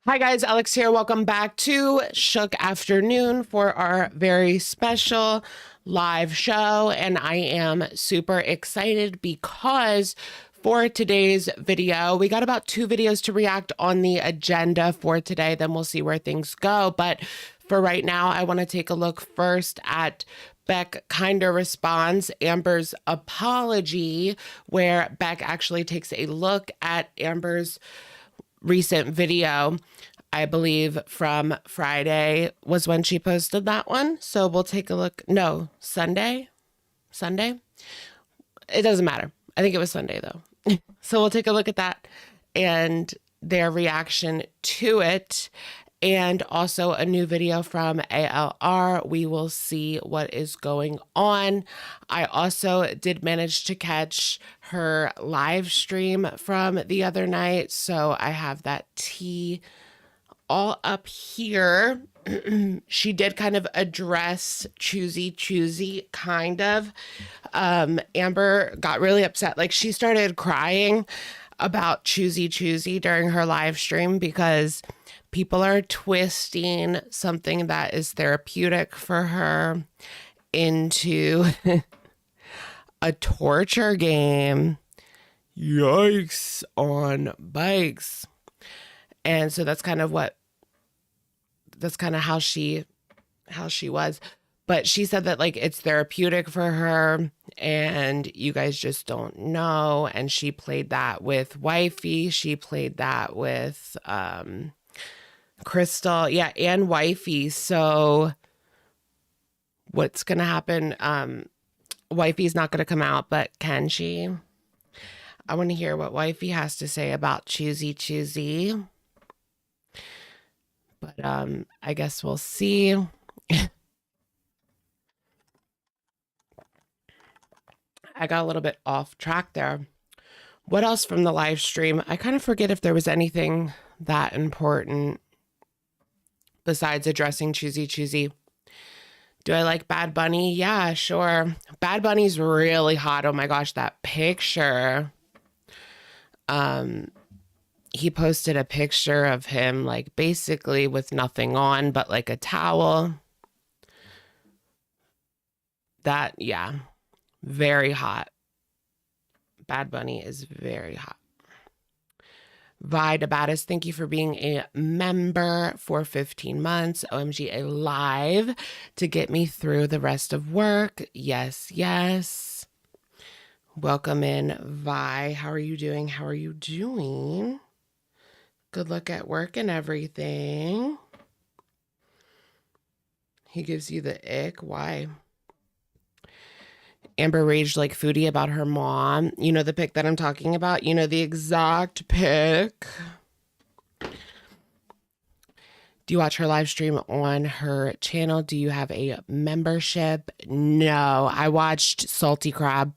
Hi guys, Alex here. Welcome back to Shook Afternoon for our very special live show. And I am super excited because for today's video, we got about 2 videos to react on the agenda for today. Then we'll see where things go. But for right now, I want to take a look first at Beck Kinda Responds, Amber's apology, where Beck actually takes a look at Amber's recent video. I believe from Friday was when she posted that one. So we'll take a look. No, Sunday? It doesn't matter. I think it was Sunday though. So we'll take a look at that and their reaction to it. And also a new video from ALR. We will see what is going on. I also did manage to catch her live stream from the other night. So I have that tea all up here. She did kind of address choosy, kind of. Amber got really upset. Like she started crying about choosy during her live stream because people are twisting something that is therapeutic for her into a torture game. Yikes on bikes. And so that's kind of how she was. But she said that like it's therapeutic for her and you guys just don't know. And she played that with Wifey. She played that with Crystal. Yeah, and Wifey. So what's going to happen? Wifey's not going to come out, but can she? I want to hear what Wifey has to say about choosy. But I guess we'll see. I got a little bit off track there. What else from the live stream? I kind of forget if there was anything that important besides addressing choosy. Do I like Bad Bunny? Yeah, sure. Bad Bunny's really hot. Oh my gosh, that picture. He posted a picture of him like basically with nothing on but like a towel. That, yeah, very hot. Bad Bunny is very hot. Vi Debatis, thank you for being a member for 15 months. OMG, alive to get me through the rest of work. Yes. Welcome in, Vi. How are you doing? Good luck at work and everything. He gives you the ick. Why? Amber raged like Foodie about her mom. You know the pic that I'm talking about? You know the exact pic. Do you watch her live stream on her channel? Do you have a membership? No, I watched Salty Crab.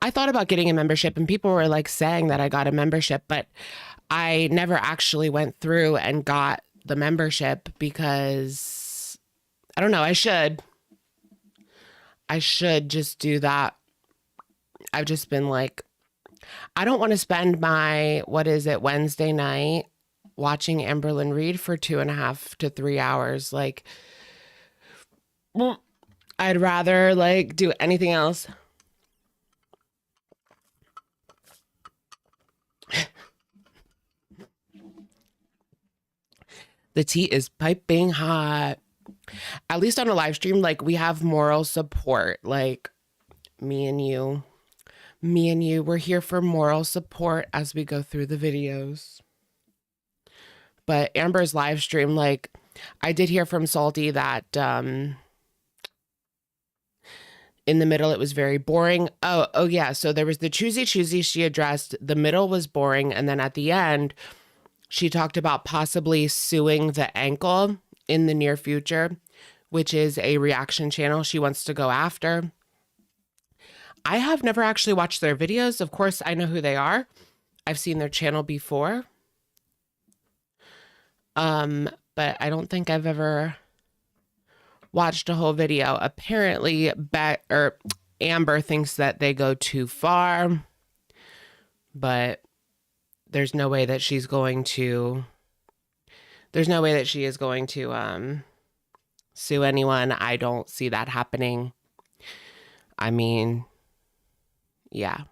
I thought about getting a membership and people were like saying that I got a membership, but I never actually went through and got the membership because I don't know. I should just do that. I've just been like, I don't want to spend my, Wednesday night watching Amberlynn read for 2.5 to 3 hours. Like, I'd rather like do anything else. The tea is piping hot. At least on a live stream, like we have moral support. Like me and you, we're here for moral support as we go through the videos. But Amber's live stream, like I did hear from Salty that in the middle it was very boring. Oh yeah. So there was the choosy she addressed. The middle was boring. And then at the end, she talked about possibly suing the ankle in the near future, which is a reaction channel she wants to go after. I have never actually watched their videos. Of course, I know who they are. I've seen their channel before. But I don't think I've ever watched a whole video. Apparently, Amber thinks that they go too far, but there's no way that she's going to, there's no way that she is going to sue anyone. I don't see that happening. I mean, yeah.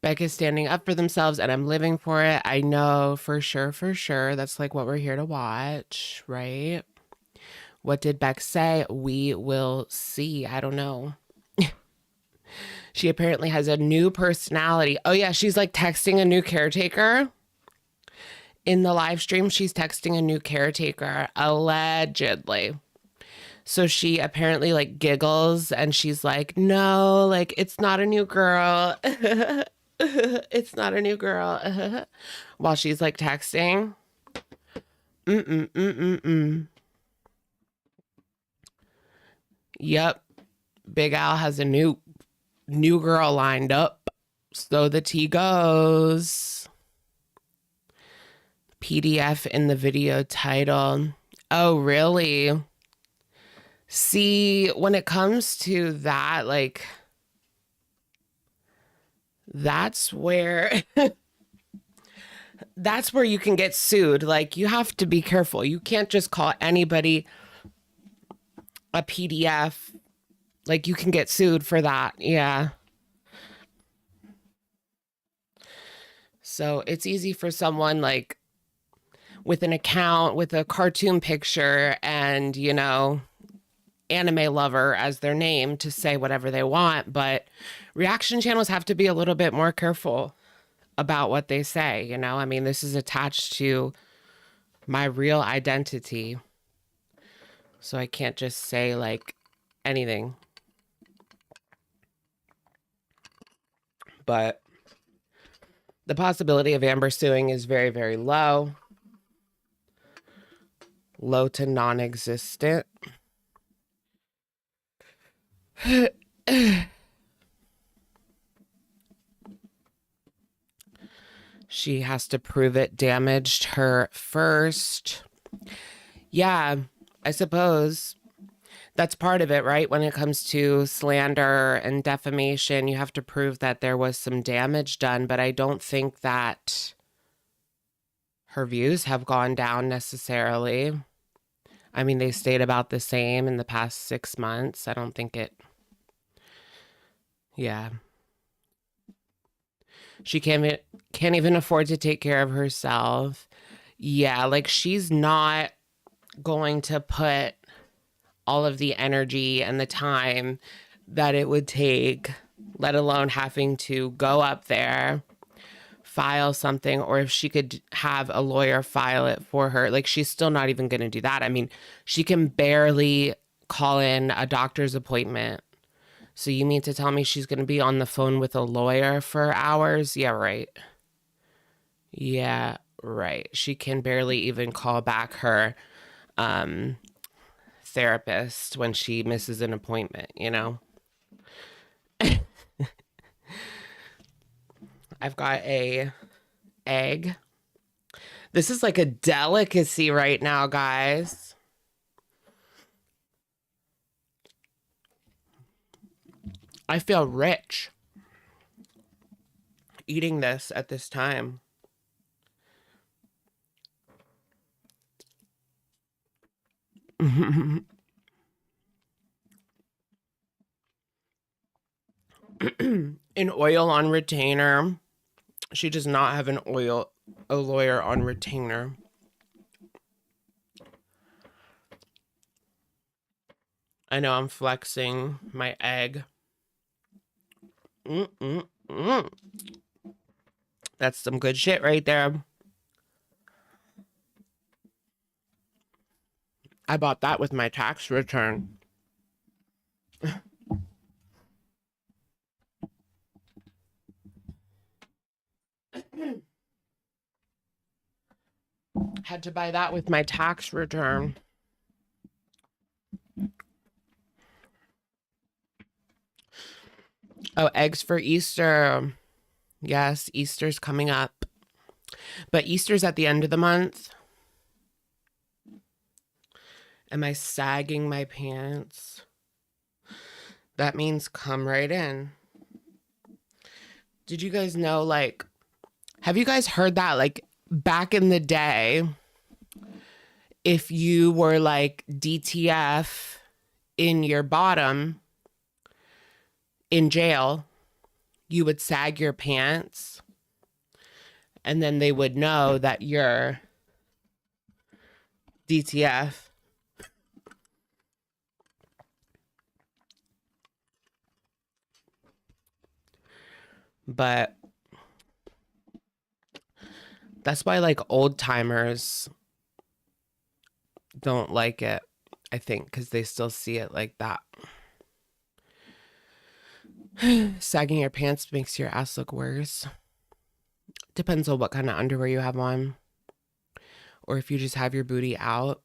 Beck is standing up for themselves and I'm living for it. I know for sure. That's like what we're here to watch, right? What did Beck say? We will see. I don't know. She apparently has a new personality. Oh yeah, she's like texting a new caretaker. In the live stream, she's texting a new caretaker, allegedly. So she apparently like giggles and she's like, no, like it's not a new girl. It's not a new girl. While she's like texting. Yep. Big Al has a new girl lined up. So the tea goes. PDF in the video title. Oh, really? See, when it comes to that, like, that's where that's where you can get sued. Like, you have to be careful. You can't just call anybody a PDF. Like, you can get sued for that. Yeah. So it's easy for someone like with an account with a cartoon picture and, you know, anime lover as their name to say whatever they want, but reaction channels have to be a little bit more careful about what they say, you know? I mean, this is attached to my real identity, so I can't just say like anything. But the possibility of Amber suing is very, very low. Low to non-existent. She has to prove it damaged her first. Yeah, I suppose that's part of it, right? When it comes to slander and defamation, you have to prove that there was some damage done, but I don't think that her views have gone down necessarily. I mean, they stayed about the same in the past 6 months. I don't think it... Yeah. She can't even afford to take care of herself. Yeah, like she's not going to put all of the energy and the time that it would take, let alone having to go up there, file something, or if she could have a lawyer file it for her. Like, she's still not even going to do that. I mean, she can barely call in a doctor's appointment. So you mean to tell me she's going to be on the phone with a lawyer for hours? Yeah, right. Yeah, right. She can barely even call back her therapist when she misses an appointment, you know? I've got a egg. This is like a delicacy right now, guys. I feel rich eating this at this time. An oil on retainer. She does not have a lawyer on retainer. I know I'm flexing my egg. That's some good shit right there. I bought that with my tax return. Had to buy that with my tax return. Oh, eggs for Easter. Yes, Easter's coming up. But Easter's at the end of the month. Am I sagging my pants? That means come right in. Did you guys know, like, have you guys heard that, like, back in the day, if you were like DTF in your bottom in jail, you would sag your pants and then they would know that you're DTF. But that's why, like, old timers don't like it, I think, because they still see it like that. Sagging your pants makes your ass look worse. Depends on what kind of underwear you have on, or if you just have your booty out.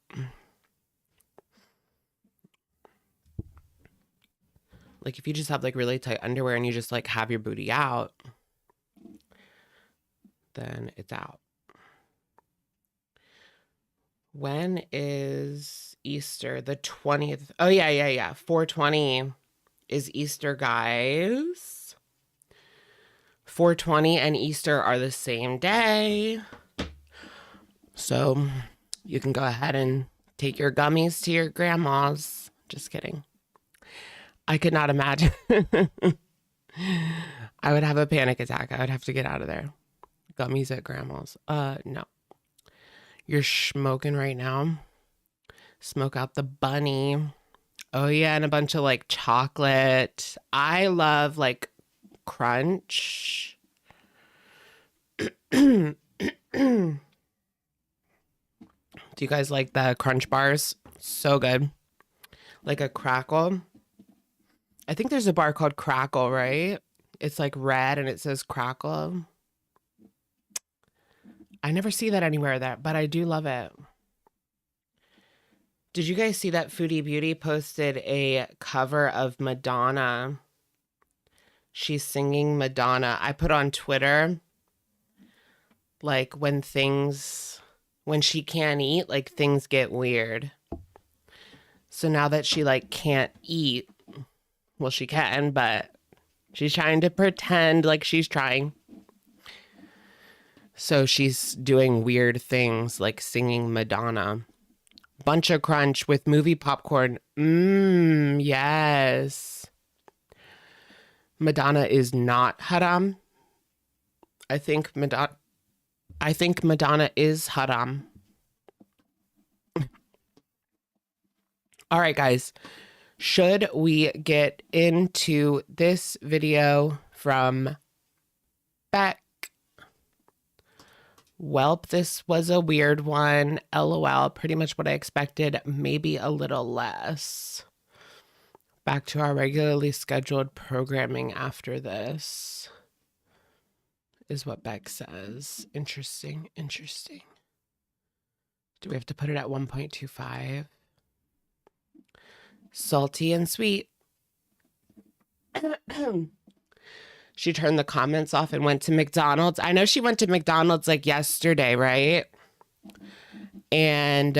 Like, if you just have like really tight underwear and you just like have your booty out, then it's out. When is Easter? The 20th. Oh, yeah. 4/20 is Easter, guys. 4/20 and Easter are the same day. So you can go ahead and take your gummies to your grandma's. Just kidding. I could not imagine. I would have a panic attack. I would have to get out of there. Gummies at grandma's. No. You're smoking right now. Smoke out the bunny. Oh, yeah, and a bunch of, like, chocolate. I love, like, crunch. Do you guys like the crunch bars? So good. Like a crackle. I think there's a bar called Crackle, right? It's, like, red and it says Crackle. I never see that anywhere there, but I do love it. Did you guys see that Foodie Beauty posted a cover of Madonna? She's singing Madonna. I put on Twitter, like, when she can't eat, like, things get weird. So now that she, like, can't eat, well, she can, but she's trying to pretend like she's trying. So she's doing weird things like singing Madonna. Bunch of crunch with movie popcorn. Yes. Madonna is not haram. I think Madonna is haram. All right, guys. Should we get into this video from Beck? Welp, this was a weird one. LOL, pretty much what I expected, maybe a little less. Back to our regularly scheduled programming after this, is what Beck says. Interesting. Do we have to put it at 1.25? Salty and sweet. She turned the comments off and went to McDonald's. I know she went to McDonald's like yesterday, right? And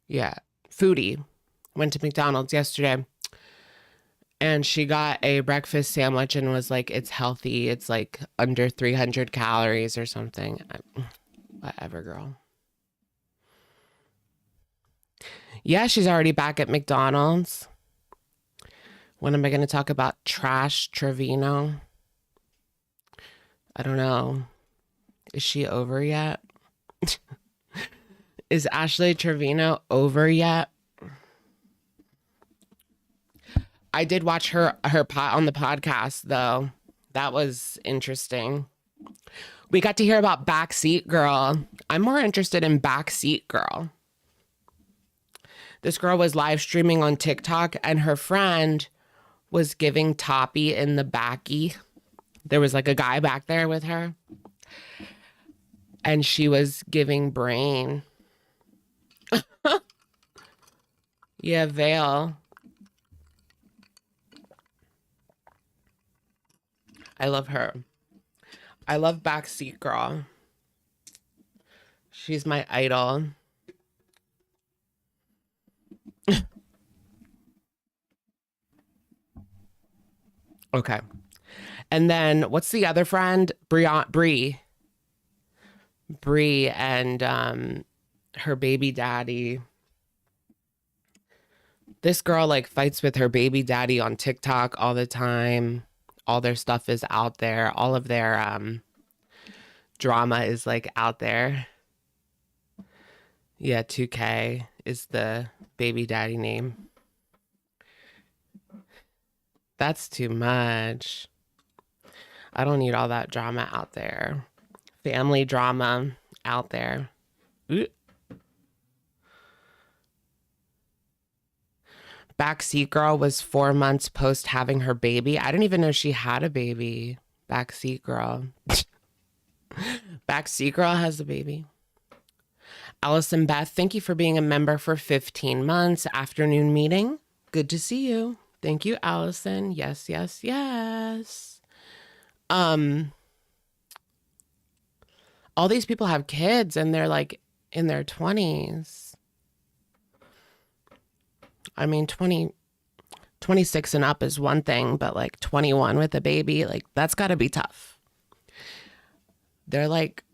yeah, Foodie went to McDonald's yesterday. And she got a breakfast sandwich and was like, it's healthy. It's like under 300 calories or something. Whatever, girl. Yeah, she's already back at McDonald's. When am I going to talk about Trash Trevino? I don't know. Is she over yet? Is Ashley Trevino over yet? I did watch her on the podcast, though. That was interesting. We got to hear about Backseat Girl. I'm more interested in Backseat Girl. This girl was live streaming on TikTok and her friend was giving Toppy in the backy. There was like a guy back there with her. And she was giving brain. Yeah, Vale. I love her. I love Backseat Girl. She's my idol. Okay. And then what's the other friend? Bree and her baby daddy. This girl like fights with her baby daddy on TikTok all the time. All their stuff is out there. All of their drama is like out there. Yeah, 2K is the baby daddy name. That's too much. I don't need all that drama out there. Family drama out there. Ooh. Backseat girl was 4 months post having her baby. I didn't even know she had a baby. Backseat girl. Backseat girl has a baby. Allison Beth, thank you for being a member for 15 months. Afternoon meeting. Good to see you. Thank you, Allison. Yes, yes, yes. All these people have kids and they're like in their 20s. I mean, 26 and up is one thing, but like 21 with a baby, like that's got to be tough. They're like,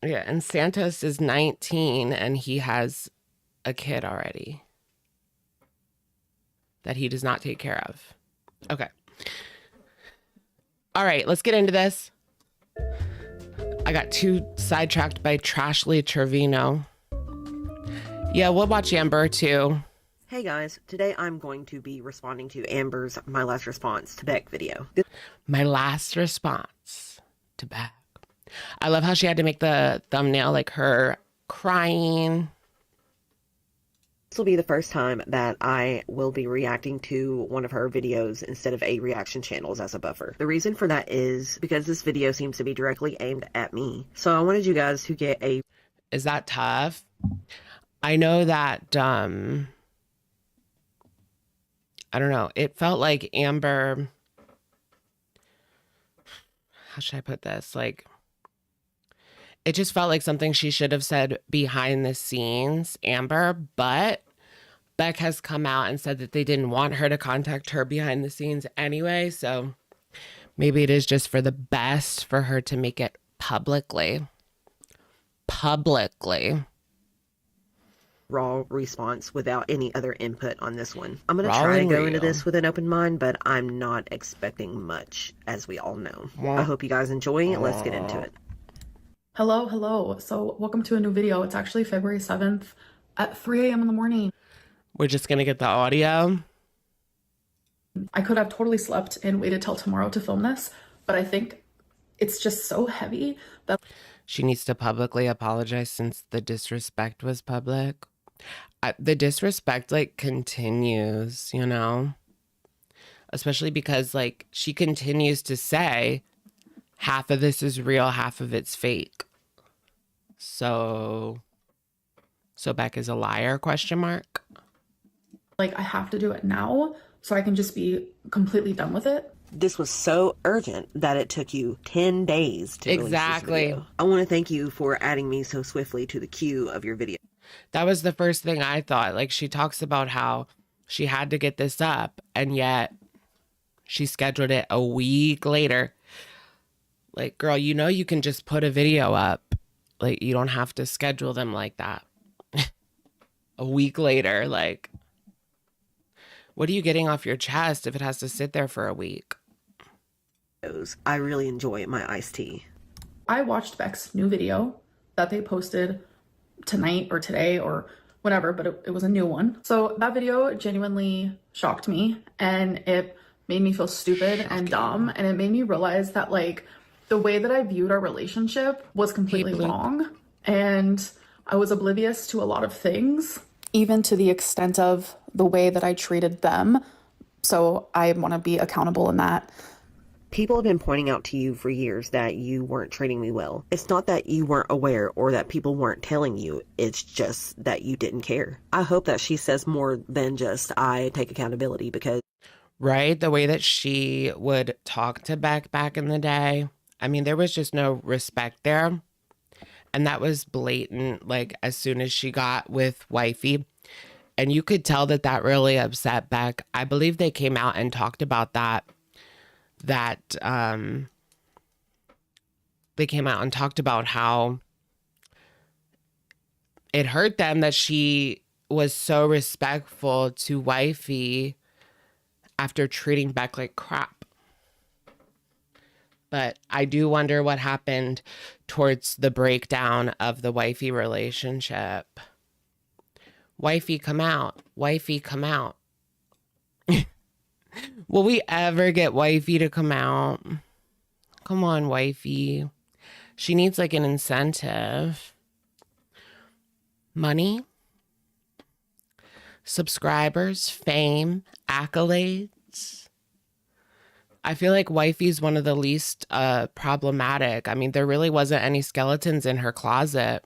yeah, and Santos is 19 and he has a kid already that he does not take care of. Okay. All right, let's get into this. I got too sidetracked by Trashly Trevino. Yeah, we'll watch Amber too. Hey guys, today I'm going to be responding to Amber's My Last Response to Beck video. My last response to Beck. I love how she had to make the thumbnail like her crying. This will be the first time that I will be reacting to one of her videos instead of a reaction channels as a buffer. The reason for that is because this video seems to be directly aimed at me. So I wanted you guys to get a... Is that tough? I know that, I don't know. It felt like Amber, how should I put this? Like, it just felt like something she should have said behind the scenes, Amber, but Beck has come out and said that they didn't want her to contact her behind the scenes anyway. So maybe it is just for the best for her to make it publicly. Raw response without any other input on this one. I'm going to try to go into this with an open mind, but I'm not expecting much, as we all know. I hope you guys enjoy it. Let's get into it. Hello. So welcome to a new video. It's actually February 7th at 3 a.m. in the morning. We're just going to get the audio. I could have totally slept and waited till tomorrow to film this, but I think it's just so heavy that she needs to publicly apologize since the disrespect was public. The disrespect like continues, you know, especially because like she continues to say half of this is real, half of it's fake. So Beck is a liar, question mark. Like I have to do it now so I can just be completely done with it. This was so urgent that it took you 10 days to release this video. I want to thank you for adding me so swiftly to the queue of your video. That was the first thing I thought. Like she talks about how she had to get this up and yet she scheduled it a week later. Like, girl, you know you can just put a video up. Like you don't have to schedule them like that. A week later, like what are you getting off your chest if it has to sit there for a week? I really enjoy my iced tea. I watched Beck's new video that they posted tonight or today or whatever, but it was a new one. So that video genuinely shocked me and it made me feel stupid and dumb. And it made me realize that like the way that I viewed our relationship was completely wrong. And I was oblivious to a lot of things, even to the extent of the way that I treated them. So I want to be accountable in that. People have been pointing out to you for years that you weren't treating me well. It's not that you weren't aware or that people weren't telling you. It's just that you didn't care. I hope that she says more than just I take accountability because... Right? The way that she would talk to Beck back in the day. I mean, there was just no respect there. And that was blatant, like, as soon as she got with Wifey. And you could tell that that really upset Beck. I believe they came out and talked about that. They came out and talked about how it hurt them that she was so respectful to wifey after treating Beck like crap. But I do wonder what happened towards the breakdown of the wifey relationship. Wifey, come out. Wifey, come out. Will we ever get wifey to come out? Come on, wifey. She needs like an incentive. Money, subscribers, fame, accolades. I feel like wifey's one of the least problematic. I mean, there really wasn't any skeletons in her closet.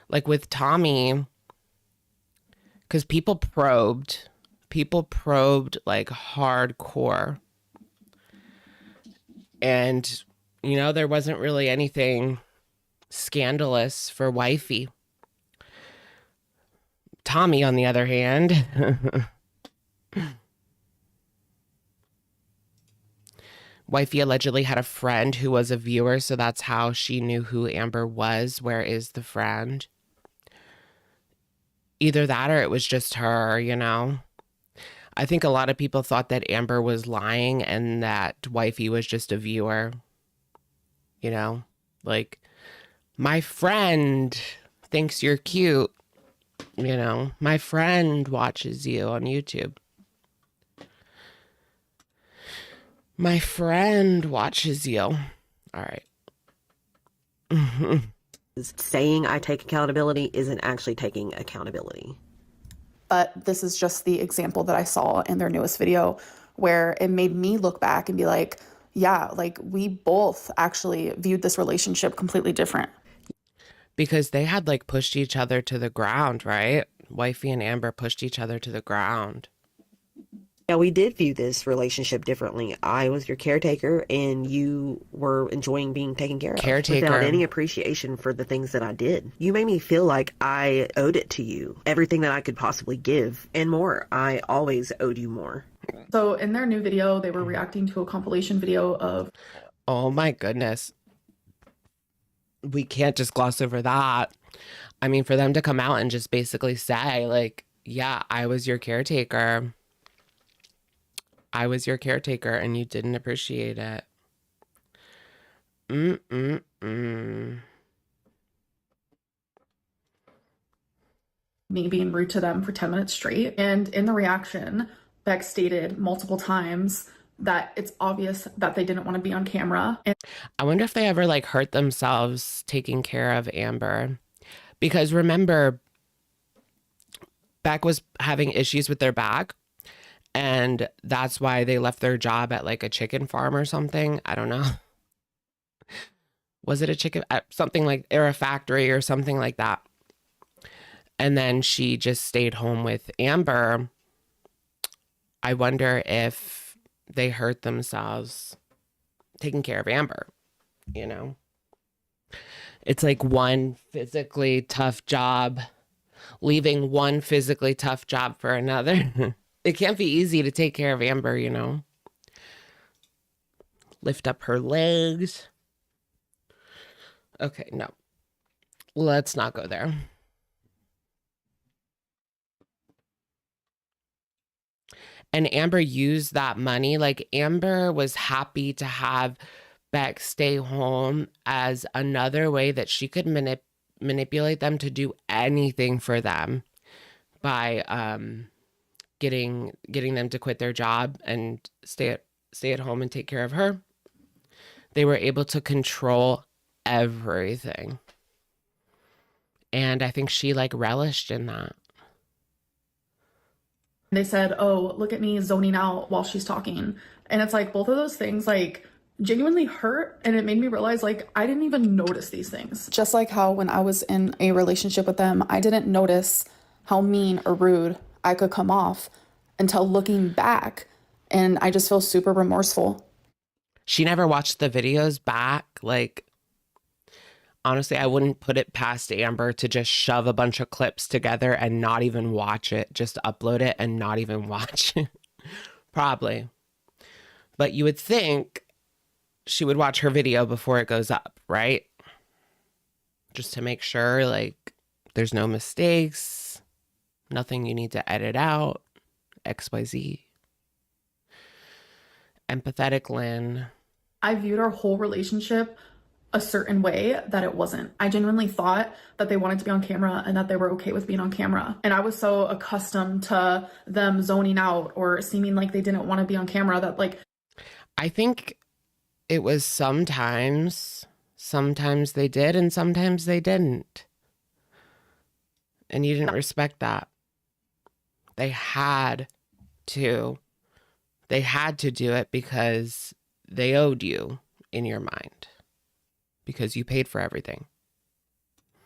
Like with Tommy, because people probed like hardcore. And, you know, there wasn't really anything scandalous for wifey. Tommy, on the other hand, wifey allegedly had a friend who was a viewer, so that's how she knew who Amber was. Where is the friend? Either that or it was just her, you know? I think a lot of people thought that Amber was lying and that wifey was just a viewer. You know? Like, my friend thinks you're cute. You know? My friend watches you on YouTube. My friend watches you. All right. Saying I take accountability isn't actually taking accountability. But this is just the example that I saw in their newest video where it made me look back and be like, yeah, like we both actually viewed this relationship completely different. Because they had like pushed each other to the ground, right? Wifey and Amber pushed each other to the ground. Yeah, we did view this relationship differently. I was your caretaker and you were enjoying being taken care of. Caretaker. Without any appreciation for the things that I did. You made me feel like I owed it to you. Everything that I could possibly give and more. I always owed you more. So in their new video, they were reacting to a compilation video of... Oh my goodness. We can't just gloss over that. I mean, for them to come out and just basically say like, yeah, I was your caretaker. I was your caretaker and you didn't appreciate it. Me being rude to them for 10 minutes straight. And in the reaction, Beck stated multiple times that it's obvious that they didn't want to be on camera. And I wonder if they ever like hurt themselves taking care of Amber. Because remember, Beck was having issues with their back. And that's why they left their job at like a chicken farm or something. I don't know. Was it a chicken? Something like, or a factory or something like that. And then she just stayed home with Amber. I wonder if they hurt themselves taking care of Amber, you know? It's like one physically tough job, leaving one physically tough job for another. It can't be easy to take care of Amber, you know? Lift up her legs. Okay, no. Let's not go there. And Amber used that money. Like, Amber was happy to have Beck stay home as another way that she could manipulate them to do anything for them by getting them to quit their job and stay at home and take care of her. They were able to control everything. And I think she like relished in that. they said, oh, look at me zoning out while she's talking. And it's like both of those things like genuinely hurt. And it made me realize like I didn't even notice these things. Just like how when I was in a relationship with them, I didn't notice how mean or rude I could come off until looking back. And I just feel super remorseful. She never watched the videos back. Like, Honestly, I wouldn't put it past Amber to just shove a bunch of clips together and not even watch it, just upload it and not even watch it. Probably. But you would think she would watch her video before it goes up, right? Just to make sure, like, there's no mistakes, nothing you need to edit out, XYZ. Empathetic Lynn. I viewed our whole relationship a certain way that it wasn't. I genuinely thought that they wanted to be on camera and that they were okay with being on camera. And I was so accustomed to them zoning out or seeming like they didn't want to be on camera that, like, I think it was sometimes they did and sometimes they didn't. And you didn't respect that. They had to do it because they owed you in your mind. Because you paid for everything.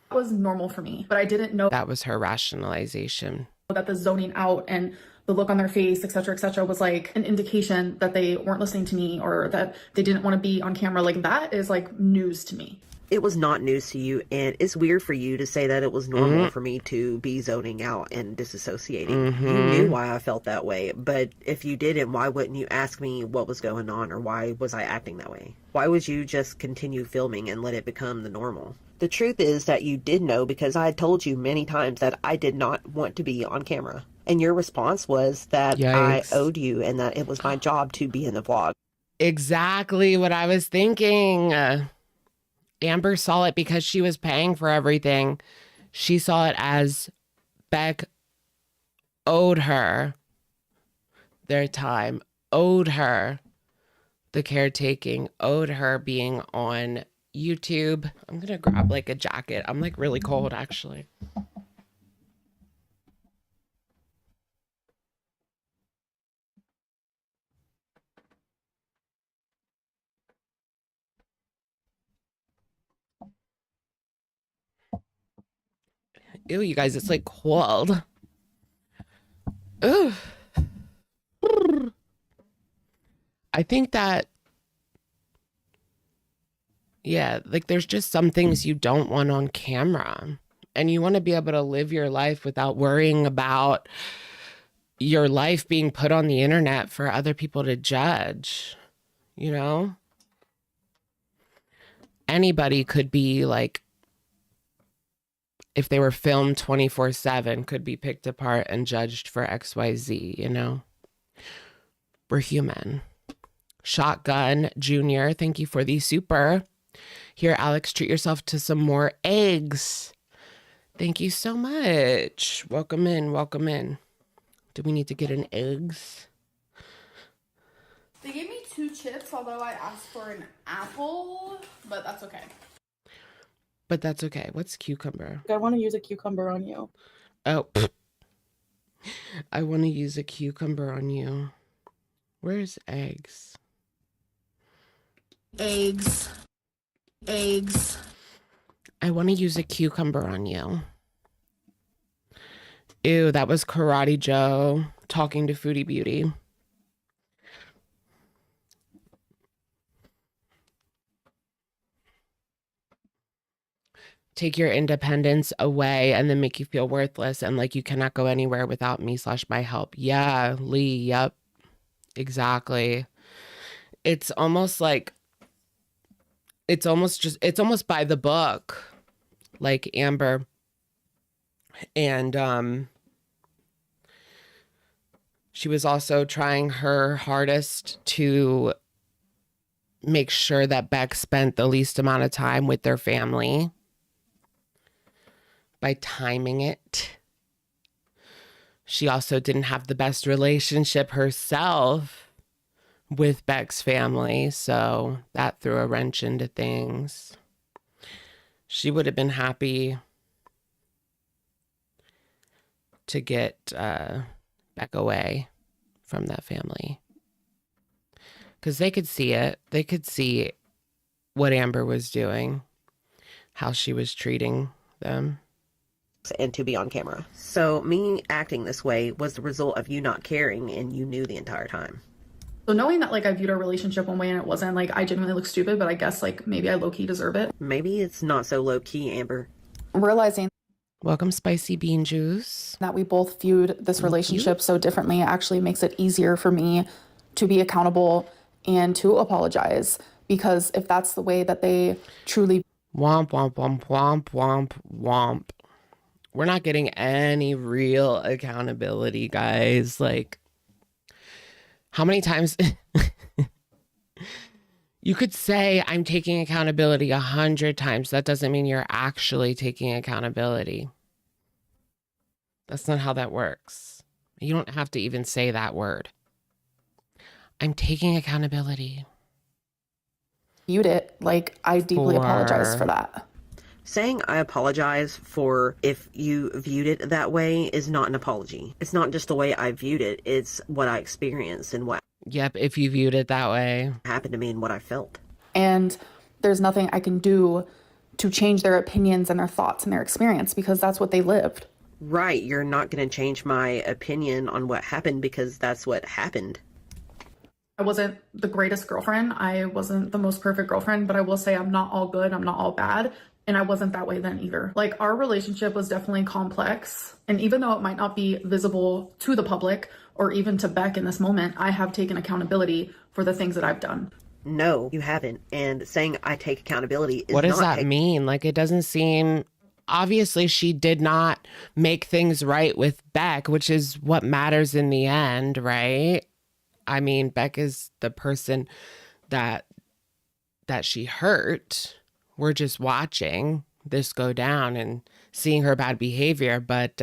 that was normal for me, but I didn't know That was her rationalization. that the zoning out and the look on their face, etc., was like an indication that they weren't listening to me or that they didn't want to be on camera. Like, that is like news to me. It was not news to you, and it's weird for you to say that it was normal for me to be zoning out and disassociating. You knew why I felt that way, but if you didn't, why wouldn't you ask me what was going on, or why was I acting that way? Why would you just continue filming and let it become the normal? The truth is that you did know, because I had told you many times that I did not want to be on camera. And your response was that Yikes. I owed you and that it was my job to be in the vlog. Exactly what I was thinking. Amber saw it because she was paying for everything. She saw it as Beck owed her their time, owed her the caretaking, owed her being on YouTube. I'm going to grab like a jacket. I'm like really cold actually. Ew, you guys, it's like cold. Ugh. I think that, yeah, like there's just some things you don't want on camera. And you want to be able to live your life without worrying about your life being put on the internet for other people to judge, you know? Anybody could be like, if they were filmed 24/7, could be picked apart and judged for XYZ, you know? We're human. Shotgun Junior, thank you for the super. Here, Alex, treat yourself to some more eggs. Thank you so much. Welcome in, welcome in. Do we need to get an eggs? They gave me 2 chips, although I asked for an apple, but that's okay. But that's okay. What's cucumber? I want to use a cucumber on you. Oh, I want to use a cucumber on you. Where's eggs? Eggs. I want to use a cucumber on you. Ew, that was Karate Joe talking to Foodie Beauty. Take your independence away and then make you feel worthless and like you cannot go anywhere without me/my help. Yeah, Lee, yep. Exactly. It's almost like, it's almost by the book, like Amber. And she was also trying her hardest to make sure that Beck spent the least amount of time with their family by timing it. She also didn't have the best relationship herself with Beck's family, so that threw a wrench into things. She would have been happy to get Beck away from that family, because they could see it. They could see what Amber was doing, how she was treating them. And to be on camera. So me acting this way was the result of you not caring, and you knew the entire time. So knowing that like I viewed our relationship one way and it wasn't, like I genuinely look stupid, but I guess like maybe I low-key deserve it. Maybe it's not so low-key, Amber. Realizing Welcome, spicy bean juice. that we both viewed this relationship so differently actually makes it easier for me to be accountable and to apologize. Because if that's the way that they truly Womp, womp, womp, womp, womp, womp. We're not getting any real accountability, guys. Like, how many times you could say I'm taking accountability 100 times. That doesn't mean you're actually taking accountability. That's not how that works. You don't have to even say that word. I'm taking accountability. viewed it, like I deeply apologize for that. Saying I apologize for if you viewed it that way is not an apology. It's not just the way I viewed it, it's what I experienced and what Yep, if you viewed it that way. happened to me and what I felt. And there's nothing I can do to change their opinions and their thoughts and their experience because that's what they lived. Right, you're not going to change my opinion on what happened because that's what happened. I wasn't the greatest girlfriend. I wasn't the most perfect girlfriend, but I will say I'm not all good. I'm not all bad. And I wasn't that way then either. Like our relationship was definitely complex. And even though it might not be visible to the public or even to Beck in this moment, I have taken accountability for the things that I've done. No, you haven't. And saying I take accountability is What does not that mean? Like, it doesn't seem... Obviously, she did not make things right with Beck, which is what matters in the end, right? I mean, Beck is the person that she hurt. We're just watching this go down and seeing her bad behavior, but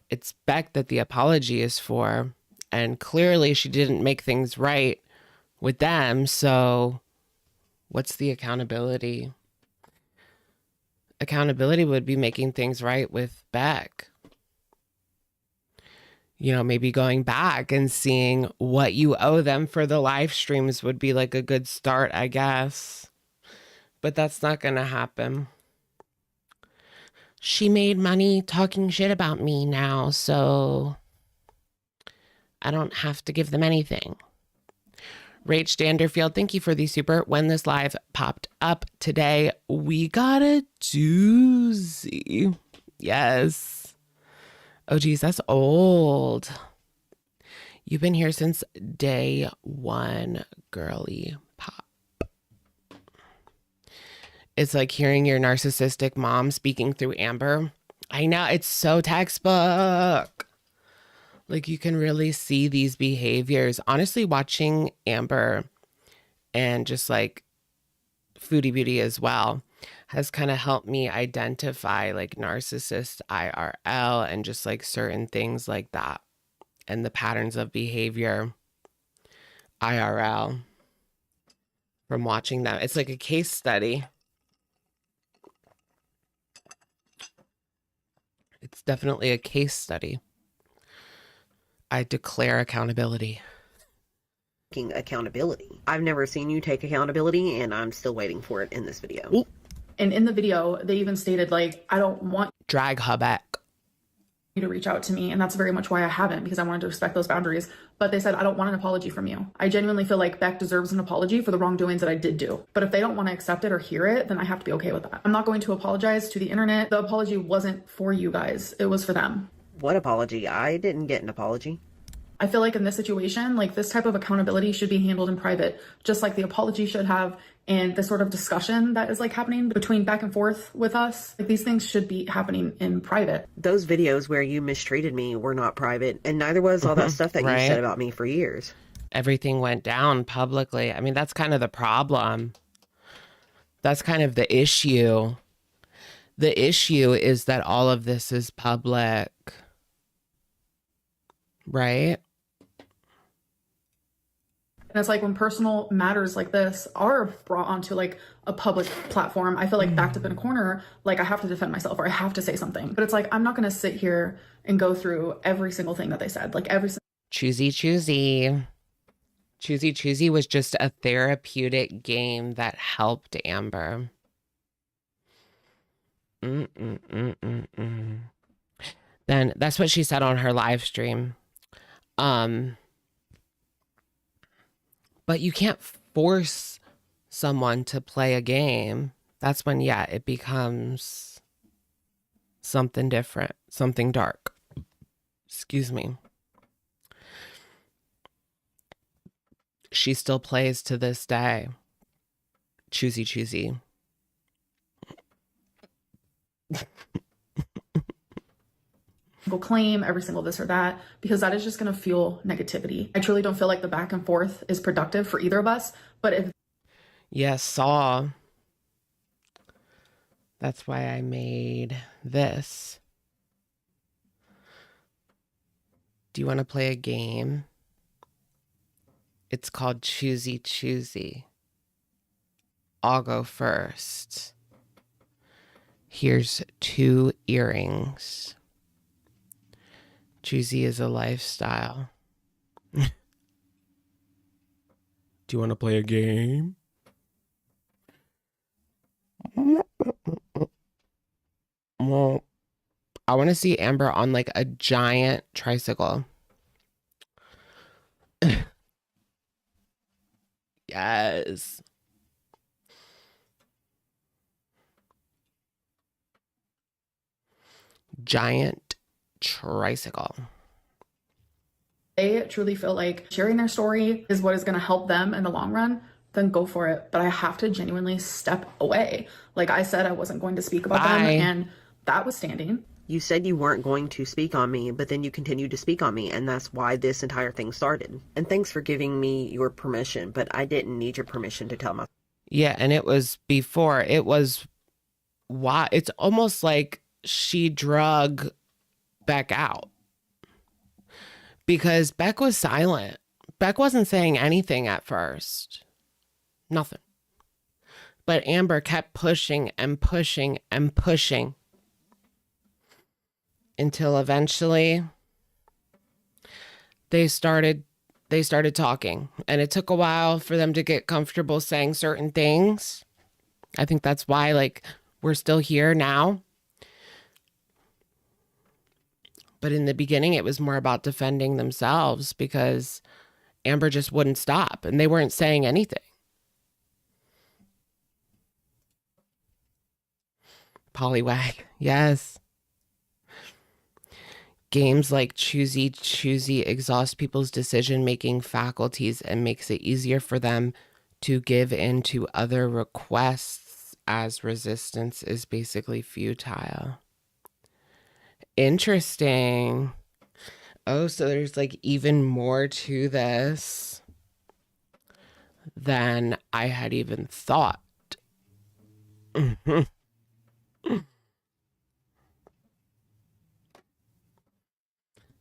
it's Beck that the apology is for. And clearly she didn't make things right with them, so what's the accountability? Accountability would be making things right with Beck. You know, maybe going back and seeing what you owe them for the live streams would be like a good start, I guess. But that's not going to happen. She made money talking shit about me now, so I don't have to give them anything. Rach Danderfield, thank you for the super. When this live popped up today, we got a doozy. Yes. Oh, geez, that's old. You've been here since day one, girly pop. It's like hearing your narcissistic mom speaking through Amber. I know, it's so textbook. Like, you can really see these behaviors. Honestly, watching Amber and just like Foodie Beauty as well has kind of helped me identify like narcissist IRL and just like certain things like that and the patterns of behavior IRL from watching them. It's like a case study. It's definitely a case study. I declare accountability. Taking accountability. I've never seen you take accountability, and I'm still waiting for it in this video. Ooh. And in the video, they even stated, like, I don't want Drag her back. you to reach out to me. And that's very much why I haven't, because I wanted to respect those boundaries. But they said, I don't want an apology from you. I genuinely feel like Beck deserves an apology for the wrongdoings that I did do. But if they don't want to accept it or hear it, then I have to be okay with that. I'm not going to apologize to the internet. The apology wasn't for you guys. It was for them. What apology? I didn't get an apology. I feel like in this situation, like this type of accountability should be handled in private, just like the apology should have, and the sort of discussion that is like happening between back and forth with us. Like these things should be happening in private. Those videos where you mistreated me were not private, and neither was all that stuff that Right. you said about me for years. Everything went down publicly. I mean, that's kind of the problem. That's kind of the issue. The issue is that all of this is public. Right? And it's like when personal matters like this are brought onto like a public platform, I feel like backed up in a corner, like I have to defend myself or I have to say something. But it's like, I'm not going to sit here and go through every single thing that they said. Like every Choosy. Choosy was just a therapeutic game that helped Amber. Then that's what she said on her live stream. But you can't force someone to play a game. That's when, yeah, it becomes something different, something dark. Excuse me. She still plays to this day. Choosy, choosy. Claim every single this or that, because that is just going to fuel negativity. I truly don't feel like the back and forth is productive for either of us. But if Yes, saw. That's why I made this. Do you want to play a game? It's called Choosy Choosy. I'll go first. Here's 2 earrings. Choosy is a lifestyle. Do you want to play a game? Well, I want to see Amber on like a giant tricycle. Yes. Giant tricycle. they truly feel like sharing their story is what is going to help them in the long run, then go for it. But I have to genuinely step away. Like I said, I wasn't going to speak about them, and that was standing. You said you weren't going to speak on me, but then you continued to speak on me, and that's why this entire thing started. And thanks for giving me your permission, but I didn't need your permission to tell my... Yeah, and it was before. It was why it's almost like she drug Beck out. Because Beck was silent. Beck wasn't saying anything at first. Nothing. But Amber kept pushing and pushing and pushing until eventually they started talking, and it took a while for them to get comfortable saying certain things. I think that's why like we're still here now. But in the beginning it was more about defending themselves because Amber just wouldn't stop and they weren't saying anything. Pollywag, yes. Games like Choosy Choosy exhaust people's decision-making faculties and makes it easier for them to give in to other requests as resistance is basically futile. Interesting. Oh, so there's like even more to this than I had even thought.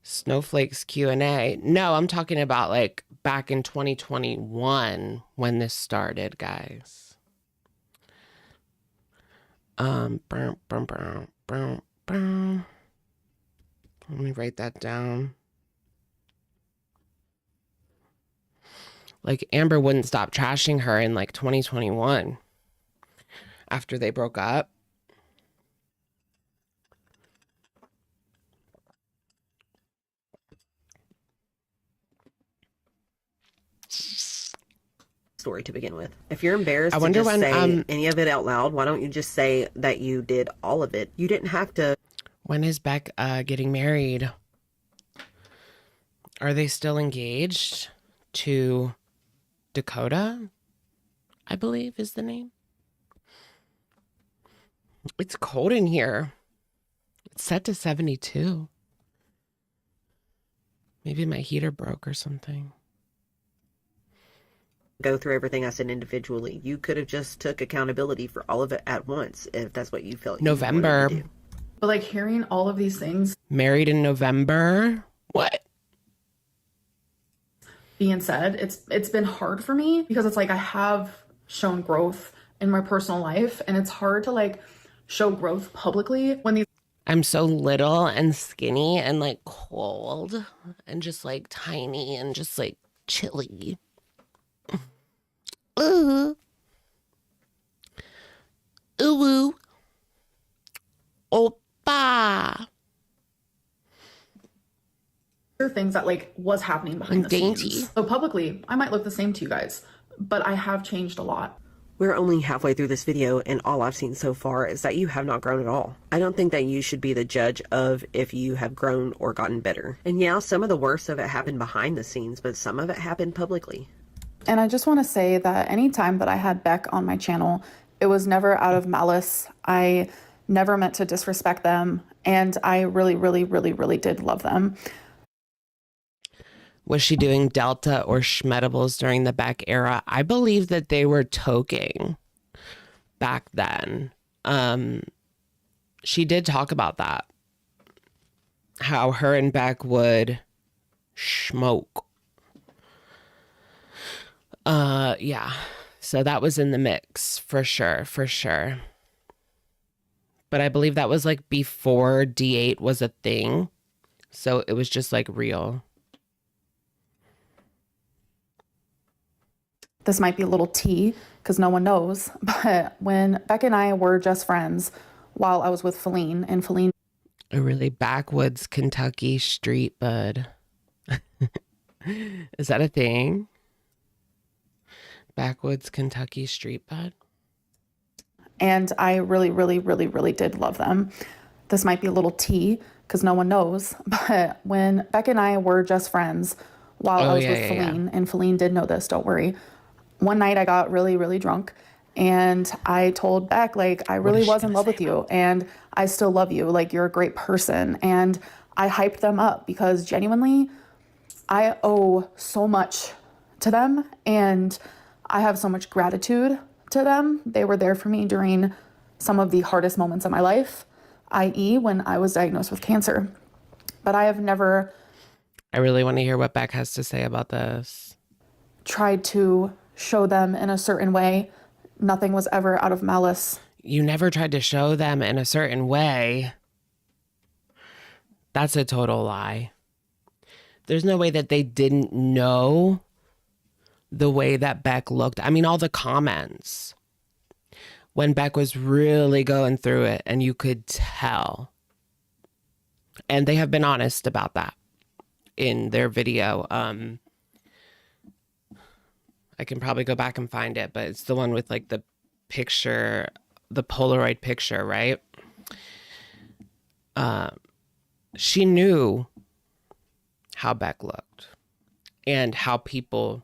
Snowflakes Q&A. No, I'm talking about like back in 2021 when this started, guys. Let me write that down. Like Amber wouldn't stop trashing her in like 2021 after they broke up. Story to begin with. If you're embarrassed I wonder to just when, say any of it out loud, why don't you just say that you did all of it? You didn't have to. When is Beck getting married? Are they still engaged to Dakota? I believe is the name. It's cold in here. It's set to 72. Maybe my heater broke or something. Go through everything I said individually. You could have just took accountability for all of it at once if that's what you felt. November. You wanted to do. But like hearing all of these things Married in November? What? being said, it's been hard for me because it's like I have shown growth in my personal life, and it's hard to like show growth publicly when these... I'm so little and skinny and like cold and just like tiny and just like chilly. Ooh. Ooh. Oppa. things that like was happening behind the dainty. scenes. So publicly, I might look the same to you guys, but I have changed a lot. We're only halfway through this video, and all I've seen so far is that you have not grown at all. I don't think that you should be the judge of if you have grown or gotten better. And yeah, some of the worst of it happened behind the scenes, but some of it happened publicly. And I just want to say that anytime that I had Beck on my channel, it was never out of malice. I never meant to disrespect them, and I really, really, really, really did love them. Was she doing Delta or Schmedibles during the Beck era? I believe that they were toking back then. She did talk about that. How her and Beck would smoke. Yeah. So that was in the mix for sure, for sure. But I believe that was like before D8 was a thing. So it was just like real. This might be a little tea because no one knows, but when Beck and I were just friends while I was with Feline, and Feline, A really backwoods Kentucky street bud. Is that a thing? Backwoods Kentucky street bud? and I really, really, really, really did love them. This might be a little tea because no one knows, but when Beck and I were just friends while I was with Feline, and Feline did know this, don't worry. One night I got really, really drunk, and I told Beck, like, I really was in love with you, and I still love you. Like, you're a great person. And I hyped them up because genuinely, I owe so much to them, and I have so much gratitude to them. They were there for me during some of the hardest moments of my life, i.e. when I was diagnosed with cancer. But I have never... I really want to hear what Beck has to say about this. Tried to show them in a certain way. Nothing was ever out of malice. You never tried to show them in a certain way. That's a total lie. There's no way that they didn't know the way that Beck looked. I mean, all the comments when Beck was really going through it, and you could tell. And they have been honest about that in their video. I can probably go back and find it, but it's the one with like the picture, the Polaroid picture, right? She knew how Beck looked and how people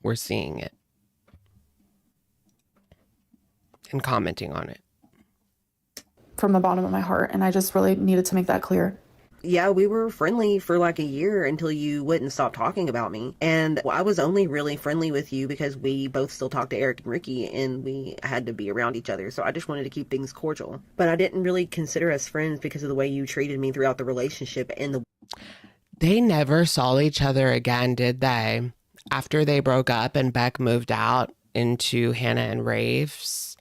were seeing it and commenting on it. From the bottom of my heart, and I just really needed to make that clear. Yeah, we were friendly for like a year until you wouldn't stop talking about me. And I was only really friendly with you because we both still talked to Eric and Ricky, and we had to be around each other. So I just wanted to keep things cordial. But I didn't really consider us friends because of the way you treated me throughout the relationship. And They never saw each other again, did they? After they broke up and Beck moved out into Hannah and Rafe's,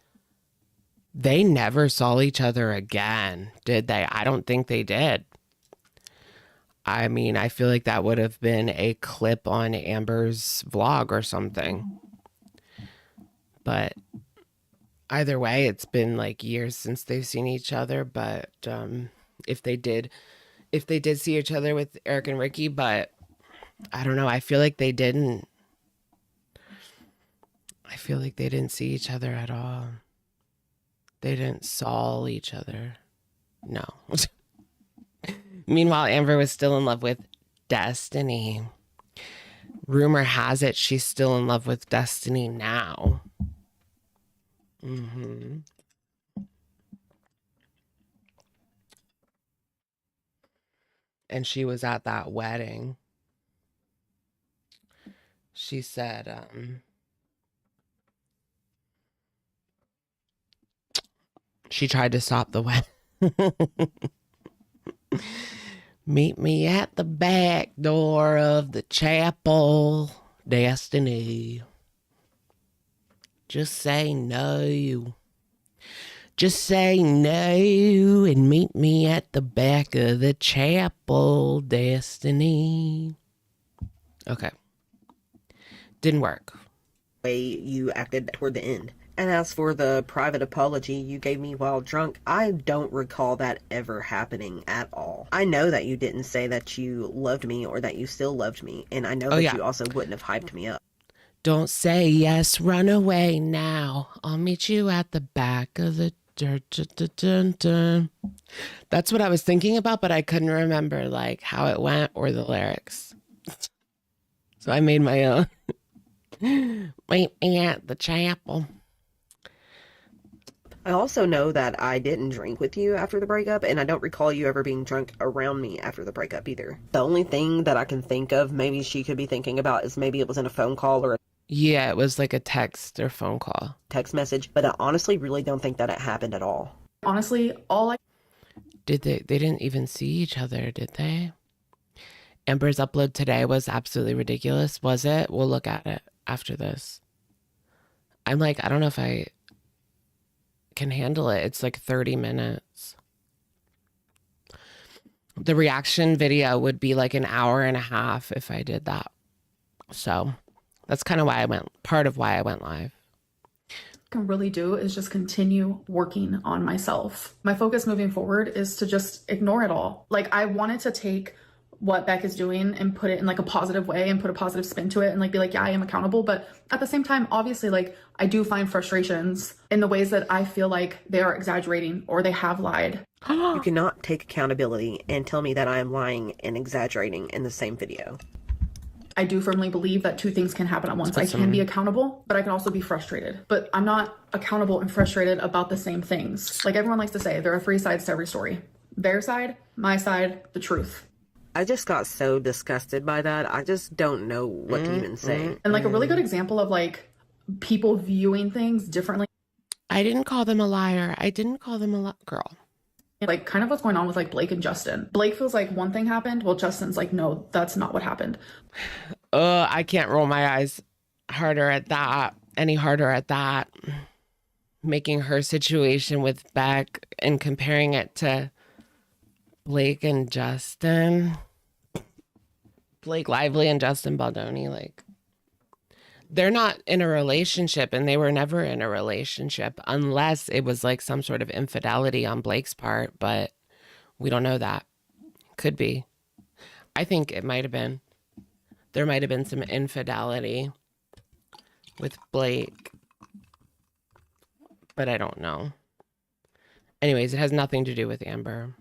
they never saw each other again, did they? I don't think they did. I mean, I feel like that would have been a clip on Amber's vlog or something. But either way, it's been like years since they've seen each other. But if they did see each other with Eric and Ricky, but I don't know. I feel like they didn't. I feel like they didn't see each other at all. They didn't saw each other. No. Meanwhile, Amber was still in love with Destiny. Rumor has it she's still in love with Destiny now. And she was at that wedding. She said, she tried to stop the wedding. Meet me at the back door of the chapel, Destiny. Just say no. Just say no and meet me at the back of the chapel, Destiny. Okay. Didn't work. way you acted toward the end. And as for the private apology you gave me while drunk, I don't recall that ever happening at all. I know that you didn't say that you loved me or that you still loved me, and I know that you also wouldn't have hyped me up. Don't say yes, run away now. I'll meet you at the back of the That's what I was thinking about, but I couldn't remember like how it went or the lyrics. So I made my own. Meet me at the chapel. I also know that I didn't drink with you after the breakup, and I don't recall you ever being drunk around me after the breakup either. The only thing that I can think of maybe she could be thinking about is maybe it was in a phone call or yeah, it was like a text or phone call. Text message, but I honestly really don't think that it happened at all. Honestly, all I... Did they didn't even see each other, did they? Amber's upload today was absolutely ridiculous, was it? We'll look at it after this. I'm like, I don't know if I can handle it. It's like 30 minutes. The reaction video would be like an hour and a half if I did that. So that's kind of why part of why I went live. Can really do is just continue working on myself. My focus moving forward is to just ignore it all. Like, I wanted to take what Beck is doing and put it in like a positive way and put a positive spin to it and like be like, yeah, I am accountable. But at the same time, obviously, like, I do find frustrations in the ways that I feel like they are exaggerating or they have lied. You cannot take accountability and tell me that I am lying and exaggerating in the same video. I do firmly believe that two things can happen at once. I can be accountable, but I can also be frustrated. But I'm not accountable and frustrated about the same things. Like everyone likes to say, there are three sides to every story. Their side, my side, the truth. I just got so disgusted by that. I just don't know what to even say. And like a really good example of like people viewing things differently. I didn't call them a liar. I didn't call them a girl. Like kind of what's going on with like Blake and Justin. Blake feels like one thing happened. Well, Justin's like, no, that's not what happened. I can't roll my eyes any harder at that. Making her situation with Beck and comparing it to Blake and Justin. Blake Lively and Justin Baldoni, like, they're not in a relationship, and they were never in a relationship unless it was like some sort of infidelity on Blake's part, but we don't know that. Could be. I think it might have been. There might have been some infidelity with Blake, but I don't know. Anyways, it has nothing to do with Amber.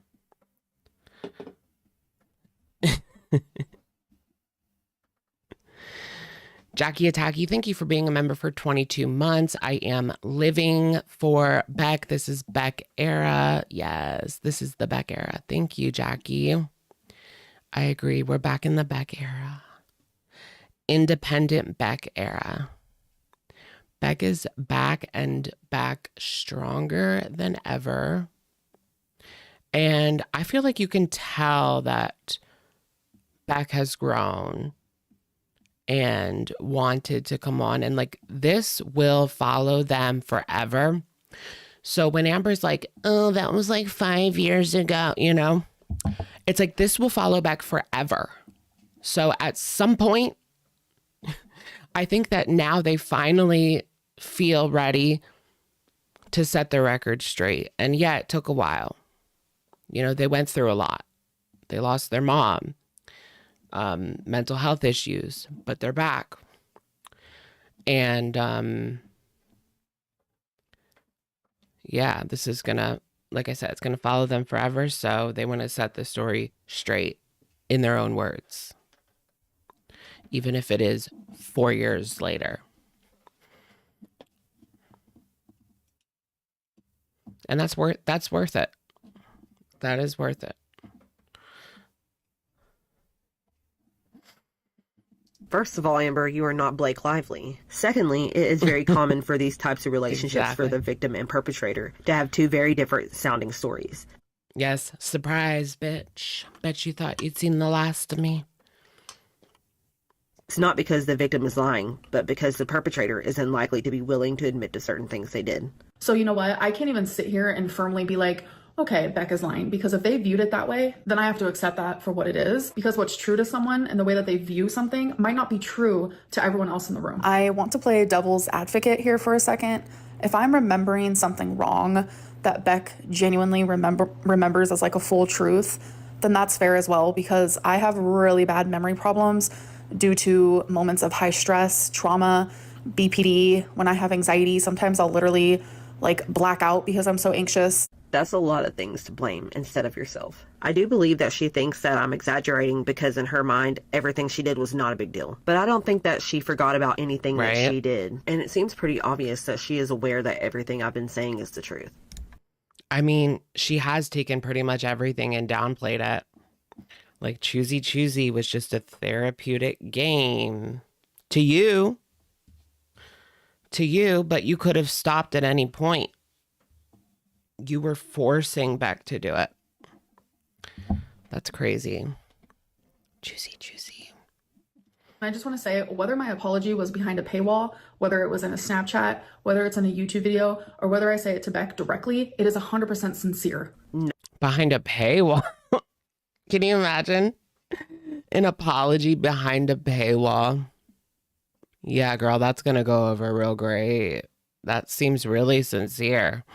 Jackie Attacky, thank you for being a member for 22 months. I am living for Beck. This is Beck era. Yes, this is the Beck era. Thank you, Jackie. I agree. We're back in the Beck era. Independent Beck era. Beck is back and back stronger than ever. And I feel like you can tell that Beck has grown and wanted to come on, and like this will follow them forever. So when Amber's like, oh, that was like 5 years ago, you know, it's like this will follow Beck forever. So at some point, I think that now they finally feel ready to set their record straight. And yeah, it took a while. You know, they went through a lot. They lost their mom. Mental health issues, but they're back. And yeah, this is gonna, like I said, it's gonna follow them forever. So they want to set the story straight in their own words, even if it is 4 years later. And that's worth it. That is worth it. First of all, Amber, you are not Blake Lively. Secondly, it is very common for these types of relationships for the victim and perpetrator to have two very different sounding stories. Yes, surprise, bitch. Bet you thought you'd seen the last of me. It's not because the victim is lying, but because the perpetrator is unlikely to be willing to admit to certain things they did. So you know what? I can't even sit here and firmly be like, okay, Beck is lying, because if they viewed it that way, then I have to accept that for what it is, because what's true to someone and the way that they view something might not be true to everyone else in the room. I want to play devil's advocate here for a second. If I'm remembering something wrong that Beck genuinely remembers as like a full truth, then that's fair as well, because I have really bad memory problems due to moments of high stress, trauma, BPD. When I have anxiety, sometimes I'll literally like black out because I'm so anxious. That's a lot of things to blame instead of yourself. I do believe that she thinks that I'm exaggerating because in her mind, everything she did was not a big deal. But I don't think that she forgot about anything that she did. And it seems pretty obvious that she is aware that everything I've been saying is the truth. I mean, she has taken pretty much everything and downplayed it. Like Choosy was just a therapeutic game to you, but you could have stopped at any point. You were forcing Beck to do it. That's crazy. Choosy. I just want to say, whether my apology was behind a paywall, whether it was in a Snapchat, whether it's in a YouTube video, or whether I say it to Beck directly, it is 100% sincere. Behind a paywall? Can you imagine? An apology behind a paywall. Yeah, girl, that's going to go over real great. That seems really sincere.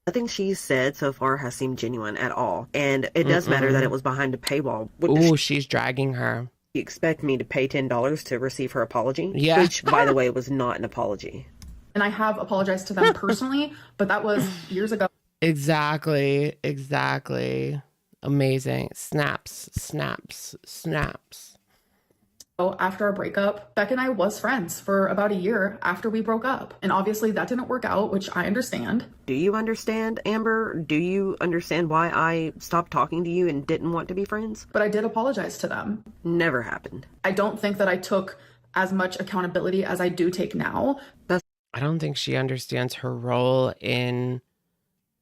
Nothing she's said so far has seemed genuine at all. And it does matter that it was behind a paywall. Ooh, she's dragging her. You expect me to pay $10 to receive her apology? Yeah. Which, by the way, was not an apology. And I have apologized to them personally, but that was years ago. Exactly. Amazing. Snaps. After our breakup, Beck and I was friends for about a year after we broke up. And obviously that didn't work out, which I understand. Do you understand, Amber? Do you understand why I stopped talking to you and didn't want to be friends? But I did apologize to them. Never happened. I don't think that I took as much accountability as I do take now. I don't think she understands her role in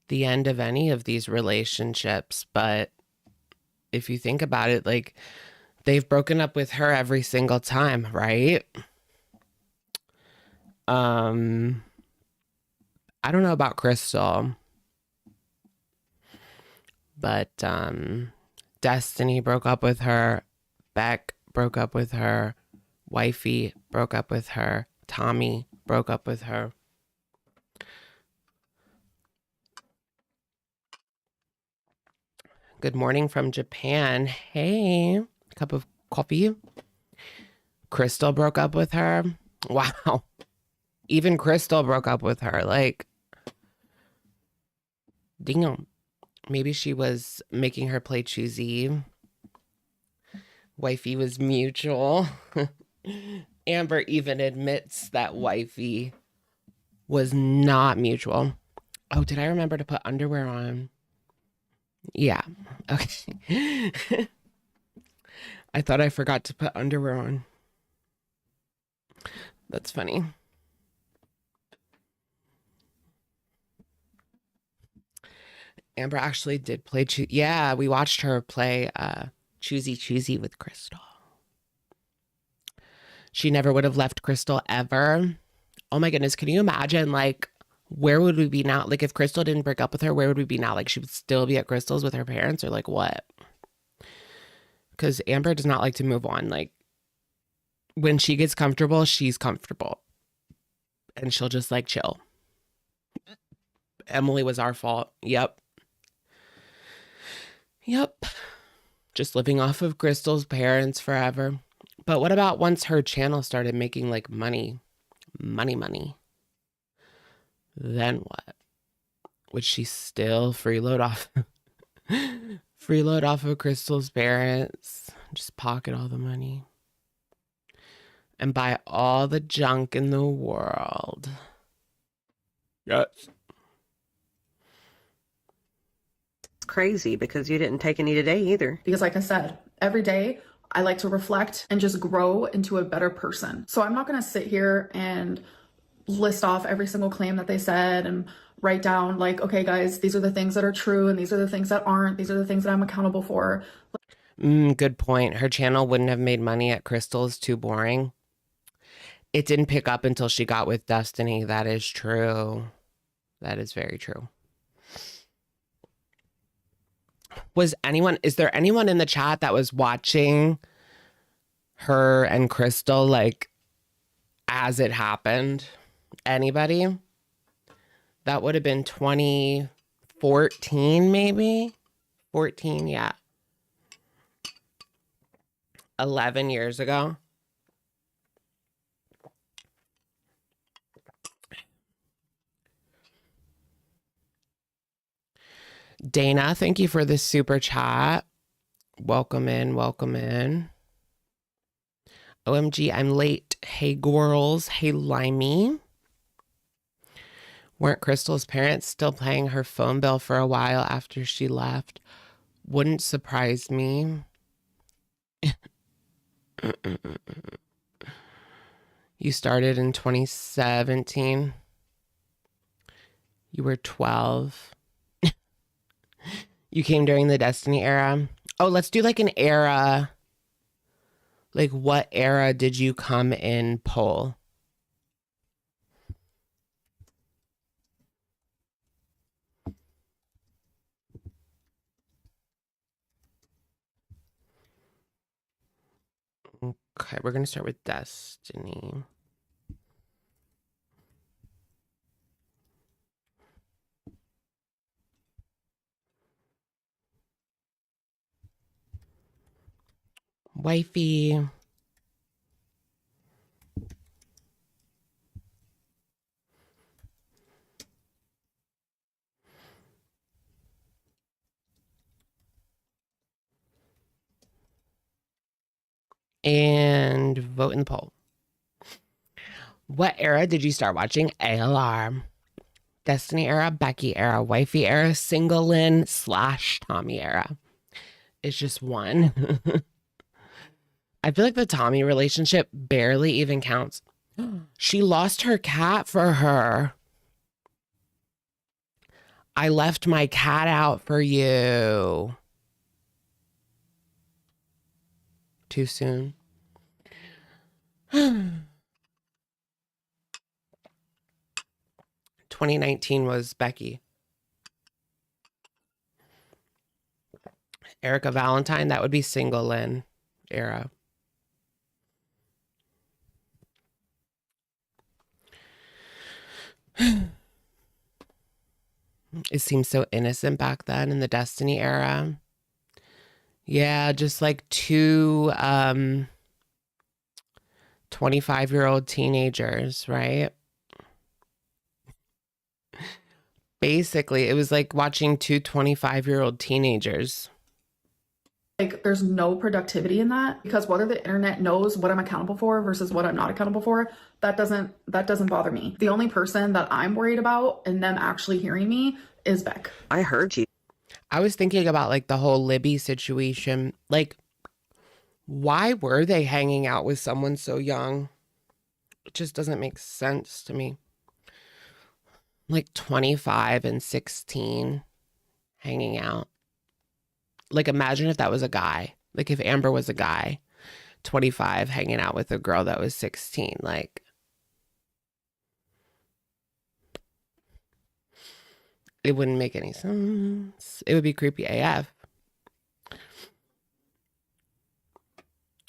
the end of any of these relationships. But if you think about it, like, they've broken up with her every single time, right? I don't know about Crystal, but Destiny broke up with her, Beck broke up with her, Wifey broke up with her, Tommy broke up with her. Good morning from Japan. Hey. Cup of coffee. Crystal broke up with her. Wow. Even Crystal broke up with her. Like, damn. Maybe she was making her play choosy. Wifey was mutual. Amber even admits that Wifey was not mutual. Oh, did I remember to put underwear on? Yeah. Okay. I thought I forgot to put underwear on. That's funny. Amber actually did play yeah, we watched her play Choosy with Crystal. She never would have left Crystal ever. Oh my goodness, can you imagine, like, where would we be now? Like, if Crystal didn't break up with her, where would we be now? Like, she would still be at Crystal's with her parents, or like what? Because Amber does not like to move on. Like, when she gets comfortable, she's comfortable. And she'll just, like, chill. Emily was our fault. Yep. Just living off of Crystal's parents forever. But what about once her channel started making, like, money? Money. Then what? Would she still freeload off? Freeload off of Crystal's parents, just pocket all the money, and buy all the junk in the world. Yes. It's crazy because you didn't take any today either. Because like I said, every day I like to reflect and just grow into a better person. So I'm not going to sit here and list off every single claim that they said and write down like, okay, guys, these are the things that are true and these are the things that aren't. These are the things that I'm accountable for. Good point. Her channel wouldn't have made money at Crystal's. Too boring. It didn't pick up until she got with Destiny. That is true. That is very true. Is there anyone in the chat that was watching her and Crystal, like, as it happened? Anybody? That would have been 2014, maybe? 14, yeah. 11 years ago. Dana, thank you for the super chat. Welcome in, welcome in. OMG, I'm late. Hey, girls. Hey, Limey. Weren't Crystal's parents still paying her phone bill for a while after she left? Wouldn't surprise me. You started in 2017. You were 12. You came during the Destiny era. Oh, let's do like an era. Like, what era did you come in poll? Okay, we're going to start with Destiny. Wifey. And vote in the poll. What era did you start watching ALR? Destiny era, Becky era, Wifey era, Single Lynn / Tommy era. It's just one. I feel like the Tommy relationship barely even counts. She lost her cat for her. I left my cat out for you. Too soon. 2019 was Becky. Erica Valentine, that would be Single Lynn era. It seems so innocent back then in the Destiny era. Yeah, just like two 25-year-old teenagers, right? Basically, it was like watching two 25-year-old teenagers. Like, there's no productivity in that, because whether the internet knows what I'm accountable for versus what I'm not accountable for, that doesn't bother me. The only person that I'm worried about and them actually hearing me is Beck. I heard you. I was thinking about like the whole Libby situation. Like, why were they hanging out with someone so young? It just doesn't make sense to me. Like 25 and 16 hanging out. Like, imagine if that was a guy. Like, if Amber was a guy, 25, hanging out with a girl that was 16. Like, it wouldn't make any sense. It would be creepy AF.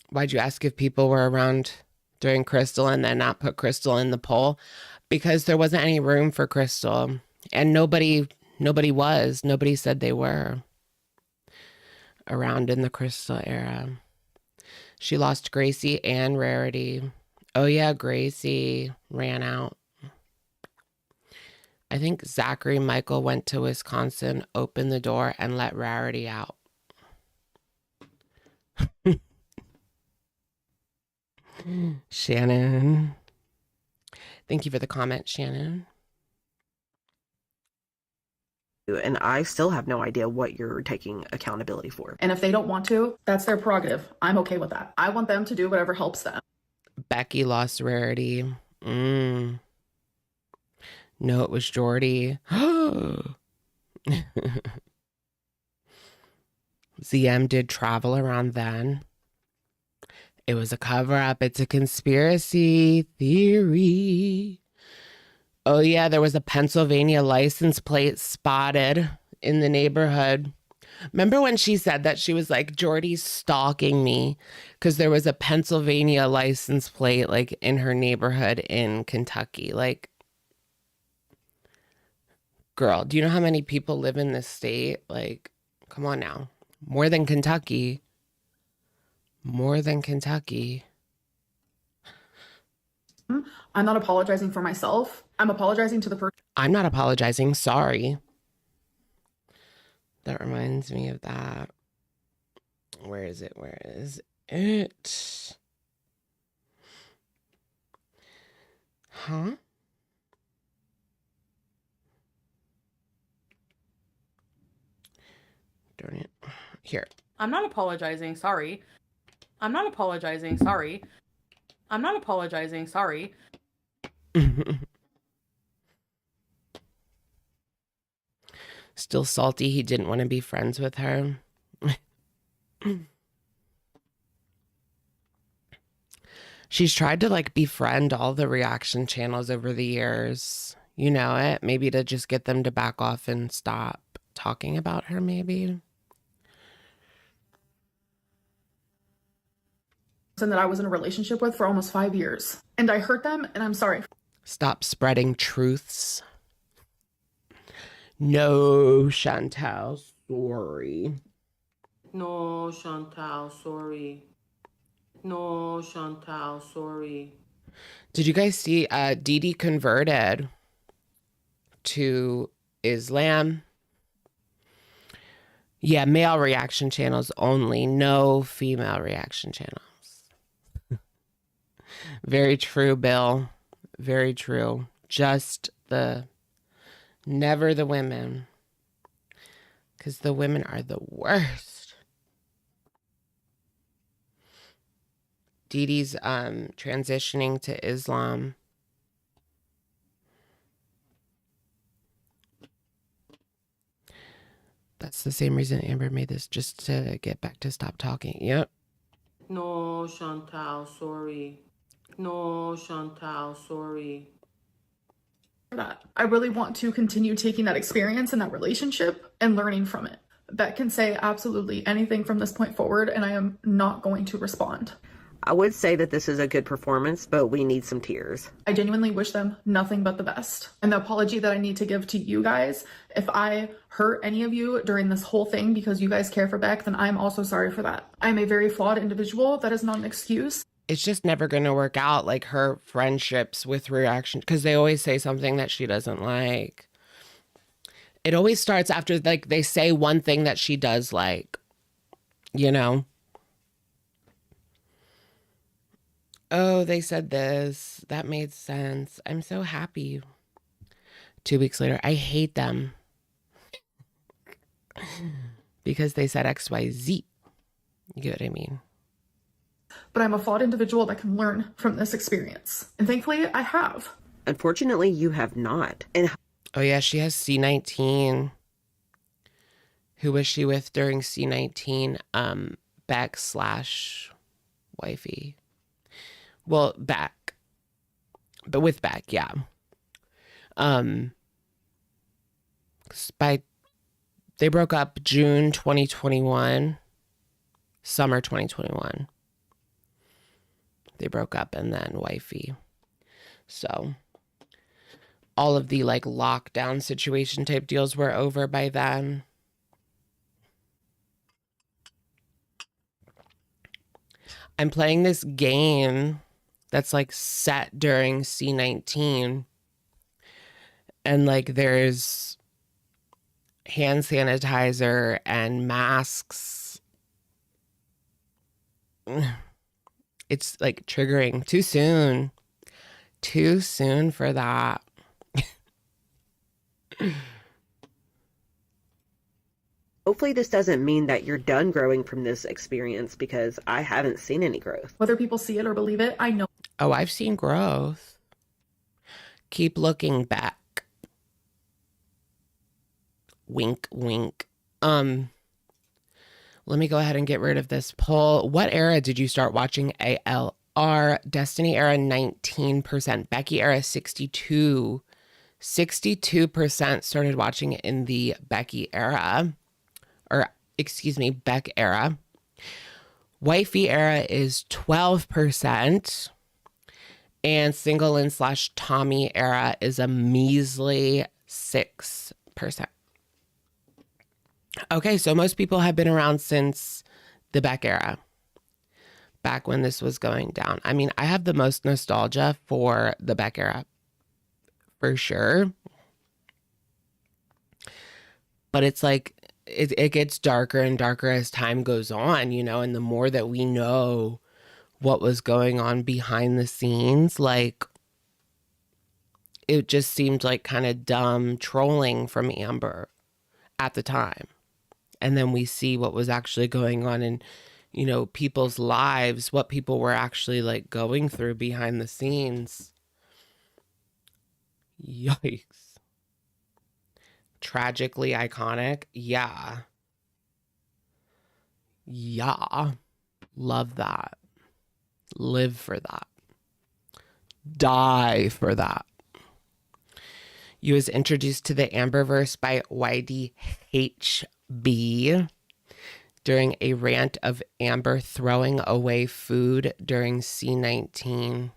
Why'd you ask if people were around during Crystal and then not put Crystal in the poll? Because there wasn't any room for Crystal. And nobody was. Nobody said they were around in the Crystal era. She lost Gracie and Rarity. Oh yeah, Gracie ran out. I think Zachary Michael went to Wisconsin, opened the door, and let Rarity out. Shannon. Thank you for the comment, Shannon. And I still have no idea what you're taking accountability for. And if they don't want to, that's their prerogative. I'm okay with that. I want them to do whatever helps them. Becky lost Rarity. No, it was Jordy. ZM did travel around then. It was a cover-up. It's a conspiracy theory. Oh, yeah, there was a Pennsylvania license plate spotted in the neighborhood. Remember when she said that? She was like, Jordy's stalking me because there was a Pennsylvania license plate like in her neighborhood in Kentucky. Like, Girl, do you know how many people live in this state? Like, come on now. More than Kentucky. More than Kentucky. I'm not apologizing for myself. I'm apologizing to the person. I'm not apologizing. Sorry. That reminds me of that. Where is it? Where is it? Huh? Darn it. Here. I'm not apologizing. Sorry. I'm not apologizing. Sorry. I'm not apologizing. Sorry. Still salty he didn't want to be friends with her. She's tried to like befriend all the reaction channels over the years. You know it. Maybe to just get them to back off and stop talking about her, maybe. That I was in a relationship with for almost 5 years. And I hurt them, and I'm sorry. Stop spreading truths. No, Chantal, sorry. No, Chantal, sorry. No, Chantal, sorry. Did you guys see Dee Dee converted to Islam? Yeah, male reaction channels only. No female reaction channels. Very true, Bill. Very true. Just never the women. Because the women are the worst. Dee Dee's transitioning to Islam. That's the same reason Amber made this, just to get Beck to stop talking. Yep. No, Chantal, sorry. No, Chantal, sorry. That I really want to continue taking that experience and that relationship and learning from it. Beck can say absolutely anything from this point forward, and I am not going to respond. I would say that this is a good performance, but we need some tears. I genuinely wish them nothing but the best. And the apology that I need to give to you guys, if I hurt any of you during this whole thing because you guys care for Beck, then I'm also sorry for that. I'm a very flawed individual. That is not an excuse. It's just never going to work out, like her friendships with reaction, because they always say something that she doesn't like. It always starts after, like, they say one thing that she does like, you know? Oh, they said this. That made sense. I'm so happy. 2 weeks later, I hate them. Because they said XYZ. You get what I mean? But I'm a flawed individual that can learn from this experience. And thankfully, I have. Unfortunately, you have not. And oh, yeah, she has C19. Who was she with during C19? Beck / wifey. Well, Beck. But with Beck, yeah. They broke up June 2021. Summer 2021. They broke up, and then wifey. So all of the like lockdown situation type deals were over by then. I'm playing this game that's like set during C19, and like there's hand sanitizer and masks. It's like triggering. Too soon. Too soon for that. hopefully this doesn't mean that you're done growing from this experience, because I haven't seen any growth. Whether people see it or believe it, I know. Oh, I've seen growth. Keep looking back. Wink, wink. Let me go ahead and get rid of this poll. What era did you start watching ALR? Destiny era 19%. Becky era 62. 62% started watching it in the Becky era. Or, excuse me, Beck era. Wifey era is 12%. And single in / Tommy era is a measly 6%. Okay, so most people have been around since the Beck era, back when this was going down. I mean, I have the most nostalgia for the Beck era, for sure. But it's like, it gets darker and darker as time goes on, you know, and the more that we know what was going on behind the scenes, like, it just seemed like kind of dumb trolling from Amber at the time. And then we see what was actually going on in, you know, people's lives, what people were actually like going through behind the scenes. Yikes. Tragically iconic. Yeah. Yeah. Love that. Live for that. Die for that. You was introduced to the Amberverse by YDHB during a rant of Amber throwing away food during C19.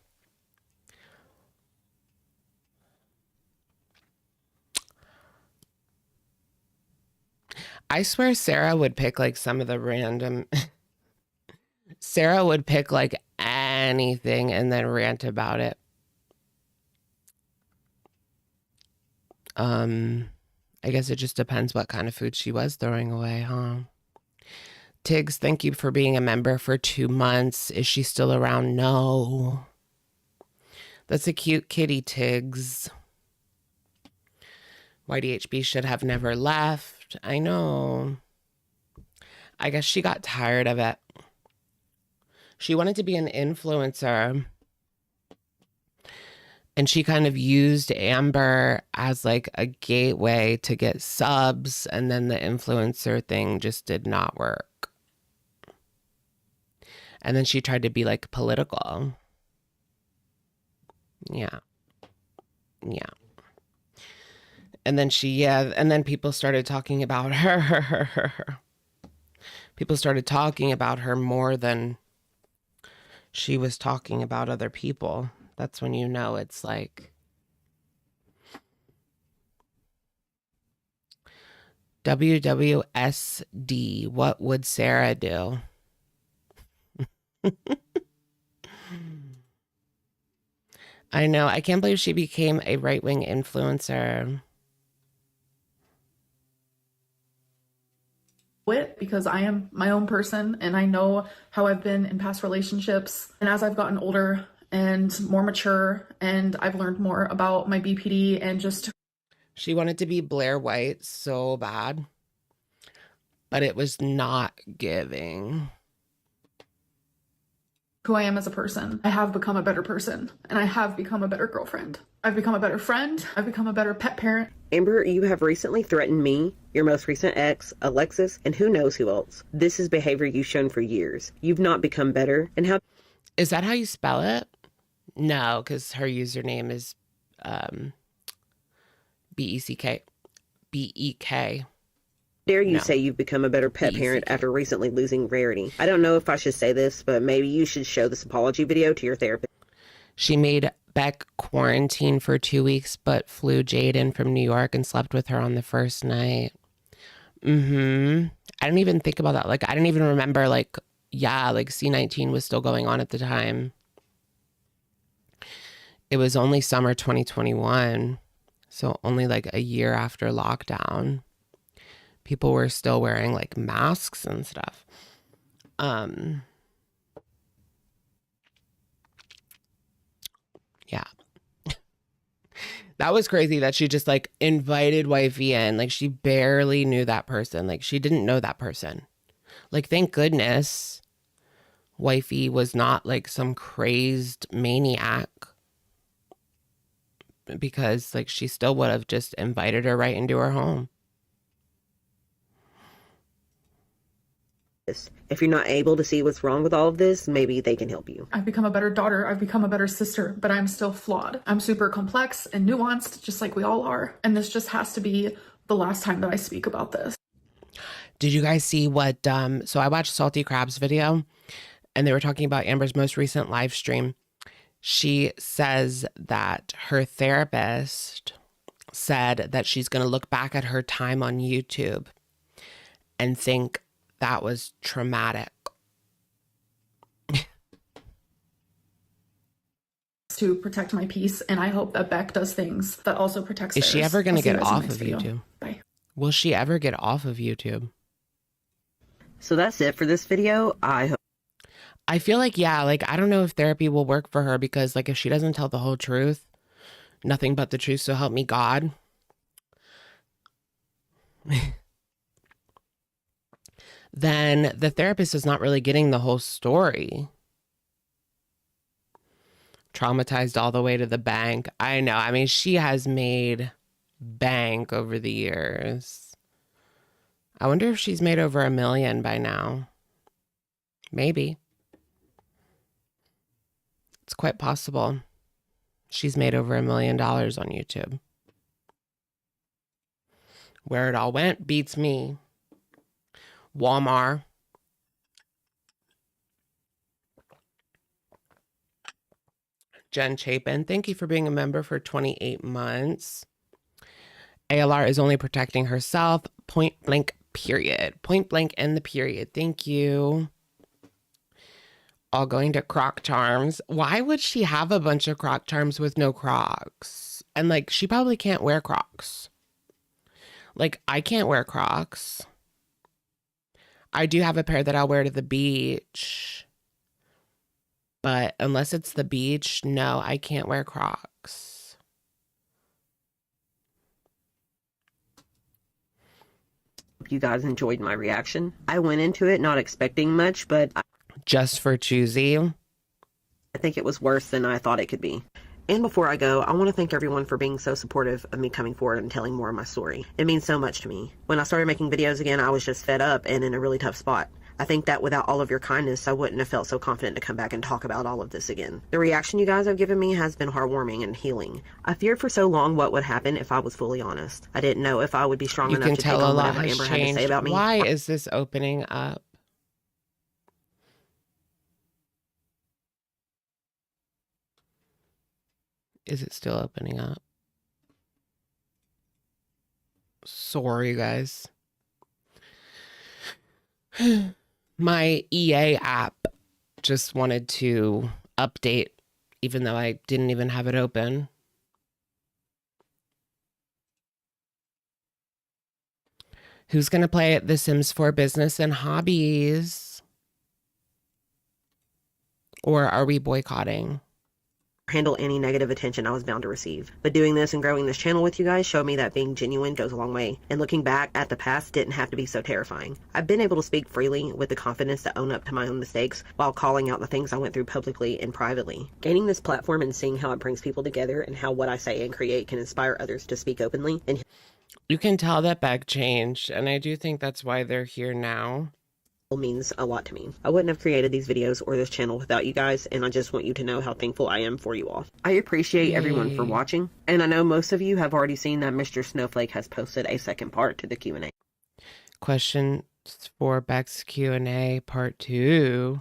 I swear Sarah would pick like some of the random... Sarah would pick like anything and then rant about it. I guess it just depends what kind of food she was throwing away, huh? Tiggs, thank you for being a member for 2 months. Is she still around? No. That's a cute kitty, Tiggs. YDHB should have never left. I know. I guess she got tired of it. She wanted to be an influencer. And she kind of used Amber as like a gateway to get subs. And then the influencer thing just did not work. And then she tried to be like political. Yeah. Yeah. And then and then people started talking about her. People started talking about her more than she was talking about other people. That's when you know it's like WWSD. What would Sarah do? I know. I can't believe she became a right-wing influencer. Because I am my own person and I know how I've been in past relationships. And as I've gotten older and more mature and I've learned more about my BPD and just... She wanted to be Blair White so bad, but it was not giving. Who I am as a person. I have become a better person and I have become a better girlfriend. I've become a better friend. I've become a better pet parent. Amber, you have recently threatened me, your most recent ex, Alexis, and who knows who else. This is behavior you've shown for years. You've not become better. And how... Is that how you spell it? No, because her username is BECK. BEK. Dare you say you've become a better pet parent after recently losing Rarity? I don't know if I should say this, but maybe you should show this apology video to your therapist. She made Beck quarantine for 2 weeks, but flew Jade in from New York and slept with her on the first night. I didn't even think about that. Like, I didn't even remember, like, yeah, like C19 was still going on at the time. It was only summer 2021, so only like a year after lockdown. People were still wearing like masks and stuff. Yeah. That was crazy that she just like invited wifey in. Like she barely knew that person. Like she didn't know that person. Like thank goodness wifey was not like some crazed maniac. Because like she still would have just invited her right into her home. If you're not able to see what's wrong with all of this, maybe they can help you. I've become a better daughter. I've become a better sister, but I'm still flawed. I'm super complex and nuanced, just like we all are. And this just has to be the last time that I speak about this. Did you guys see what, so I watched Salty Crab's video and they were talking about Amber's most recent live stream. She says that her therapist said that she's going to look back at her time on YouTube and think that was traumatic. To protect my peace, and I hope that Beck does things that also protects Is she theirs. ever going to I'll see you get guys in the off next of video. YouTube? Bye. Will she ever get off of YouTube? So that's it for this video. I feel like, yeah, like, I don't know if therapy will work for her because, like, if she doesn't tell the whole truth, nothing but the truth, so help me God. Then the therapist is not really getting the whole story. Traumatized all the way to the bank. I know. I mean, she has made bank over the years. I wonder if she's made over $1 million by now. Maybe. It's quite possible. She's made over $1 million on YouTube. Where it all went beats me. Walmart. Jen Chapin, thank you for being a member for 28 months. ALR is only protecting herself. Point blank, period. Point blank and the period. Thank you. All going to Croc Charms. Why would she have a bunch of Croc Charms with no Crocs? And like, she probably can't wear Crocs. Like, I can't wear Crocs. I do have a pair that I'll wear to the beach. But unless it's the beach, no, I can't wear Crocs. Hope you guys enjoyed my reaction. I went into it not expecting much, but Just for choosy. I think it was worse than I thought it could be. And before I go, I want to thank everyone for being so supportive of me coming forward and telling more of my story. It means so much to me. When I started making videos again, I was just fed up and in a really tough spot. I think that without all of your kindness, I wouldn't have felt so confident to come back and talk about all of this again. The reaction you guys have given me has been heartwarming and healing. I feared for so long what would happen if I was fully honest. I didn't know if I would be strong You enough can to take tell a on lot whatever has Amber had to changed. say about me. Why is this opening up? Is it still opening up? Sorry, guys. My EA app just wanted to update, even though I didn't even have it open. Who's going to play at The Sims 4 Business and Hobbies? Or are we boycotting? Handle any negative attention I was bound to receive. But doing this and growing this channel with you guys showed me that being genuine goes a long way, and looking back at the past didn't have to be so terrifying. I've been able to speak freely with the confidence to own up to my own mistakes while calling out the things I went through publicly and privately. Gaining this platform and seeing how it brings people together and how what I say and create can inspire others to speak openly and You can tell that Beck changed, and I do think that's why they're here now. means a lot to me. I wouldn't have created these videos or this channel without you guys, and I just want you to know how thankful I am for you all. I appreciate everyone for watching, and I know most of you have already seen that Mr. Snowflake has posted a second part to the Q&A. Questions for Beck's Q&A part 2.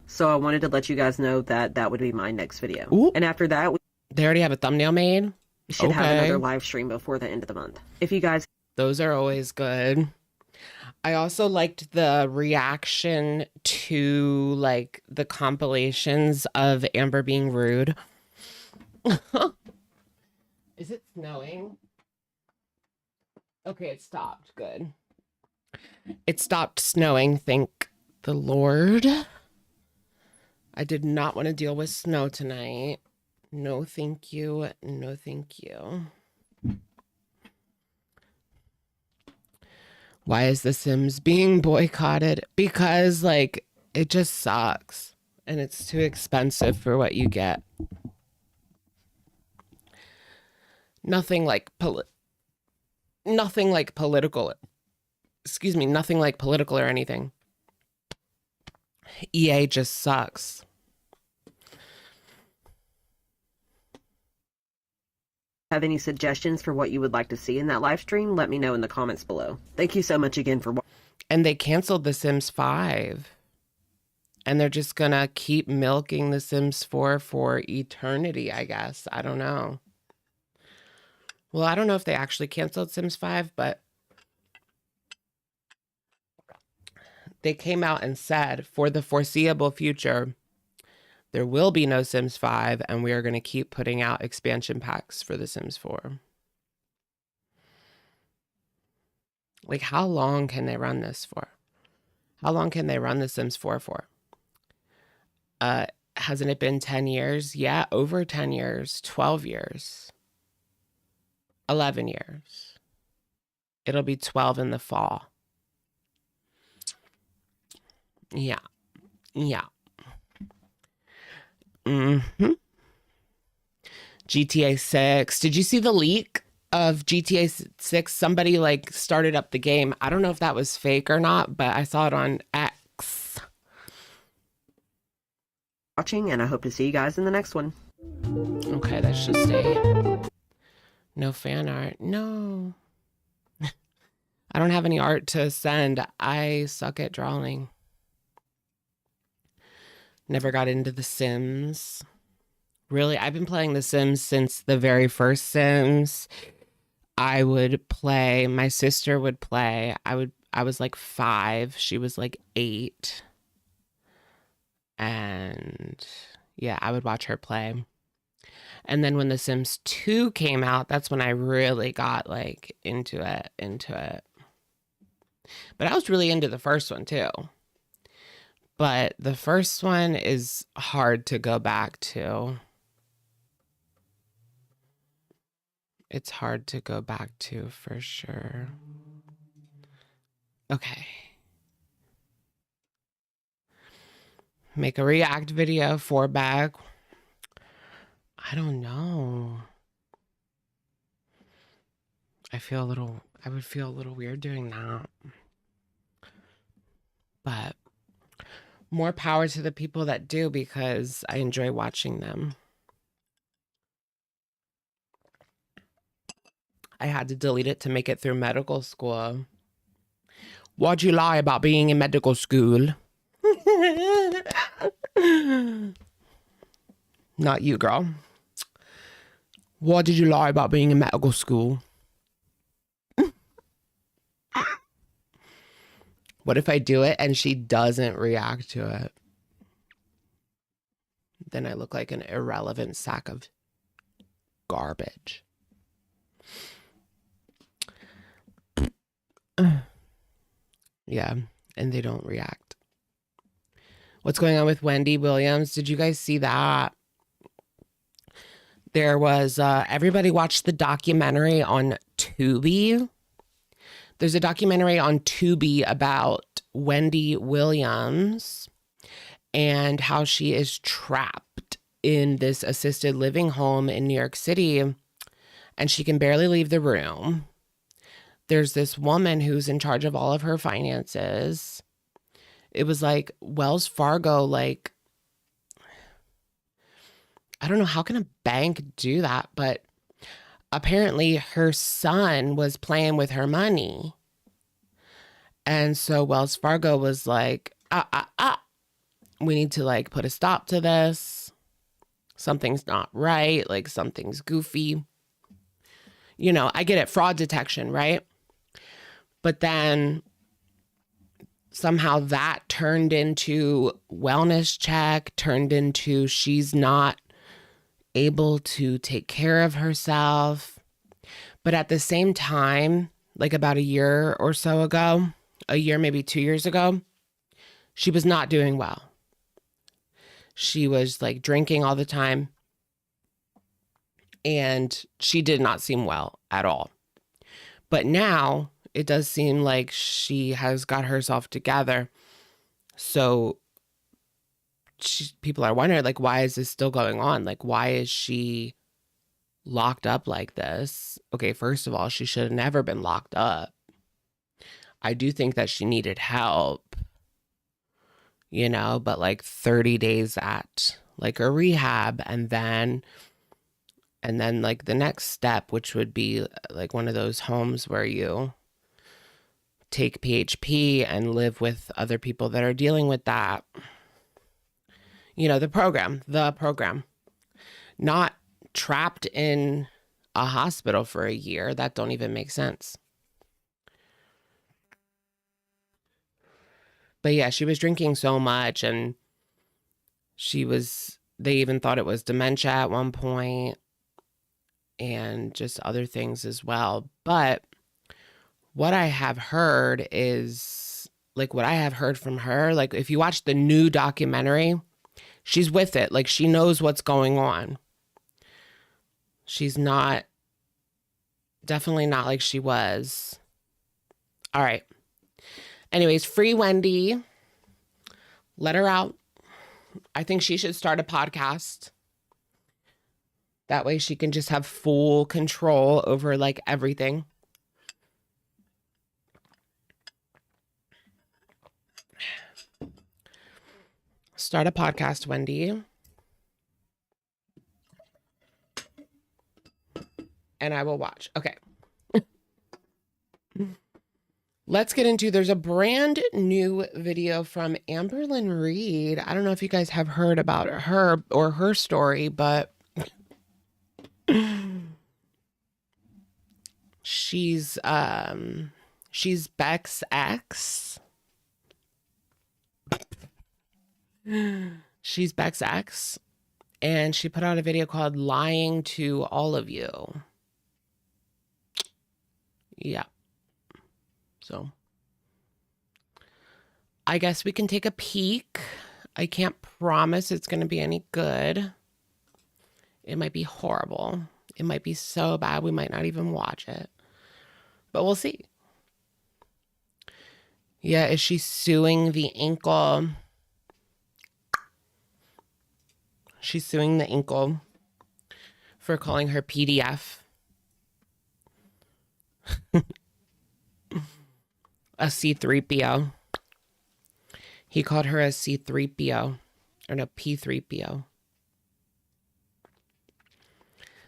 So I wanted to let you guys know that that would be my next video. Ooh. And after that, we They already have a thumbnail made? should have Okay. another live stream before the end of the month. If you guys Those are always good. I also liked the reaction to like the compilations of Amber being rude. Is it snowing? Okay, it stopped. Good. It stopped snowing, thank the Lord. I did not want to deal with snow tonight. No, thank you. No, thank you. Why is The Sims being boycotted? Because, like, it just sucks. And it's too expensive for what you get. Nothing like political. Excuse me, nothing like political or anything. EA just sucks. have any suggestions for what you would like to see in that live stream, let me know in the comments below. Thank you so much again for watching. And they canceled The Sims 5. And they're just gonna keep milking The Sims 4 for eternity, I guess. I don't know. Well, I don't know if they actually canceled Sims 5, but they came out and said for the foreseeable future, there will be no Sims 5, and we are going to keep putting out expansion packs for The Sims 4. Like, how long can they run this for? How long can they run The Sims 4 for? Hasn't it been 10 years? Yeah, over 10 years, 12 years, 11 years. It'll be 12 in the fall. Yeah. Yeah. GTA 6. Did you see the leak of GTA 6? Somebody like started up the game. I don't know if that was fake or not, but I saw it on X. Watching, and I hope to see you guys in the next one. Okay, that's just a no fan art. No. I don't have any art to send. I suck at drawing. Never got into The Sims. Really, I've been playing The Sims since the very first Sims. I would play, my sister would play. I was like 5, she was like 8. And yeah, I would watch her play. And then when The Sims 2 came out, that's when I really got like into it. But I was really into the first one too. But the first one is hard to go back to. It's hard to go back to for sure. Okay. Make a react video for Beck. I don't know. I would feel a little weird doing that. But more power to the people that do, because I enjoy watching them. I had to delete it to make it through medical school. Why'd you lie about being in medical school? Not you, girl. Why did you lie about being in medical school? What if I do it and she doesn't react to it? Then I look like an irrelevant sack of garbage. Yeah, and they don't react. What's going on with Wendy Williams? Did you guys see that? There was, everybody watched the documentary on Tubi. There's a documentary on Tubi about Wendy Williams and how she is trapped in this assisted living home in New York City, and she can barely leave the room. There's this woman who's in charge of all of her finances. It was like Wells Fargo, like, I don't know, how can a bank do that? But apparently her son was playing with her money. And so Wells Fargo was like, we need to like put a stop to this. Something's not right. Like something's goofy. You know, I get it, fraud detection, right? But then somehow that turned into wellness check, turned into she's not able to take care of herself. But at the same time, like about a year or so ago, a year, maybe 2 years ago, she was not doing well. She was like drinking all the time, and she did not seem well at all. But now it does seem like she has got herself together. So people are wondering, like, why is this still going on? Like, why is she locked up like this? Okay, first of all, she should have never been locked up. I do think that she needed help, you know, but like 30 days at like a rehab, and then like the next step, which would be like one of those homes where you take PHP and live with other people that are dealing with that. You know, the program, not trapped in a hospital for a year. That don't even make sense. But yeah, she was drinking so much, and they even thought it was dementia at one point and just other things as well. But what I have heard is, like, what I have heard from her, like, if you watch the new documentary, she's with it. Like, she knows what's going on. She's definitely not like she was. All right. Anyways, free Wendy. Let her out. I think she should start a podcast. That way she can just have full control over, like, everything. Start a podcast, Wendy. And I will watch. Okay. Let's get into, there's a brand new video from Amberlynn Reed. I don't know if you guys have heard about her or her story, but she's Beck's ex. She's Beck's ex, and she put out a video called Lying to All of You. Yeah. So I guess we can take a peek. I can't promise it's going to be any good. It might be horrible. It might be so bad we might not even watch it. But we'll see. Yeah, is she suing the ankle? She's suing the ankle for calling her PDF. A C3PO. He called her a C3PO. Or no, P3PO.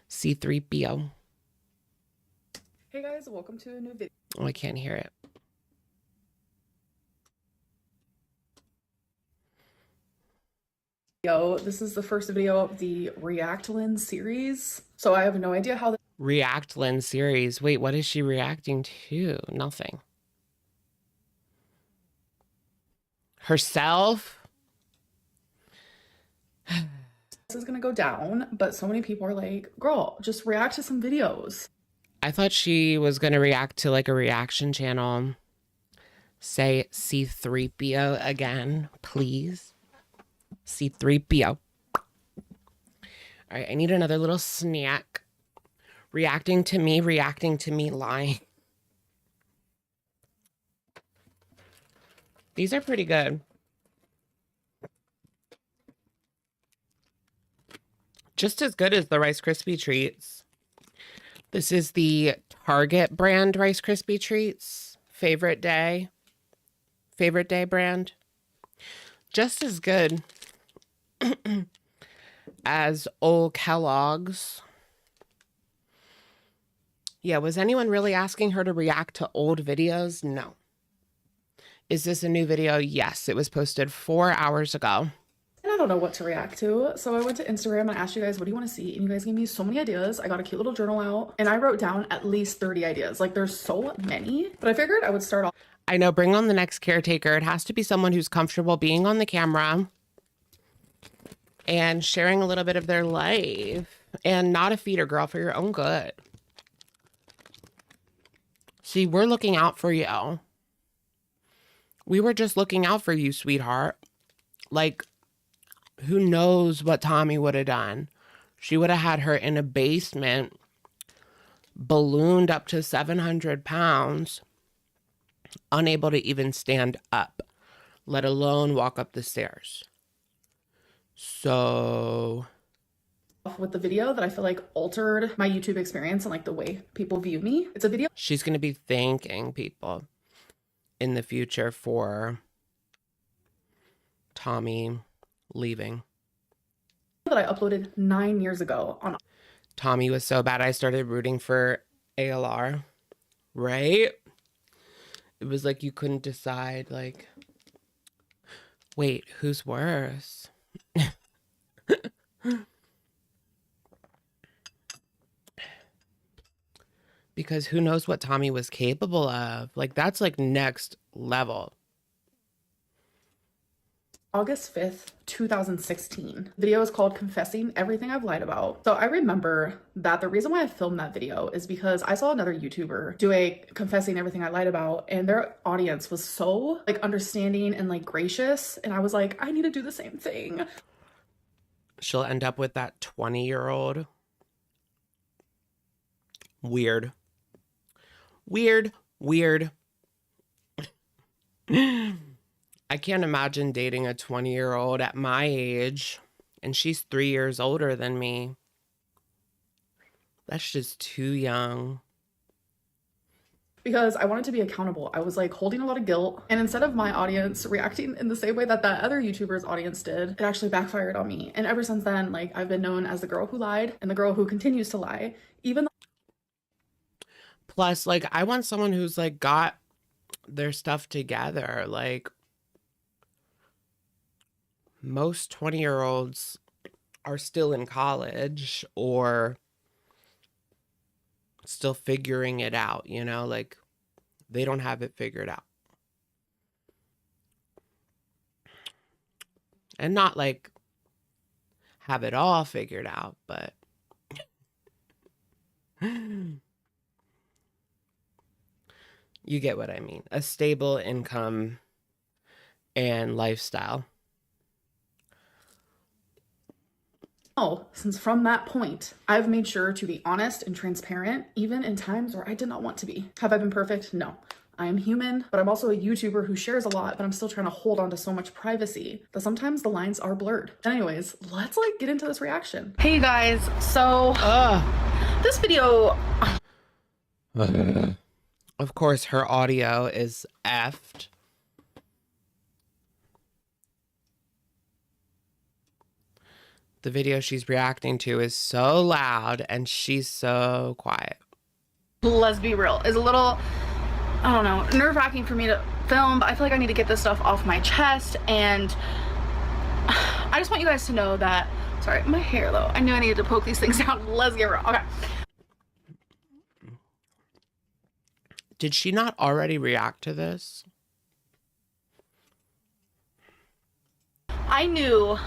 C3PO. Hey guys, welcome to a new video. Oh, I can't hear it. This is the first video of the Reactlyn series. So I have no idea how Reactlyn series. Wait, what is she reacting to? Nothing. Herself? this is gonna go down, but so many people are like, girl, just react to some videos. I thought she was going to react to, like, a reaction channel. Say C3PO again, please. C3PO. All right, I need another little snack. Reacting to me lying. These are pretty good. Just as good as the Rice Krispie treats. This is the Target brand Rice Krispie treats. Favorite day brand. Just as good as old Kellogg's. Yeah, was anyone really asking her to react to old videos? No. Is this a new video? Yes, it was posted 4 hours ago. And I don't know what to react to. So I went to Instagram and asked you guys, what do you want to see? And you guys gave me so many ideas. I got a cute little journal out and I wrote down at least 30 ideas. Like, there's so many, but I figured I would start off. I know, bring on the next caretaker. It has to be someone who's comfortable being on the camera and sharing a little bit of their life, and not a feeder girl, for your own good. See, we're looking out for you. We were just looking out for you, sweetheart. Like, who knows what Tommy would have done? She would have had her in a basement, ballooned up to 700 pounds, unable to even stand up, let alone walk up the stairs. So, with the video that I feel like altered my YouTube experience and like the way people view me. It's a video she's going to be thanking people in the future for Tommy leaving. that I uploaded 9 years ago on. Tommy was so bad I started rooting for ALR, right? It was like you couldn't decide, like, wait, who's worse? because who knows what Tommy was capable of. Like, that's like next level. August 5th, 2016. The video is called Confessing Everything I've Lied About. So I remember that the reason why I filmed that video is because I saw another YouTuber do a Confessing Everything I Lied About, and their audience was so like understanding and like gracious. And I was like, I need to do the same thing. She'll end up with that 20-year-old. Weird. Weird. Weird. I can't imagine dating a 20-year-old at my age, and she's 3 years older than me. That's just too young. Because I wanted to be accountable. I was like holding a lot of guilt. And instead of my audience reacting in the same way that that other YouTuber's audience did, it actually backfired on me. And ever since then, like I've been known as the girl who lied and the girl who continues to lie, even though. Plus, like, I want someone who's like got their stuff together. Like, most 20-year-olds are still in college or still figuring it out, you know, like they don't have it figured out. And not like have it all figured out, but you get what I mean. A stable income and lifestyle. Oh, since from that point, I've made sure to be honest and transparent, even in times where I did not want to be. Have I been perfect? No. I am human, but I'm also a YouTuber who shares a lot, but I'm still trying to hold on to so much privacy that sometimes the lines are blurred. Anyways, let's like get into this reaction. Hey guys, so this video. Of course, her audio is effed. The video she's reacting to is so loud and she's so quiet. Let's be real, is a little, I don't know, nerve-wracking for me to film, but I feel like I need to get this stuff off my chest, and I just want you guys to know that, sorry, my hair though, I knew I needed to poke these things out. Let's get real. Okay. Did she not already react to this? I knew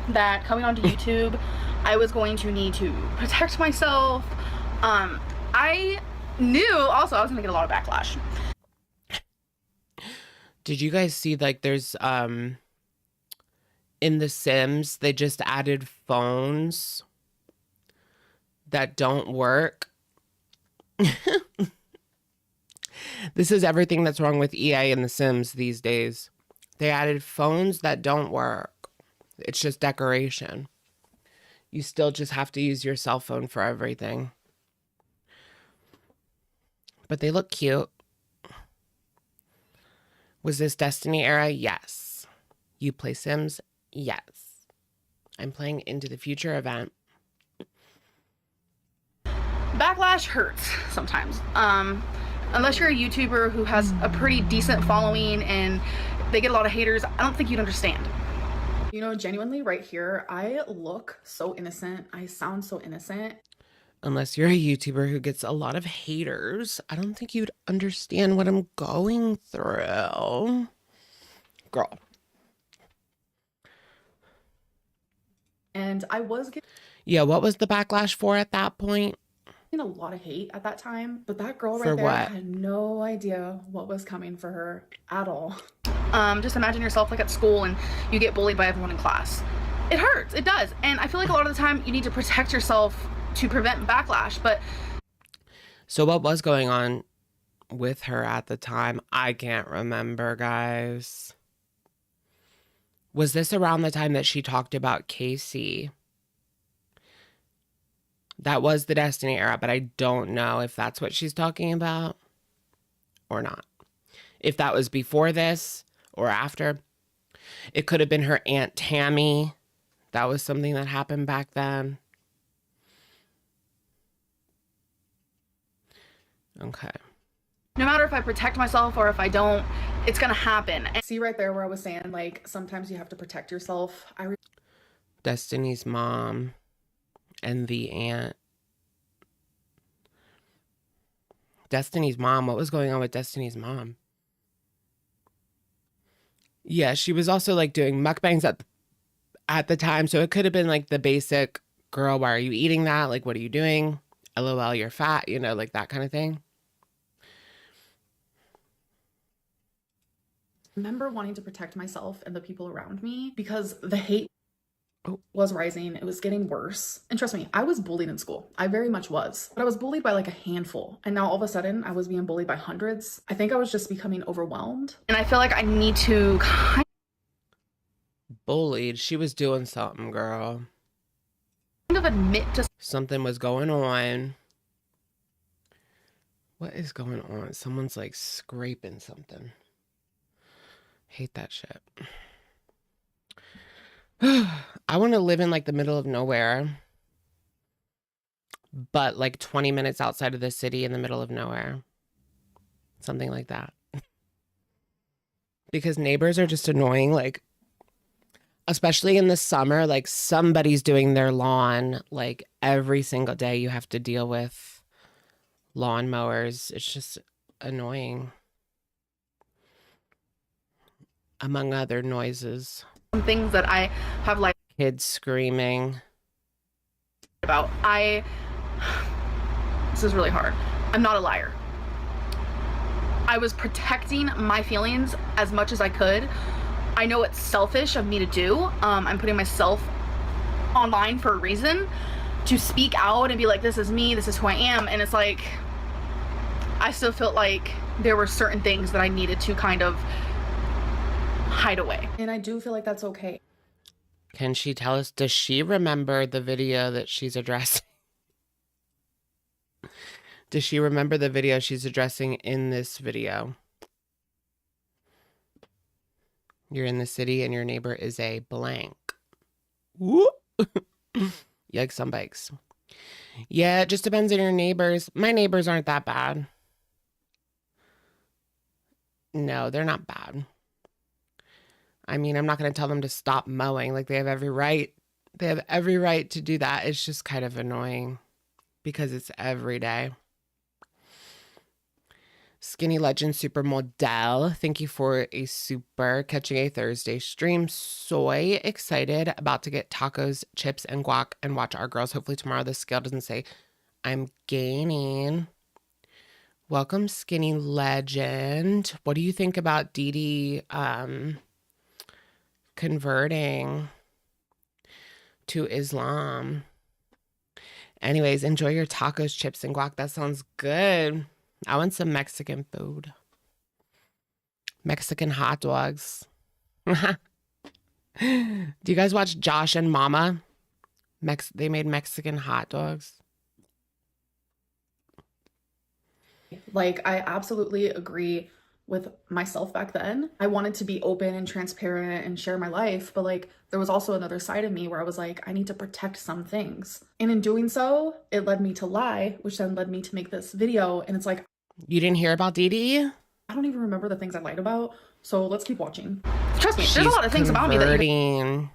that coming onto YouTube, I was going to need to protect myself. I knew also I was gonna get a lot of backlash. Did you guys see, like, there's in The Sims, they just added phones that don't work? This is everything that's wrong with EA and The Sims these days. They added phones that don't work. It's just decoration. You still just have to use your cell phone for everything. But they look cute. Was this Destiny era? Yes. You play Sims? Yes. I'm playing Into the Future event. Backlash hurts sometimes. Unless you're a YouTuber who has a pretty decent following and they get a lot of haters, I don't think you'd understand. You know, genuinely right here, I look so innocent. I sound so innocent. Unless you're a YouTuber who gets a lot of haters, I don't think you'd understand what I'm going through. Girl. And I was getting Yeah, what was the backlash for at that point? a lot of hate at that time, but that girl right For there what? had no idea what was coming for her at all. Just imagine yourself like at school and you get bullied by everyone in class. It hurts, it does. And I feel like a lot of the time you need to protect yourself to prevent backlash, but. So what was going on with her at the time? I can't remember, guys. Was this around the time that she talked about Casey? That was the Destiny era, but I don't know if that's what she's talking about or not. If that was before this or after. It could have been her Aunt Tammy. That was something that happened back then. Okay. No matter if I protect myself or if I don't, it's gonna happen. See right there where I was saying, like, sometimes you have to protect yourself. Destiny's mom and the aunt. Destiny's mom. What was going on with Destiny's mom? Yeah, she was also like doing mukbangs at the time. So it could have been like the basic, girl, why are you eating that? Like, what are you doing? LOL, you're fat, you know, like that kind of thing. I remember wanting to protect myself and the people around me because the hate was rising. It was getting worse. And trust me, I was bullied in school. I very much was. But I was bullied by like a handful. And now all of a sudden I was being bullied by hundreds. I think I was just becoming overwhelmed. And I feel like I need to kind Bullied. She was doing something, girl. of admit to Something was going on. What is going on? Someone's like scraping something. Hate that shit. I want to live in like the middle of nowhere, but like 20 minutes outside of the city in the middle of nowhere. Something like that. Because neighbors are just annoying. Like, especially in the summer, like somebody's doing their lawn like every single day. You have to deal with lawnmowers. It's just annoying. Among other noises. some things that I have lied Kids screaming. about. This is really hard. I'm not a liar. I was protecting my feelings as much as I could. I know it's selfish of me to do. I'm putting myself online for a reason, to speak out and be like, this is me, this is who I am. And it's like, I still felt like there were certain things that I needed to kind of hide away. And I do feel like that's okay. Can she tell us, does she remember the video that she's addressing? Does she remember the video she's addressing in this video? You're in the city and your neighbor is a blank. Whoop. Yikes on bikes. Yeah, it just depends on your neighbors. My neighbors aren't that bad. No, they're not bad. I mean, I'm not going to tell them to stop mowing. Like, they have every right. They have every right to do that. It's just kind of annoying because it's every day. Skinny Legend Supermodel, thank you for a super. Catching a Thursday stream. Soy excited. About to get tacos, chips, and guac and watch our girls. Hopefully tomorrow the scale doesn't say I'm gaining. Welcome, Skinny Legend. What do you think about Dee Dee converting to Islam? Anyways, enjoy your tacos, chips, and guac. That sounds good. I want some Mexican food. Mexican hot dogs. Do you guys watch Josh and Mama? They made Mexican hot dogs. Like, I absolutely agree with myself back then. I wanted to be open and transparent and share my life, but like, there was also another side of me where I was like, I need to protect some things. And in doing so, it led me to lie, which then led me to make this video. And it's like, You didn't hear about Dee Dee? I don't even remember the things I lied about. So let's keep watching. Trust me, there's a lot of things about me that you...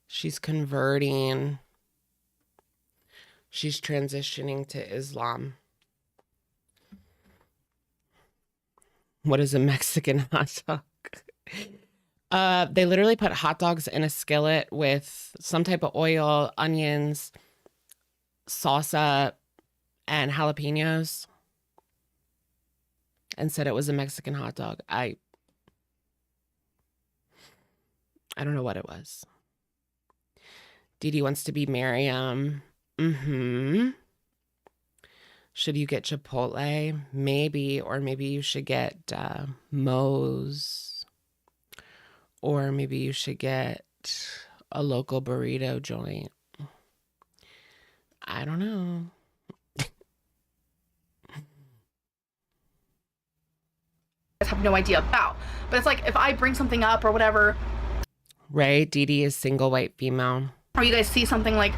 She's converting. She's transitioning to Islam. What is a Mexican hot dog? They literally put hot dogs in a skillet with some type of oil, onions, salsa, and jalapenos, and said it was a Mexican hot dog. I don't know what it was. Dee Dee wants to be Miriam. Should you get Chipotle? Maybe. Or maybe you should get Moe's. Or maybe you should get a local burrito joint. I don't know. have no idea about. But it's like, if I bring something up or whatever. Right? Dee Dee is single white female. Or you guys see something like,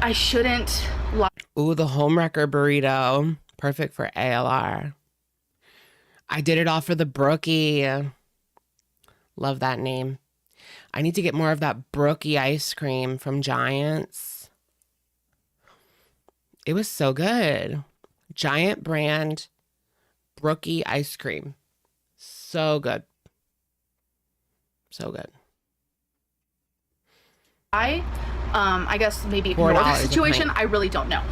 I shouldn't lie. Ooh, the homewrecker burrito. Perfect for ALR. I did it all for the Brookie. Love that name. I need to get more of that Brookie ice cream from Giants. It was so good. Giant brand Brookie ice cream. So good. So good. I guess maybe $4 ignore the a situation. pint. I really don't know.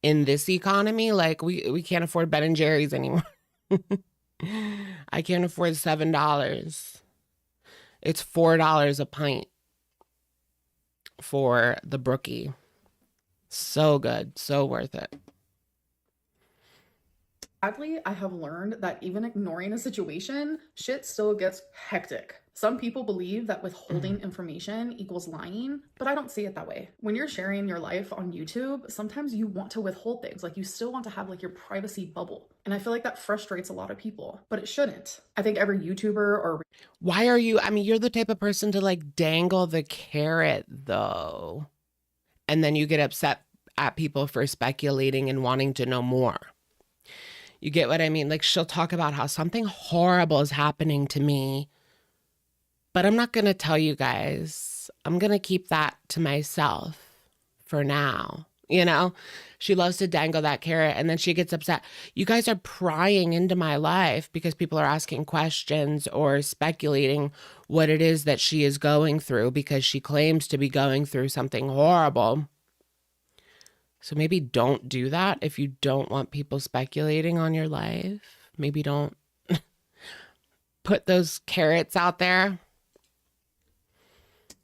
In this economy, like we can't afford Ben and Jerry's anymore. I can't afford $7. It's $4 a pint for the Brookie. So good. So worth it. Sadly, I have learned that even ignoring a situation, shit still gets hectic. Some people believe that withholding information equals lying, but I don't see it that way. When you're sharing your life on YouTube, sometimes you want to withhold things. Like, you still want to have like your privacy bubble. And I feel like that frustrates a lot of people, but it shouldn't. I think every YouTuber or Why are you, I mean, you're the type of person to like dangle the carrot though. And then you get upset at people for speculating and wanting to know more. You get what I mean? Like, she'll talk about how something horrible is happening to me, but I'm not going to tell you guys. I'm going to keep that to myself for now. You know, she loves to dangle that carrot and then she gets upset. You guys are prying into my life because people are asking questions or speculating what it is that she is going through because she claims to be going through something horrible. So maybe don't do that if you don't want people speculating on your life. Maybe don't put those carrots out there.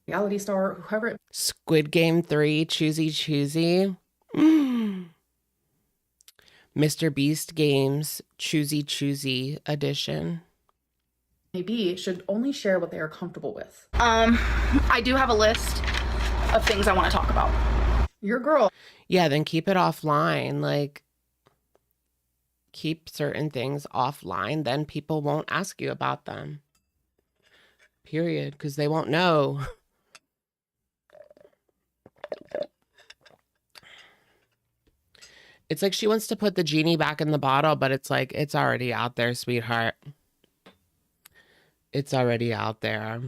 reality star, whoever. Squid Game 3, Choosy. Mr. Beast Games, Choosy edition. Maybe should only share what they are comfortable with. I do have a list of things I want to talk about. Your girl. Yeah, then keep it offline. Like, keep certain things offline. Then people won't ask you about them. Period. Because they won't know. It's like she wants to put the genie back in the bottle, but it's like, it's already out there, sweetheart. It's already out there.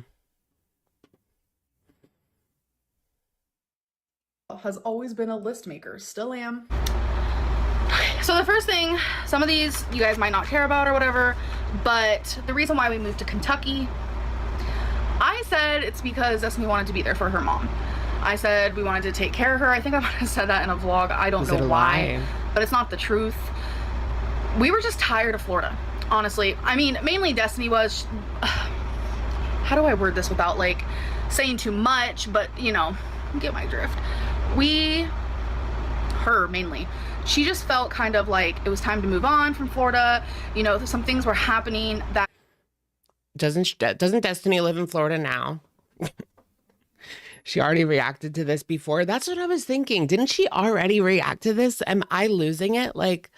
Has always been a list maker, still am. So the first thing, some of these you guys might not care about or whatever, but the reason why we moved to Kentucky, I said it's because Destiny wanted to be there for her mom. I said we wanted to take care of her. I think I might have said that in a vlog. I don't know why, but it's not the truth. We were just tired of Florida, honestly. I mean, mainly Destiny was, how do I word this without like saying too much, but you know, you get my drift. Her mainly, she just felt kind of like it was time to move on from Florida. You know, some things were happening that. Doesn't Destiny live in Florida now? She already reacted to this before. That's what I was thinking. Didn't she already react to this? Am I losing it? Like,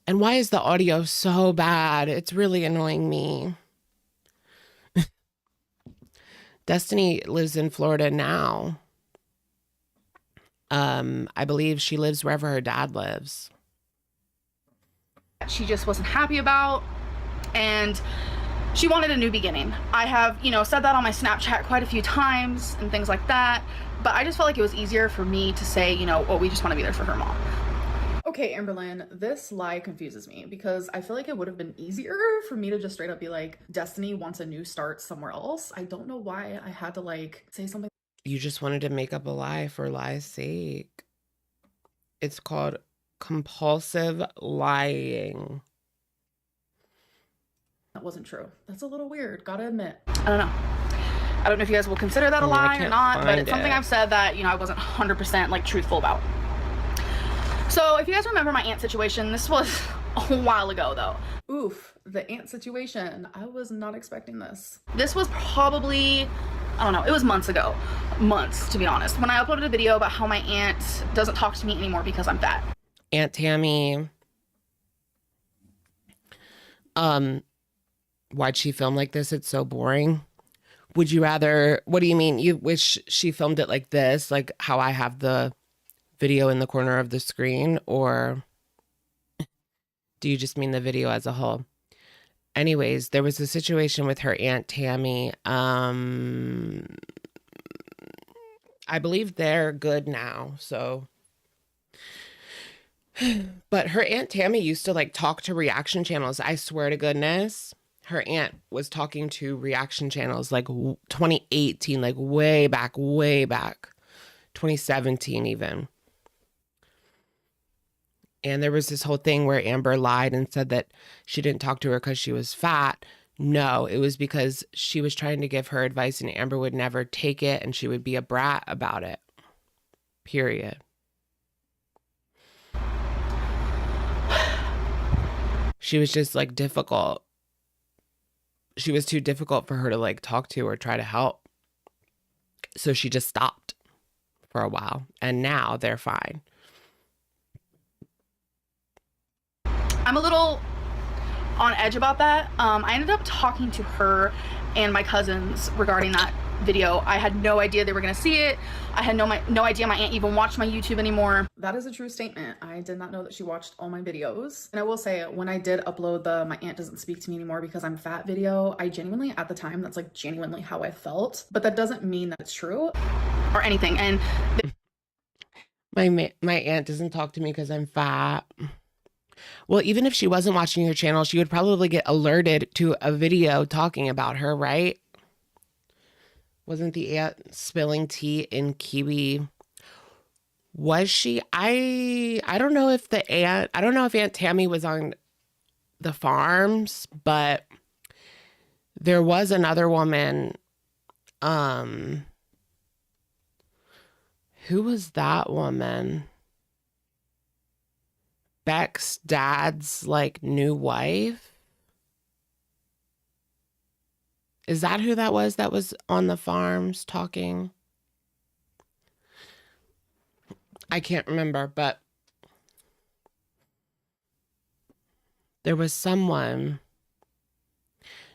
and why is the audio so bad? It's really annoying me. Destiny lives in Florida now. I believe she lives wherever her dad lives. She just wasn't happy about, and she wanted a new beginning. I have, you know, said that on my Snapchat quite a few times and things like that, but I just felt like it was easier for me to say, you know, oh, we just want to be there for her mom. Okay, Amberlynn, this lie confuses me because I feel like it would have been easier for me to just straight up be like, Destiny wants a new start somewhere else. I don't know why I had to like say something. You just wanted to make up a lie for lie's sake. It's called compulsive lying. That wasn't true. That's a little weird, gotta admit. I don't know. I don't know if you guys will consider that a lie or not, but it's something I've said that, you know, I wasn't 100% like truthful about. So if you guys remember my aunt situation, this was a while ago though. Oof, the aunt situation. I was not expecting this. This was probably, I don't know, it was months ago. Months, to be honest. When I uploaded a video about how my aunt doesn't talk to me anymore because I'm fat. Aunt Tammy. Why'd she film like this? It's so boring. Would you rather, what do you mean? You wish she filmed it like this, like how I have the video in the corner of the screen, or do you just mean the video as a whole? Anyways, there was a situation with her Aunt Tammy. I believe they're good now. So But her Aunt Tammy used to like talk to reaction channels. I swear to goodness, her aunt was talking to reaction channels like 2018, like way back, 2017 even. And there was this whole thing where Amber lied and said that she didn't talk to her because she was fat. No, it was because she was trying to give her advice and Amber would never take it and she would be a brat about it. Period. She was just like difficult. She was too difficult for her to like talk to or try to help. So she just stopped for a while and now they're fine. I'm a little on edge about that. I ended up talking to her and my cousins regarding that video. I had no idea they were gonna see it. I had no idea my aunt even watched my YouTube anymore. That is a true statement. I did not know that she watched all my videos. And I will say, when I did upload the "my aunt doesn't speak to me anymore because I'm fat" video, I genuinely, at the time, that's like genuinely how I felt. But that doesn't mean that it's true or anything. And my aunt doesn't talk to me because I'm fat. Well, even if she wasn't watching your channel, she would probably get alerted to a video talking about her, right? Wasn't the aunt spilling tea in Kiwi? Was she? I don't know if I don't know if Aunt Tammy was on the farms, but there was another woman. Who was that woman? Beck's dad's like new wife? Is that who that was on the farms talking? I can't remember, but there was someone.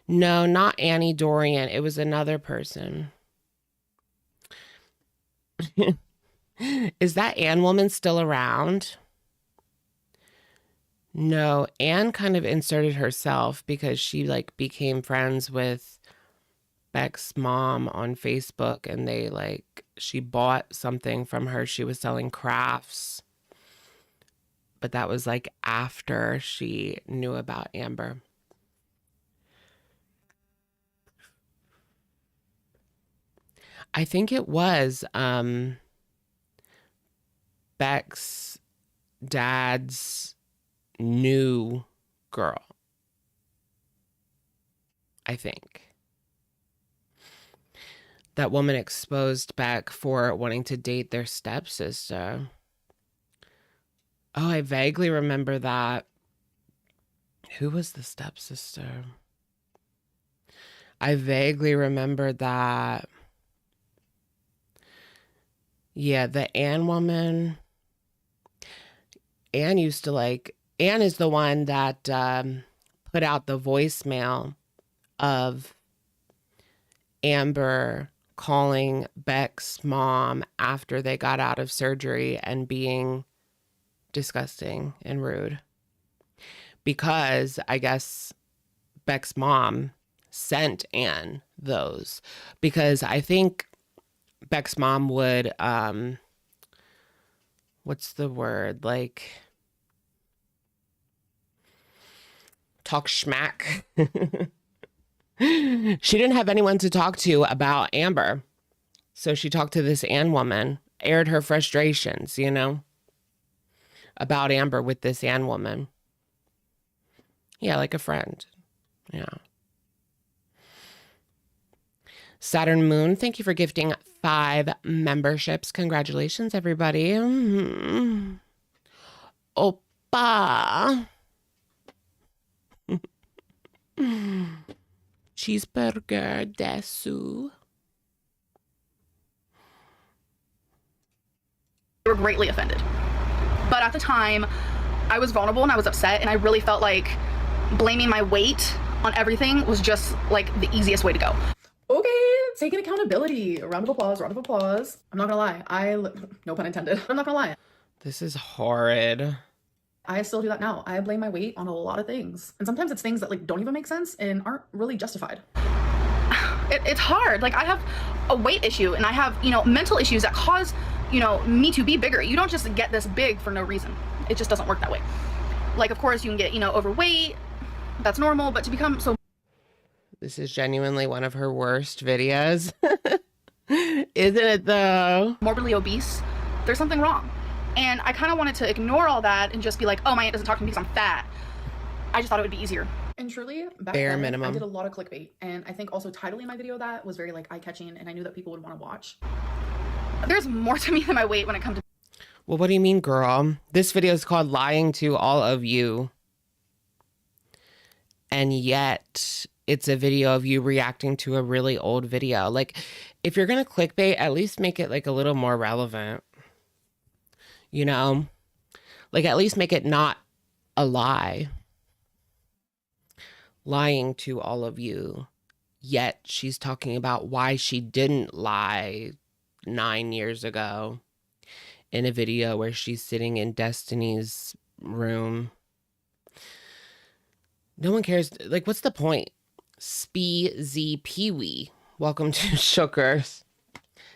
No, not Annie Dorian. It was another person. Is that Ann woman still around? No, Anne kind of inserted herself because she like became friends with Beck's mom on Facebook and she bought something from her. She was selling crafts. But that was like after she knew about Amber. I think it was Beck's dad's new girl, I think. That woman exposed Beck for wanting to date their stepsister. Oh, I vaguely remember that. Who was the stepsister? I vaguely remember that. Yeah, the Ann woman. Ann used to Ann is the one that put out the voicemail of Amber calling Beck's mom after they got out of surgery and being disgusting and rude. Because I guess Beck's mom sent Ann those. Because I think Beck's mom would, what's the word? Talk schmack. She didn't have anyone to talk to about Amber. So she talked to this Ann woman, aired her frustrations, about Amber with this Ann woman. Yeah, like a friend. Yeah. Saturn Moon, thank you for gifting 5 memberships. Congratulations, everybody. Oppa. Cheeseburger desu. They were greatly offended. But at the time, I was vulnerable and I was upset, and I really felt like blaming my weight on everything was just like the easiest way to go. Okay, taking accountability. A round of applause, round of applause. I'm not gonna lie. No pun intended. I'm not gonna lie. This is horrid. I still do that now. I blame my weight on a lot of things. And sometimes it's things that don't even make sense and aren't really justified. It's hard. I have a weight issue and I have, mental issues that cause, me to be bigger. You don't just get this big for no reason. it just doesn't work that way. Like, of course, you can get, you know, overweight. That's normal. But to become so... This is genuinely one of her worst videos. Isn't it, though? Morbidly obese, there's something wrong. And I kind of wanted to ignore all that and just be like, oh, my aunt doesn't talk to me because I'm fat. I just thought it would be easier. And truly, back Bare then, minimum. I did a lot of clickbait. And I think also titling my video that was very, like, eye-catching, and I knew that people would want to watch. There's more to me than my weight when it comes to... Well, what do you mean, girl? This video is called Lying to All of You. And yet, it's a video of you reacting to a really old video. Like, if you're going to clickbait, at least make it, like, a little more relevant. You know? Like, at least make it not a lie. Lying to all of you. Yet, she's talking about why she didn't lie 9 years ago in a video where she's sitting in Destiny's room. No one cares. Like, what's the point? Spee Pee-wee. Welcome to Shookers.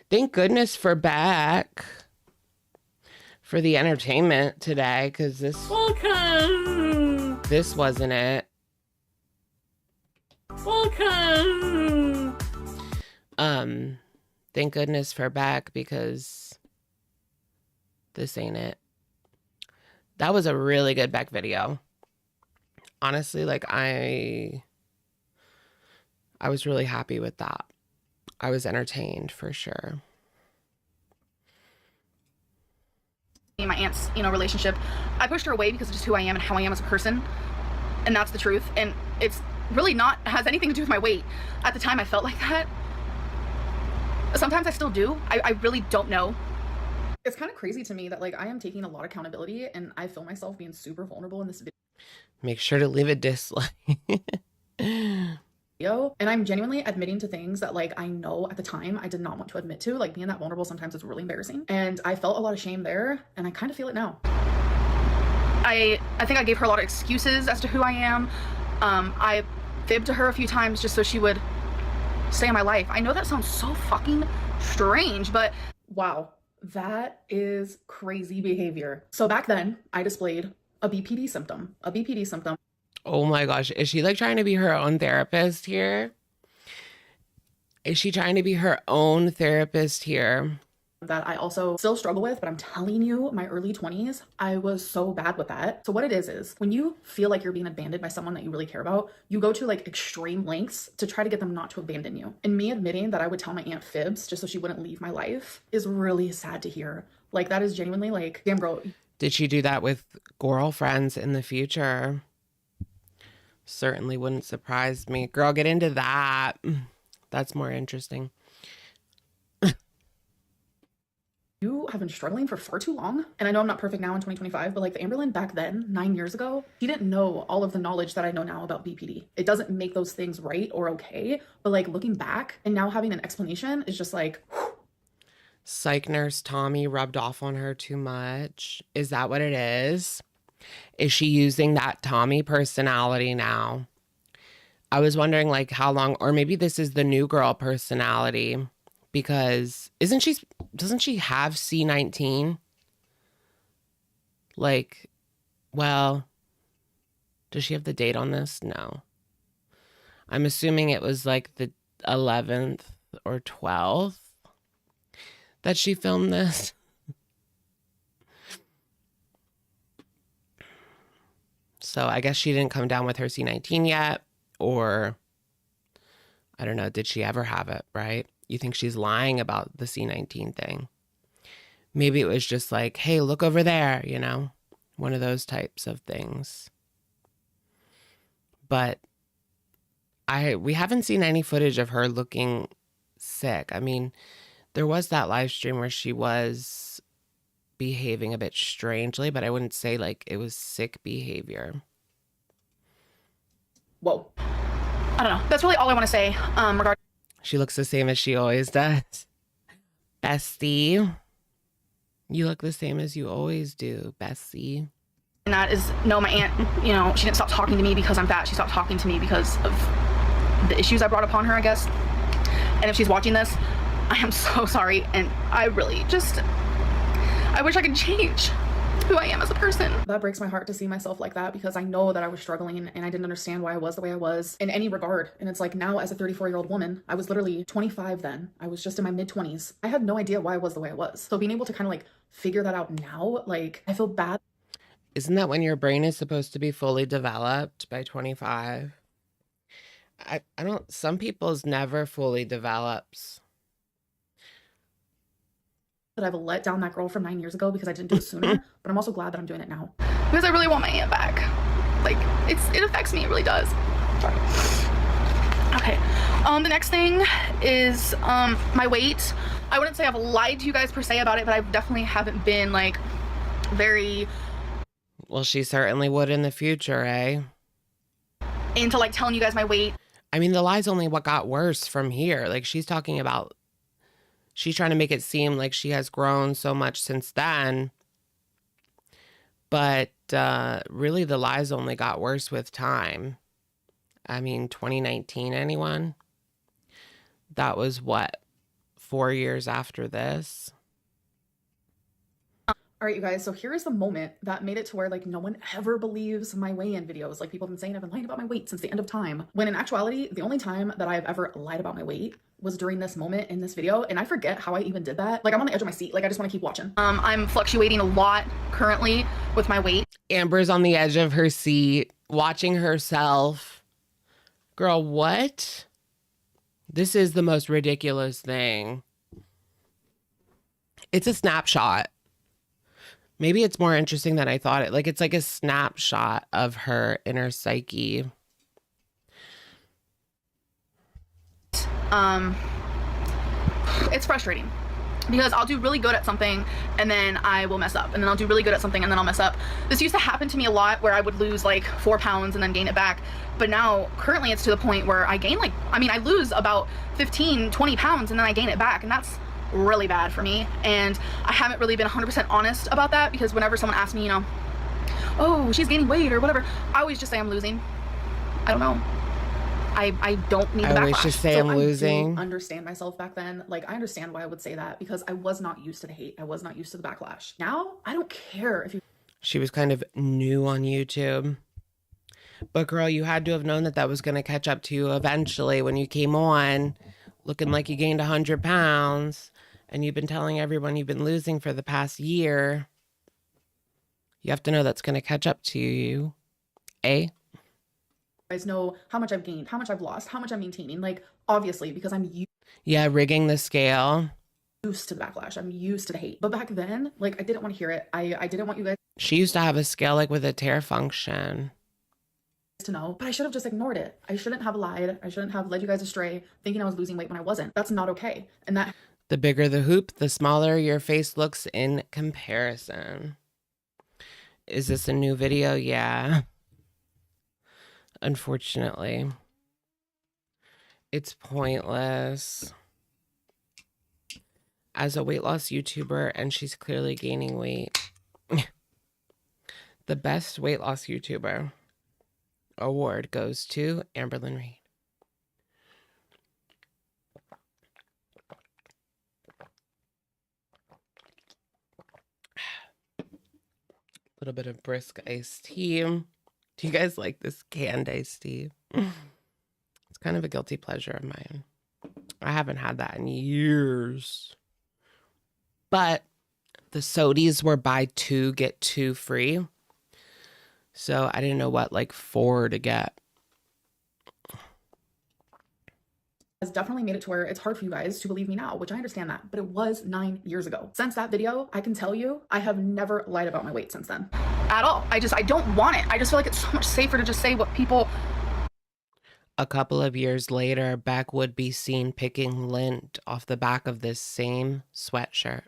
Thank goodness for Beck for the entertainment today, because this wasn't it. Thank goodness for Beck, because this ain't it. That was a really good Beck video. Honestly, like, I was really happy with that. I was entertained for sure. My aunt's, you know, relationship, I pushed her away because of just who I am and how I am as a person, and that's the truth. And it's really not has anything to do with my weight. At the time, I felt like that. Sometimes I still do. I really don't know. It's kind of crazy to me that, like, I am taking a lot of accountability, and I feel myself being super vulnerable in this video. Make sure to leave a dislike. And I'm genuinely admitting to things that, like, I know at the time I did not want to admit to. Like, being that vulnerable sometimes is really embarrassing, and I felt a lot of shame there, and I kind of feel it now. I think I gave her a lot of excuses as to who I am. I fibbed to her a few times just so she would stay in my life. I know that sounds so fucking strange, but wow, that is crazy behavior. So back then, I displayed a BPD symptom. Oh my gosh. Is she like trying to be her own therapist here? Is she trying to be her own therapist here? That I also still struggle with, but I'm telling you, my early 20s, I was so bad with that. So what it is when you feel like you're being abandoned by someone that you really care about, you go to like extreme lengths to try to get them not to abandon you. And me admitting that I would tell my aunt fibs just so she wouldn't leave my life is really sad to hear. Like, that is genuinely like, damn girl. Did she do that with girlfriends in the future? Certainly wouldn't surprise me. Girl, get into that. That's more interesting. You have been struggling for far too long. And I know I'm not perfect now in 2025, but like the Amberlynn back then, 9 years ago, she didn't know all of the knowledge that I know now about BPD. It doesn't make those things right or okay, but like looking back and now having an explanation is just like, whew. Psych nurse Tommy rubbed off on her too much. Is that what it is? Is she using that Tommy personality now? I was wondering like how long, or maybe this is the new girl personality, because doesn't she have C19? Like, well, does she have the date on this? No. I'm assuming it was like the 11th or 12th that she filmed this. So I guess she didn't come down with her C19 yet, or I don't know, did she ever have it, right? You think she's lying about the C19 thing? Maybe it was just like, hey, look over there, you know, one of those types of things. But we haven't seen any footage of her looking sick. I mean, there was that live stream where she was behaving a bit strangely, but I wouldn't say like it was sick behavior. Whoa. I don't know. That's really all I want to say regarding. She looks the same as she always does. Bestie. You look the same as you always do, Bestie. And that is, no, my aunt, you know, she didn't stop talking to me because I'm fat. She stopped talking to me because of the issues I brought upon her, I guess. And if she's watching this, I am so sorry. And I really just, I wish I could change. who I am as a person. That breaks my heart to see myself like that, because I know that I was struggling and I didn't understand why I was the way I was in any regard. And it's like, now as a 34-year-old woman, I was literally 25 then. I was just in my mid-20s. I had no idea why I was the way I was. So being able to kind of like figure that out now, like, I feel bad. Isn't that when your brain is supposed to be fully developed by 25? I don't, some people's never fully develops. That I've let down that girl from 9 years ago because I didn't do it sooner, but I'm also glad that I'm doing it now. Because I really want my aunt back. Like, it affects me, it really does. Sorry. Okay, the next thing is my weight. I wouldn't say I've lied to you guys per se about it, but I definitely haven't been like very... Well, she certainly would in the future, eh? Into like telling you guys my weight. I mean, the lie's only what got worse from here. Like, she's talking about, she's trying to make it seem like she has grown so much since then. But really, the lies only got worse with time. I mean, 2019, anyone? That was what, 4 years after this? All right, you guys, so here is the moment that made it to where like no one ever believes my weigh-in videos. Like, people have been saying I've been lying about my weight since the end of time. When in actuality, the only time that I've ever lied about my weight was during this moment in this video. And I forget how I even did that. Like, I'm on the edge of my seat. Like, I just want to keep watching. I'm fluctuating a lot currently with my weight. Amber's on the edge of her seat, watching herself. Girl, what? This is the most ridiculous thing. It's a snapshot. Maybe it's more interesting than I thought it. Like, it's like a snapshot of her inner psyche. It's frustrating because I'll do really good at something and then I will mess up, and then I'll do really good at something and then I'll mess up. This used to happen to me a lot where I would lose like 4 pounds and then gain it back. But now currently it's to the point where I gain like, I mean, I lose about 15, 20 pounds and then I gain it back. And that's really bad for me. And I haven't really been 100% honest about that, because whenever someone asks me, you know, oh, she's gaining weight or whatever, I always just say I'm losing. I don't know. I don't need the backlash. I always just say I'm losing. I understand myself back then. Like, I understand why I would say that, because I was not used to the hate. I was not used to the backlash. Now, I don't care if you... She was kind of new on YouTube. But girl, you had to have known that that was going to catch up to you eventually when you came on looking like you gained 100 pounds. And you've been telling everyone you've been losing for the past year. You have to know that's going to catch up to you. Eh? Guys know how much I've gained, how much I've lost, how much I'm maintaining. Like, obviously, because I'm yeah, rigging the scale. Used to the backlash. I'm used to the hate. But back then, like, I didn't want to hear it. I didn't want you guys... She used to have a scale like with a tear function. To know, but I should have just ignored it. I shouldn't have lied. I shouldn't have led you guys astray thinking I was losing weight when I wasn't. That's not okay. And that... The bigger the hoop, the smaller your face looks in comparison. Is this a new video? Yeah. Unfortunately. It's pointless. As a weight loss YouTuber, and she's clearly gaining weight. The best weight loss YouTuber award goes to Amberlynn Reid. Little bit of brisk iced tea. Do you guys like this canned iced tea? It's kind of a guilty pleasure of mine. I haven't had that in years. But the sodies were buy 2, get 2 free. So I didn't know what, like 4 to get. Has definitely made it to where it's hard for you guys to believe me now, which I understand that, but it was 9 years ago. Since that video, I can tell you, I have never lied about my weight since then. At all. I don't want it. I just feel like it's so much safer to just say what people... A couple of years later, Beck would be seen picking lint off the back of this same sweatshirt.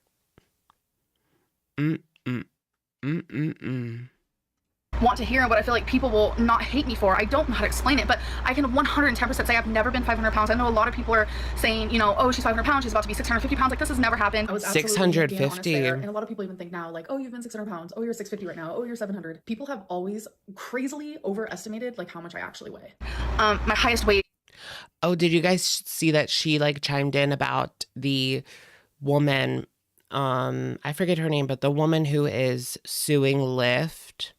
Want to hear, but I feel like people will not hate me for. I don't know how to explain it, but I can 110% say I've never been 500 pounds. I know a lot of people are saying, you know, oh, she's 500 pounds, she's about to be 650 pounds. Like, this has never happened. I was 650. And a lot of people even think now, like, oh, you've been 600 pounds. Oh, you're 650 right now. Oh, you're 700. People have always crazily overestimated, like, how much I actually weigh. My highest weight. Oh, did you guys see that she, like, chimed in about the woman I forget her name, but the woman who is suing Lyft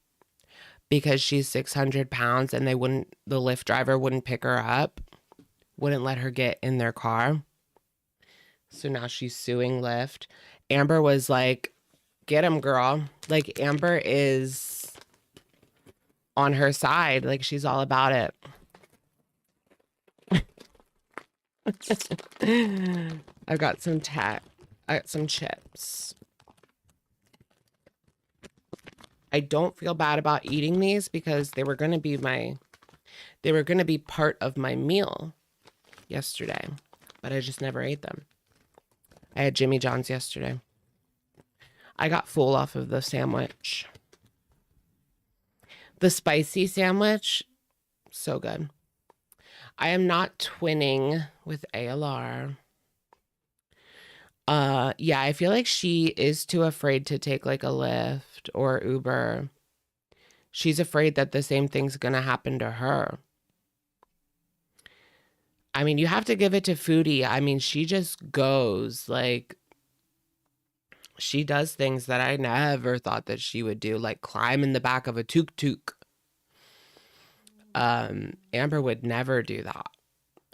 because she's 600 pounds and the Lyft driver wouldn't pick her up, wouldn't let her get in their car. So now she's suing Lyft. Amber was like, get him, girl. Like, Amber is on her side. Like, she's all about it. I got some chips. I don't feel bad about eating these because they were going to be part of my meal yesterday, but I just never ate them. I had Jimmy John's yesterday. I got full off of the sandwich. The spicy sandwich, so good. I am not twinning with ALR. Yeah, I feel like she is too afraid to take like a Lyft or Uber. She's afraid that the same thing's gonna happen to her. I mean, you have to give it to Foodie. I mean, she just goes, like, she does things that I never thought that she would do, like climb in the back of a tuk-tuk. Amber would never do that.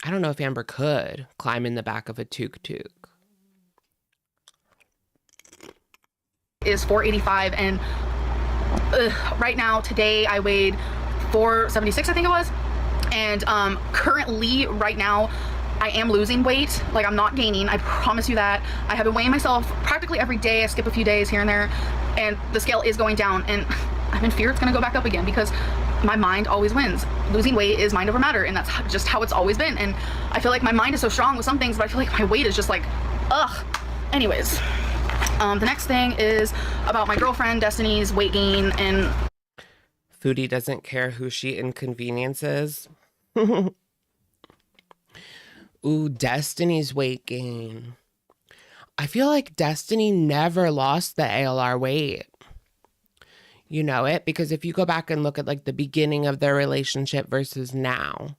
I don't know if Amber could climb in the back of a tuk-tuk. Is 485, and right now, today, I weighed 476, I think it was. And currently, right now, I am losing weight. Like, I'm not gaining. I promise you that. I have been weighing myself practically every day. I skip a few days here and there, and the scale is going down. And I'm in fear it's gonna go back up again because my mind always wins. Losing weight is mind over matter, and that's just how it's always been. And I feel like my mind is so strong with some things, but I feel like my weight is just like, ugh. Anyways, the next thing is about my girlfriend Destiny's weight gain. And Foodie doesn't care who she inconveniences. Ooh, Destiny's weight gain. I feel like Destiny never lost the ALR weight. You know it? Because if you go back and look at like the beginning of their relationship versus now,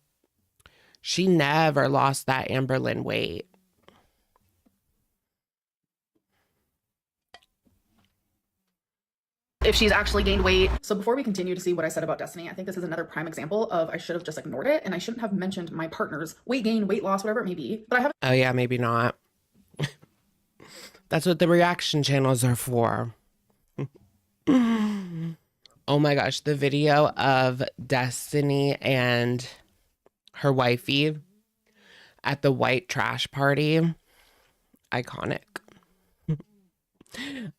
she never lost that Amberlynn weight. if she's actually gained weight. So before we continue to see what I said about Destiny, I think this is another prime example of I should have just ignored it, and I shouldn't have mentioned my partner's weight gain, weight loss, whatever it may be. But I haven't. Oh yeah, maybe not. That's what the reaction channels are for. Oh my gosh, the video of Destiny and her wifey at the white trash party. Iconic.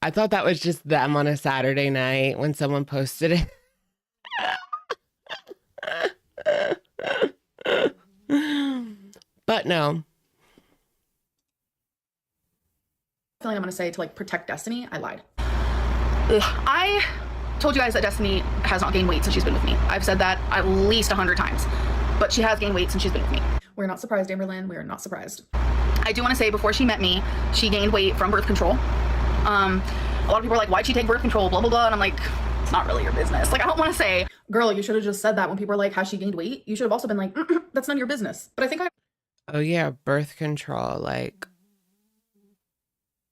I thought that was just them on a Saturday night when someone posted it. But no. Feeling I'm gonna say to like protect Destiny, I lied. I told you guys that Destiny has not gained weight since she's been with me. I've said that at least 100 times, but she has gained weight since she's been with me. We're not surprised, Amberlynn. We are not surprised. I do want to say before she met me, she gained weight from birth control. A lot of people are like, why'd she take birth control? Blah, blah, blah. And I'm like, it's not really your business. Like, I don't want to say, girl, you should have just said that when people are like, has she gained weight? You should have also been like, that's none of your business. But I think Oh yeah, birth control. Like,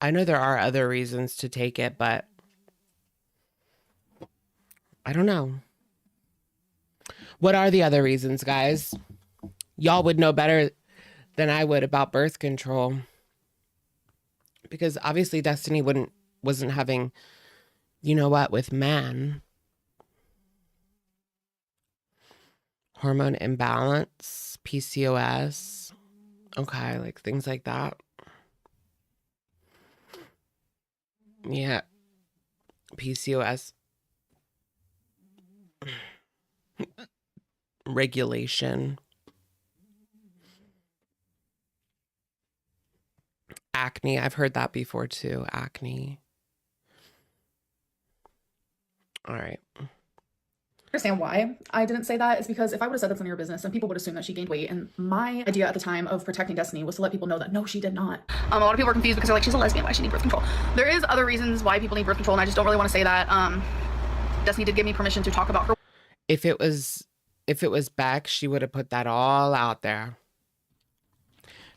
I know there are other reasons to take it, but I don't know. What are the other reasons, guys? Y'all would know better than I would about birth control. Because obviously Destiny wasn't having, you know what, with men. Hormone imbalance, PCOS. Okay, like things like that. Yeah. PCOS. Regulation. Acne. I've heard that before too. Acne. All right. understand why I didn't say that is because if I would have said that's none of your business, then people would assume that she gained weight. And my idea at the time of protecting Destiny was to let people know that no, she did not. A lot of people are confused because they're like, she's a lesbian, why does she need birth control? There is other reasons why people need birth control, and I just don't really want to say that. Destiny did give me permission to talk about her. If it was Beck, she would have put that all out there.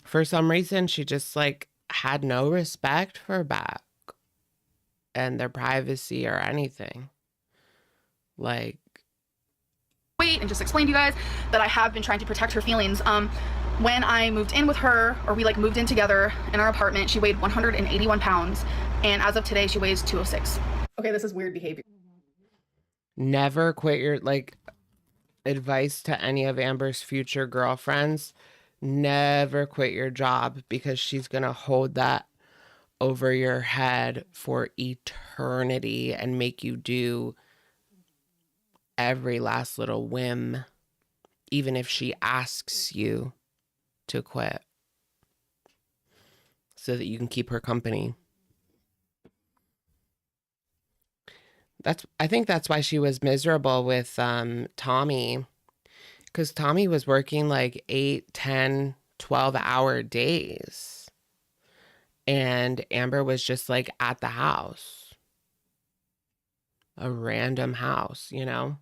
For some reason, she just like had no respect for Beck. and their privacy or anything. Like, wait and just explain to you guys that I have been trying to protect her feelings. When I moved in with her, or we like moved in together in our apartment, she weighed 181 pounds, and as of today she weighs 206. Okay, this is weird behavior. never quit your, like, advice to any of Amber's future girlfriends, never quit your job, because she's gonna hold that over your head for eternity and make you do every last little whim, even if she asks you to quit, so that you can keep her company. I think that's why she was miserable with Tommy, because Tommy was working like 8, 10, 12-hour days, and Amber was just like at the house, a random house, you know?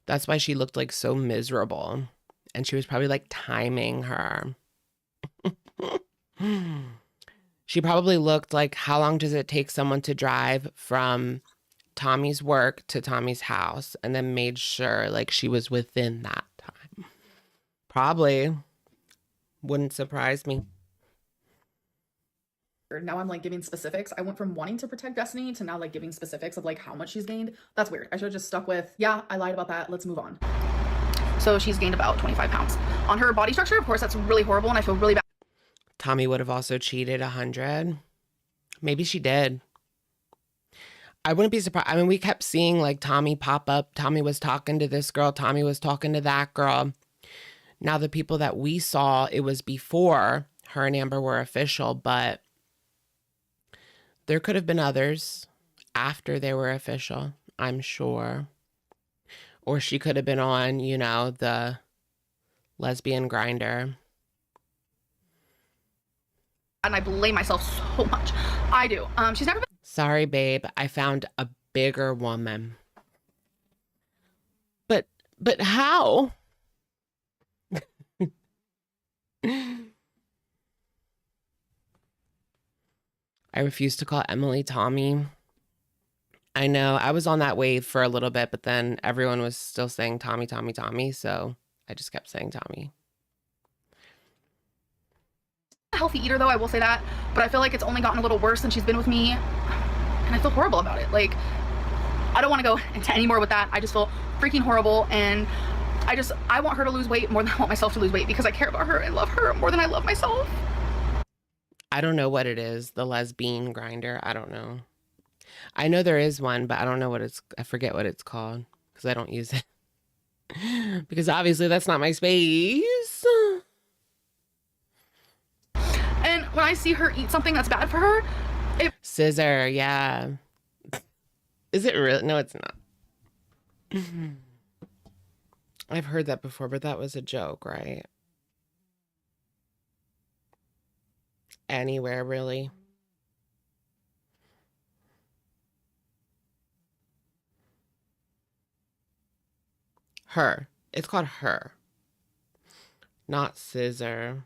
That's why she looked like so miserable, and she was probably like timing her. She probably looked like, how long does it take someone to drive from Tommy's work to Tommy's house, and then made sure like she was within that time. Probably. Wouldn't surprise me. Now I'm like giving specifics. I went from wanting to protect Destiny to now like giving specifics of like how much she's gained. That's weird. I should have just stuck with, yeah, I lied about that. Let's move on. So she's gained about 25 pounds. On her body structure, of course, that's really horrible, and I feel really bad. Tommy would have also cheated 100. Maybe she did. I wouldn't be surprised. I mean, we kept seeing like Tommy pop up. Tommy was talking to this girl. Tommy was talking to that girl. Now, the people that we saw, it was before her and Amber were official, but there could have been others after they were official, I'm sure. Or she could have been on, you know, the lesbian grinder. And I blame myself so much. I do. She's never been. Sorry, babe. I found a bigger woman. But how? I refuse to call Emily Tommy. I know. I was on that wave for a little bit, but then everyone was still saying Tommy, Tommy, Tommy. So I just kept saying Tommy. A healthy eater, though, I will say that. But I feel like it's only gotten a little worse since she's been with me. And I feel horrible about it. Like, I don't want to go into any more with that. I just feel freaking horrible. And I want her to lose weight more than I want myself to lose weight, because I care about her and love her more than I love myself. I don't know what it is. The lesbian grinder. I don't know. I know there is one, but I don't know I forget what it's called, because I don't use it. Because obviously that's not my space. And when I see her eat something that's bad for her, Scissor, yeah. Is it real? No, it's not. I've heard that before, but that was a joke, right? Anywhere, really. Her. It's called Her. Not Scissor.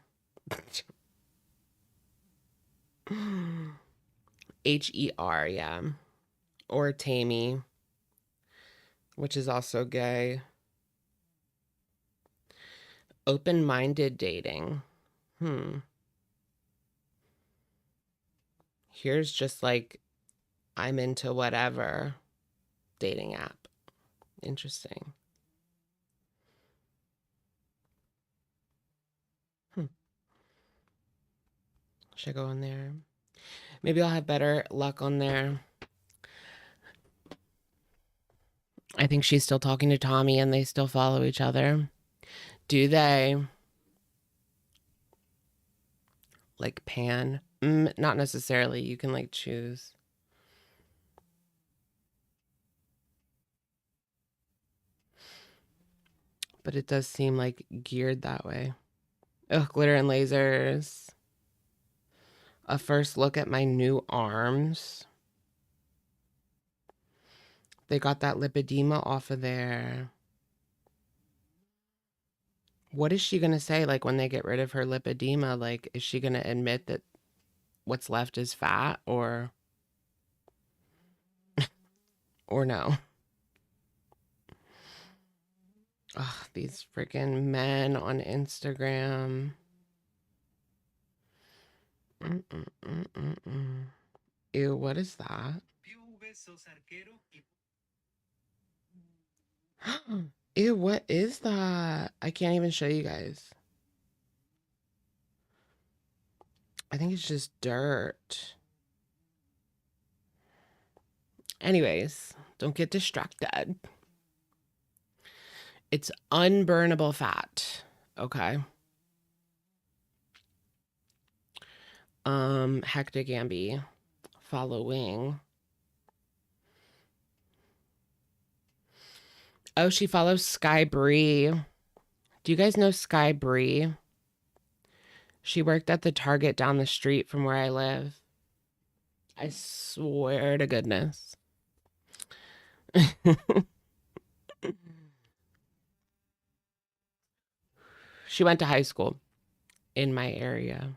Her, yeah. Or Tammy, which is also gay. Open-minded dating. Here's just like, I'm into whatever dating app. Interesting. Should I go on there? Maybe I'll have better luck on there. I think she's still talking to Tommy and they still follow each other. Do they? Like pan? Not necessarily. You can like choose. But it does seem like geared that way. Ugh, glitter and lasers. A first look at my new arms. They got that lipedema off of there. What is she going to say, like, when they get rid of her lipedema? Like, is she going to admit that what's left is fat, or Or no? Ugh, these freaking men on Instagram. Ew, what is that? Ew, what is that? I can't even show you guys. I think it's just dirt. Anyways, don't get distracted. It's unburnable fat. Okay. Hectic Amby following. Oh, she follows Sky Bree. Do you guys know Sky Bree? She worked at the Target down the street from where I live. I swear to goodness. She went to high school in my area.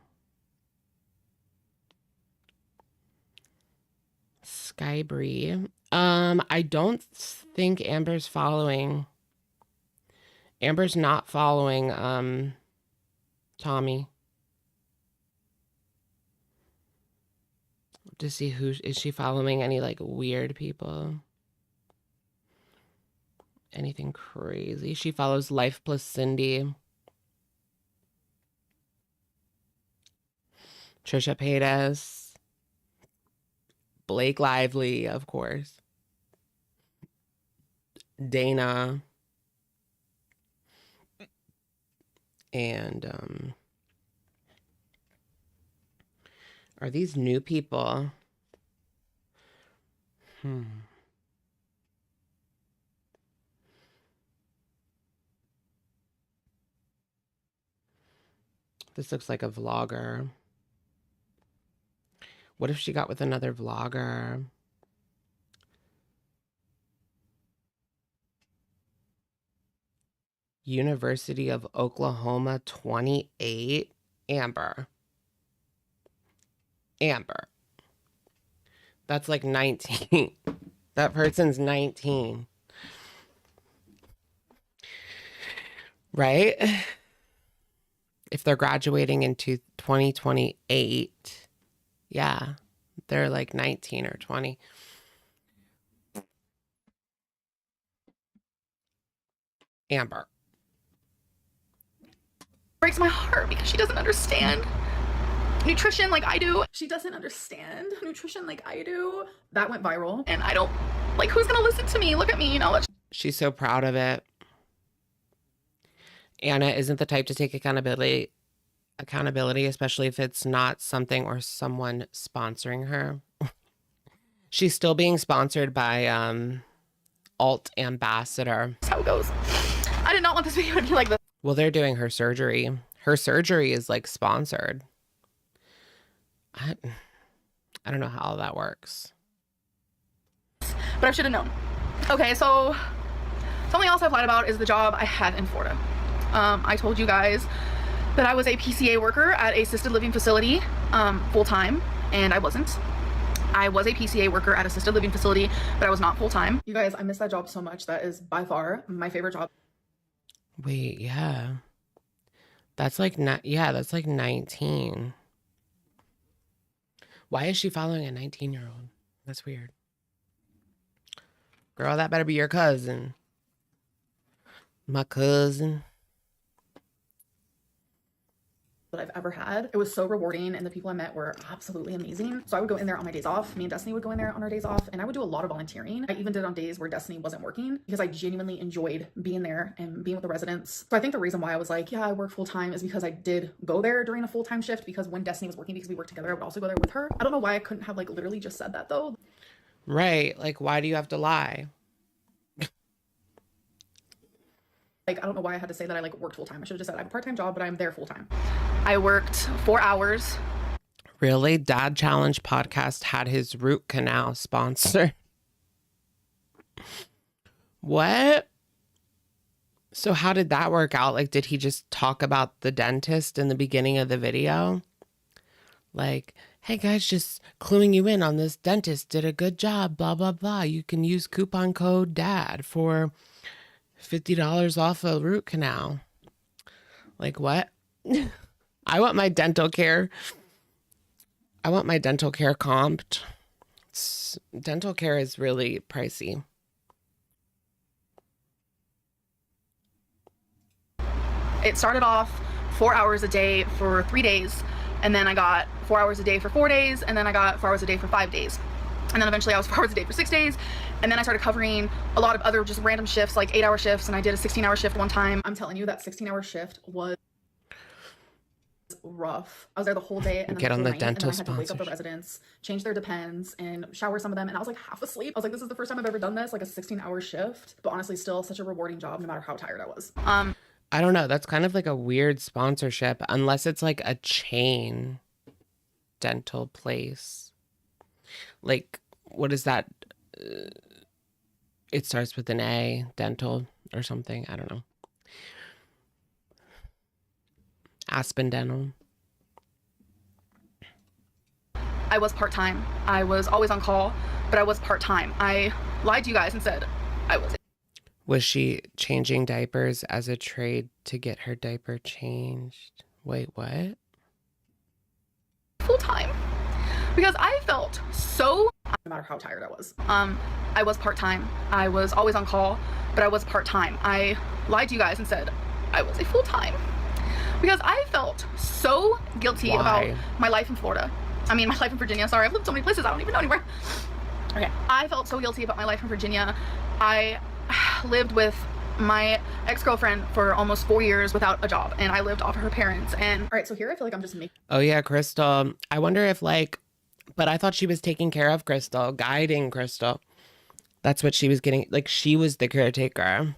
Sky Bree. I don't think Amber's following. Amber's not following Tommy. To see who is she following, any like weird people? Anything crazy? She follows Life Plus Cindy. Trisha Paytas. Blake Lively, of course. Dana. And are these new people? This looks like a vlogger. What if she got with another vlogger? University of Oklahoma 28. Amber. Amber. That's like 19. That person's 19. Right? If they're graduating into 2028, yeah, they're like 19 or 20. Amber. Breaks my heart because she doesn't understand nutrition like I do. She doesn't understand nutrition like I do. That went viral, and I don't, like, who's gonna listen to me? Look at me, you know. She's so proud of it. Anna isn't the type to take accountability, especially if it's not something or someone sponsoring her. She's still being sponsored by Alt Ambassador. That's how it goes. I did not want this video to be like this. Well, they're doing her surgery. Her surgery is like sponsored. I don't know how that works. But I should have known. Okay, so something else I've lied about is the job I had in Florida. I told you guys that I was a PCA worker at a assisted living facility full-time, and I wasn't. I was a PCA worker at assisted living facility, but I was not full-time. You guys, I miss that job so much. That is by far my favorite job. Wait, yeah. That's like that's like 19. Why is she following a 19-year-old? That's weird. Girl, that better be your cousin. My cousin. That I've ever had. It was so rewarding, and the people I met were absolutely amazing. So I would go in there on my days off. Me and Destiny would go in there on our days off, and I would do a lot of volunteering. I even did on days where Destiny wasn't working because I genuinely enjoyed being there and being with the residents. So I think the reason why I was like, yeah, I work full time is because I did go there during a full-time shift, because when Destiny was working, because we worked together, I would also go there with her. I don't know why I couldn't have like literally just said that though. Right. Like, why do you have to lie? Like, I don't know why I had to say that I like worked full time. I should have just said I have a part-time job, but I'm there full time. I worked 4 hours. Really? Dad Challenge podcast had his root canal sponsor. What? So how did that work out? Like, did he just talk about the dentist in the beginning of the video? Like, hey guys, just cluing you in on this dentist did a good job, blah, blah, blah. You can use coupon code DAD for $50 off a root canal. Like what? I want my dental care. I want my dental care comped. Dental care is really pricey. It started off 4 hours a day for 3 days, and then I got 4 hours a day for 4 days, and then I got 4 hours a day for 5 days. And then eventually I was 4 hours a day for 6 days, and then I started covering a lot of other just random shifts, like 8-hour shifts, and I did a 16-hour shift one time. I'm telling you, that 16-hour shift was rough. I was there the whole day, and then Get on the dental and then I had to wake up the sponsorship. residents, change their Depends, and shower some of them, and I was like half asleep. I was like, this is the first time I've ever done this, like a 16-hour shift, but honestly still such a rewarding job no matter how tired I was. I don't know. That's kind of like a weird sponsorship, unless it's like a chain dental place. Like, what is that? It starts with an A, dental or something. I don't know. Aspen Dental. I was part-time. I was always on call, but I was part-time. I lied to you guys and said I was. Was she changing diapers as a trade to get her diaper changed? Wait, what? Full-time because I felt so, no matter how tired I was. I was part-time. I was always on call, but I was part-time. I lied to you guys and said I was a full-time because I felt so guilty about my life in Florida. I mean, my life in Virginia. Sorry, I've lived so many places I don't even know anymore. Okay, I felt so guilty about my life in Virginia. I lived with my ex-girlfriend for almost 4 years without a job, and I lived off of her parents. And all right, so here I feel like I'm just making. Oh yeah, Crystal. I wonder if like, but I thought she was taking care of Crystal, guiding Crystal. That's what she was getting. Like, she was the caretaker,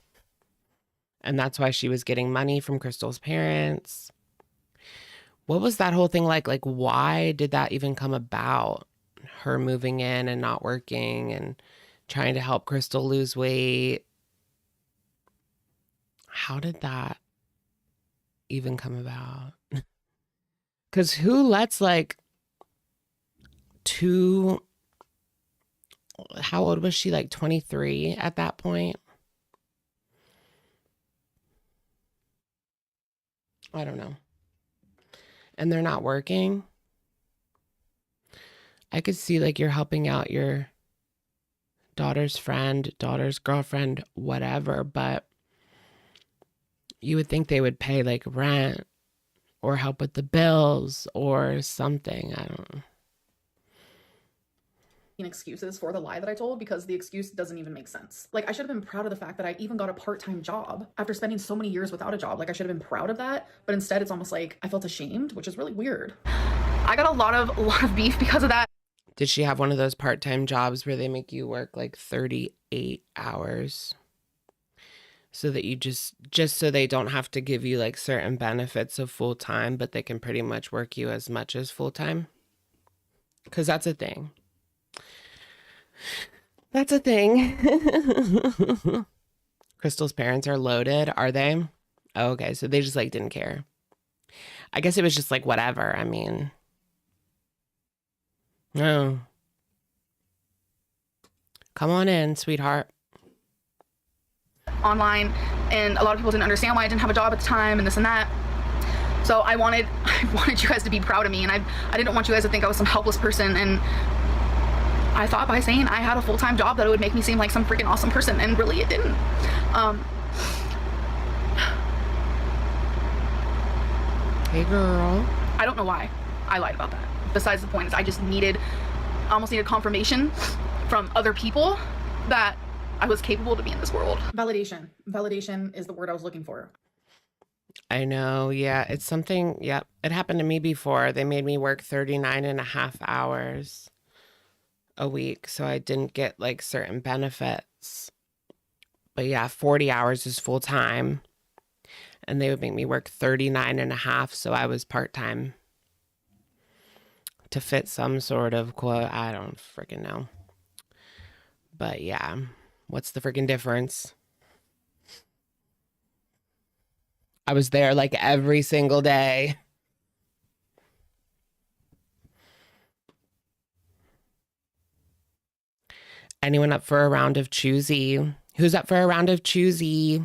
and that's why she was getting money from Crystal's parents. What was that whole thing like? Like, why did that even come about? Her moving in and not working and trying to help Crystal lose weight. How did that even come about? Because who lets like how old was she? Like 23 at that point? I don't know. And they're not working. I could see like you're helping out your daughter's friend, daughter's girlfriend, whatever, but you would think they would pay like rent or help with the bills or something. I don't know. Excuses for the lie that I told because the excuse doesn't even make sense. Like, I should have been proud of the fact that I even got a part-time job after spending so many years without a job. Like, I should have been proud of that, but instead it's almost like I felt ashamed, which is really weird. I got a lot of beef because of that. Did she have one of those part-time jobs where they make you work like 38 hours so that you just so they don't have to give you like certain benefits of full-time, but they can pretty much work you as much as full-time? Because that's a thing. That's a thing. Crystal's parents are loaded, are they? Oh, okay, so they just like didn't care. I guess it was just like whatever. I mean, no. Come on in, sweetheart. Online, and a lot of people didn't understand why I didn't have a job at the time and this and that. So I wanted you guys to be proud of me, and I didn't want you guys to think I was some helpless person, and I thought by saying I had a full-time job that it would make me seem like some freaking awesome person, and really it didn't. Hey girl. I don't know why I lied about that. Besides the point is I just almost needed confirmation from other people that I was capable to be in this world. Validation. Validation is the word I was looking for. I know, yeah, it's something, yep. It happened to me before. They made me work 39.5 hours a week, so I didn't get like certain benefits. But yeah, 40 hours is full time, and they would make me work 39.5, so I was part-time to fit some sort of quote. I don't freaking know. But yeah, what's the freaking difference? I was there like every single day. Anyone up for a round of choosy? Who's up for a round of choosy?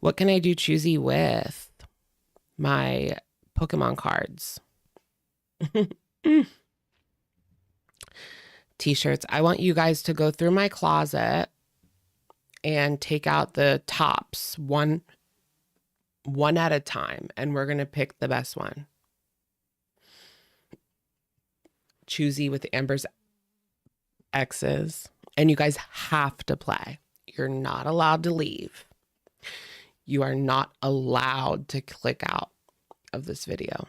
What can I do choosy with? My Pokemon cards. T-shirts. I want you guys to go through my closet and take out the tops one at a time, and we're going to pick the best one. Choosy with Amber's exes. And you guys have to play. You're not allowed to leave. You are not allowed to click out of this video.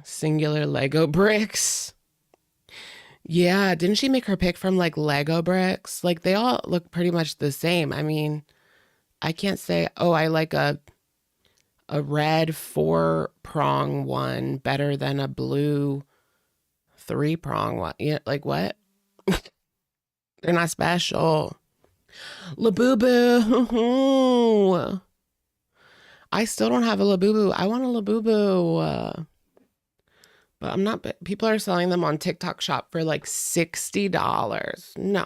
Singular Lego bricks. Yeah, didn't she make her pick from like Lego bricks? Like they all look pretty much the same. I mean, I can't say, oh, I like a red 4-prong one better than a blue 3-prong one. Yeah, like what? They're not special. Labubu. I still don't have a Labubu. I want a Labubu. But I'm not, people are selling them on TikTok Shop for like $60. No.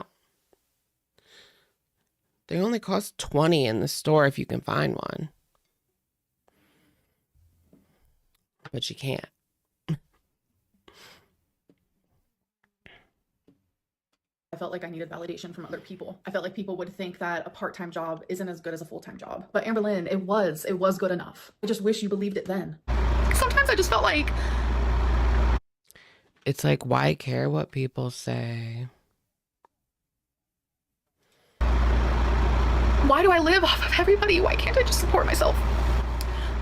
They only cost $20 in the store if you can find one. But you can't. I felt like I needed validation from other people. I felt like people would think that a part-time job isn't as good as a full-time job. But Amberlynn, it was good enough. I just wish you believed it then. Sometimes I just felt like... It's like, why care what people say? Why do I live off of everybody? Why can't I just support myself?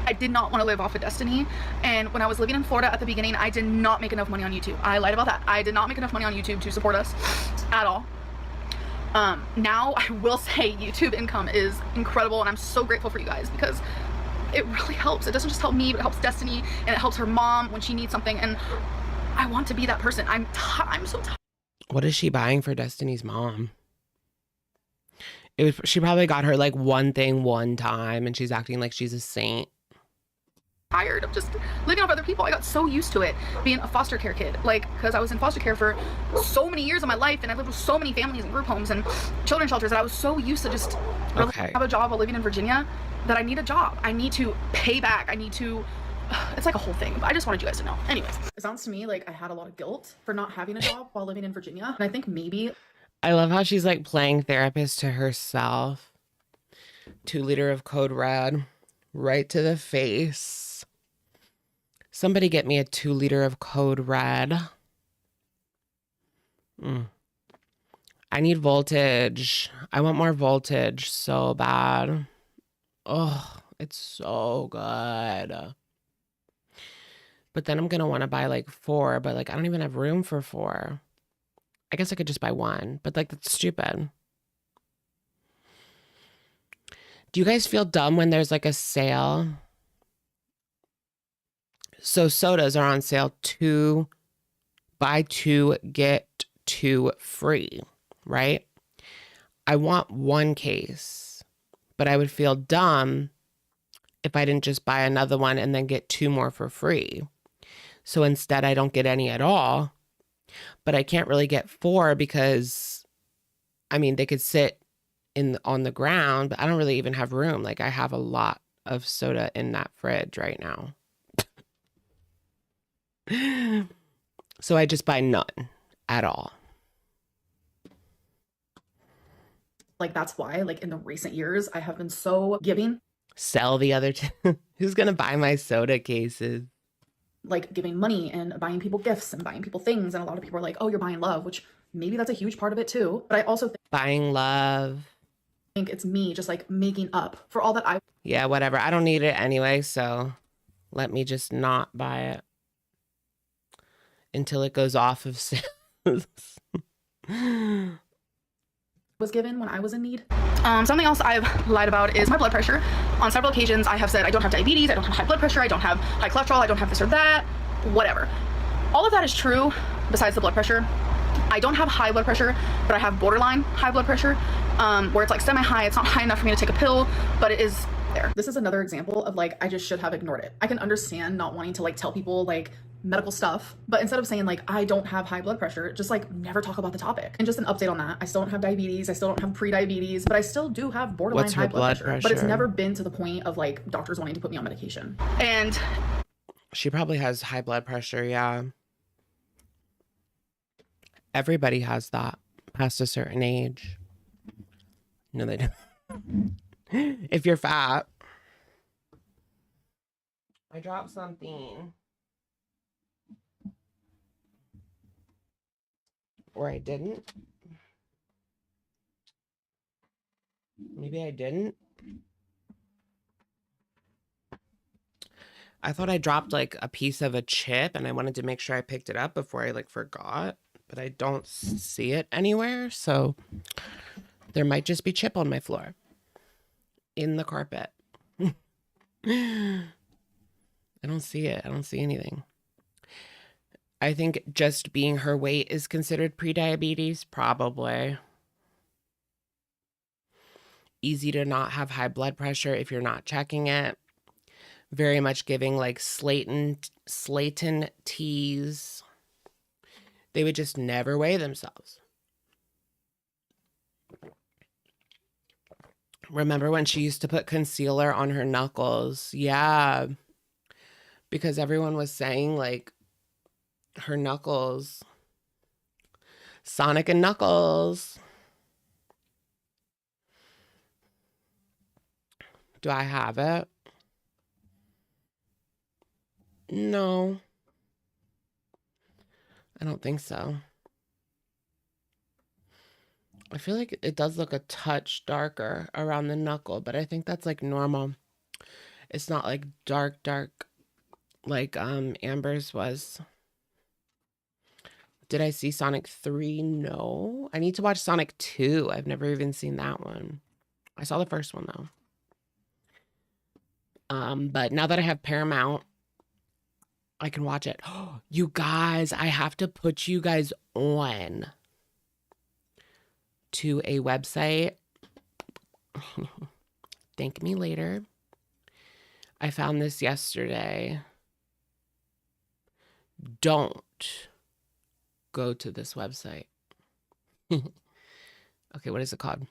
I did not want to live off of Destiny. And when I was living in Florida at the beginning, I did not make enough money on YouTube. I lied about that. I did not make enough money on YouTube to support us at all. Now I will say YouTube income is incredible, and I'm so grateful for you guys because it really helps. It doesn't just help me, but it helps Destiny, and it helps her mom when she needs something. And I want to be that person. I'm so tired. What is she buying for Destiny's mom? She probably got her like one thing one time, and she's acting like she's a saint. Tired of just living off other people. I got so used to it being a foster care kid, like, because I was in foster care for so many years of my life, and I lived with so many families and group homes and children's shelters that I was so used to just have a job while living in Virginia that I need a job. I need to pay back. I need to, it's like a whole thing. But I just wanted you guys to know. Anyways, it sounds to me like I had a lot of guilt for not having a job while living in Virginia, and I think maybe. I love how she's like playing therapist to herself. 2 liter of Code Red right to the face. Somebody get me a 2 liter of Code Red. I need voltage. I want more voltage so bad. Oh, it's so good. But then I'm going to want to buy like 4, but like I don't even have room for 4. I guess I could just buy 1, but like that's stupid. Do you guys feel dumb when there's like a sale? So sodas are on sale, 2 buy 2 get 2 free, right? I want 1 case, but I would feel dumb if I didn't just buy another one and then get 2 more for free. So instead I don't get any at all, but I can't really get 4 because, I mean, they could sit on the ground, but I don't really even have room. Like I have a lot of soda in that fridge right now. So I just buy none at all. Like that's why, like in the recent years, I have been so giving. Sell the other who's gonna buy my soda cases? Like giving money and buying people gifts and buying people things, and a lot of people are like, oh, you're buying love, which maybe that's a huge part of it too. But I also think buying love. I think it's me just like making up for all that I. Yeah, whatever. I don't need it anyway, so let me just not buy it until it goes off of sales. Was given when I was in need. Something else I've lied about is my blood pressure. On several occasions, I have said I don't have diabetes, I don't have high blood pressure, I don't have high cholesterol, I don't have this or that, whatever. All of that is true besides the blood pressure. I don't have high blood pressure, but I have borderline high blood pressure, where it's like semi-high. It's not high enough for me to take a pill, but it is there. This is another example of like, I just should have ignored it. I can understand not wanting to like tell people like medical stuff, but instead of saying like, I don't have high blood pressure, just like never talk about the topic. And just an update on that. I still don't have diabetes. I still don't have pre-diabetes, but I still do have borderline high blood pressure. But it's never been to the point of like doctors wanting to put me on medication. And she probably has high blood pressure. Yeah. Everybody has that past a certain age. No, they don't. If you're fat. I dropped something. Or I didn't. Maybe I didn't. I thought I dropped like a piece of a chip and I wanted to make sure I picked it up before I like forgot, but I don't see it anywhere. So there might just be chip on my floor in the carpet. I don't see it. I don't see anything. I think just being her weight is considered prediabetes, probably. Easy to not have high blood pressure if you're not checking it. Very much giving like Slayton teas. They would just never weigh themselves. Remember when she used to put concealer on her knuckles? Yeah. Because everyone was saying like, her knuckles, Sonic and Knuckles. Do I have it? No, I don't think so. I feel like it does look a touch darker around the knuckle, but I think that's like normal. It's not like dark like Amber's was. Did I see Sonic 3? No. I need to watch Sonic 2. I've never even seen that one. I saw the first one, though. But now that I have Paramount, I can watch it. Oh, you guys, I have to put you guys on to a website. Thank me later. I found this yesterday. Don't go to this website. Okay, what is it called?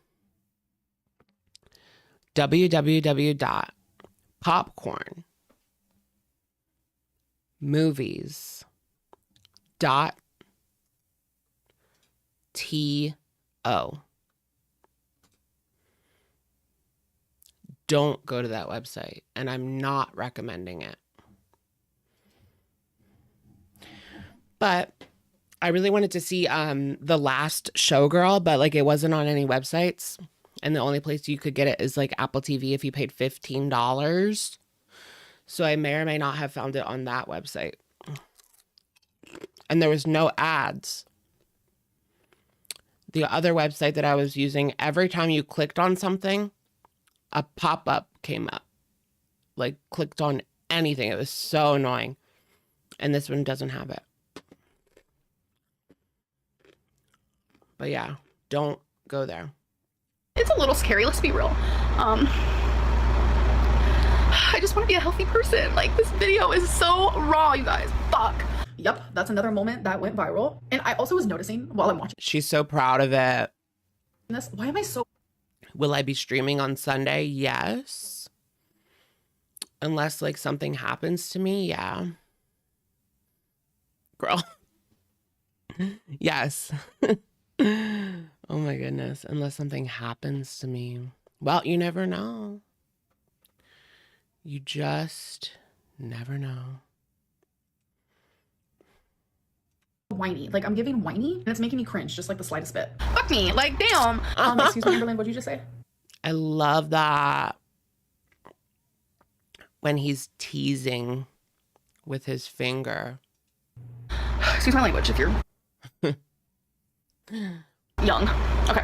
www.popcornmovies.to. Don't go to that website, and I'm not recommending it. But I really wanted to see The Last Showgirl, but like it wasn't on any websites. And the only place you could get it is like Apple TV if you paid $15. So I may or may not have found it on that website. And there was no ads. The other website that I was using, every time you clicked on something, a pop-up came up. Like clicked on anything. It was so annoying. And this one doesn't have it. But yeah, don't go there. It's a little scary, let's be real. I just want to be a healthy person. Like, this video is so raw, you guys. Fuck. Yep, that's another moment that went viral. And I also was noticing while I'm watching She's so proud of it. this, why am I so... Will I be streaming on Sunday? Yes. Unless like something happens to me, yeah. Girl. Yes. Oh my goodness. Unless something happens to me. Well, you never know. You just never know. whiny. Like, I'm giving whiny, and it's making me cringe, just like the slightest bit. Fuck me. Like, damn. Excuse me, Amberlynn, what'd you just say? I love that. When he's teasing with his finger. Excuse my language if you're young. Okay.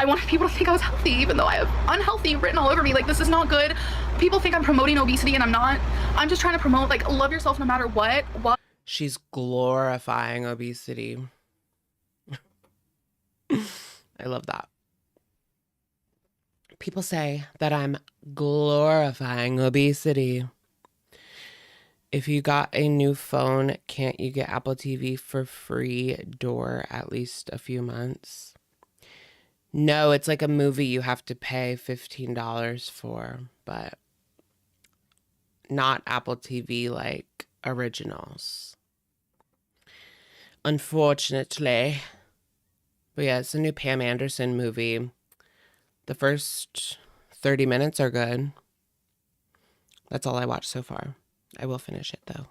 I wanted people to think I was healthy, even though I have unhealthy written all over me. Like, this is not good. People think I'm promoting obesity, and I'm not. I'm just trying to promote, like, love yourself no matter what. She's glorifying obesity. I love that. People say that I'm glorifying obesity. If you got a new phone, can't you get Apple TV for free door at least a few months? No, it's like a movie you have to pay $15 for, but not Apple TV like originals. Unfortunately. But yeah, it's a new Pam Anderson movie. The first 30 minutes are good. That's all I watched so far. I will finish it though.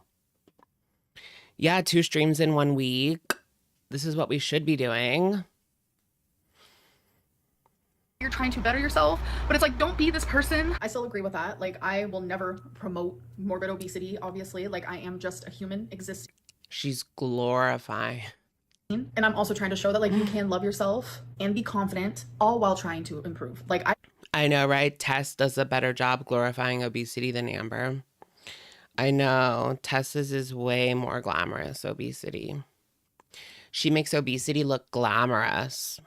Yeah, 2 streams in 1 week. This is what we should be doing. You're trying to better yourself, but it's like, don't be this person. I still agree with that. Like, I will never promote morbid obesity, obviously. Like, I am just a human existing. She's glorifying. And I'm also trying to show that, like, you can love yourself and be confident, all while trying to improve. Like, I know, right? Tess does a better job glorifying obesity than Amber. I know. Tess's is way more glamorous, obesity. She makes obesity look glamorous.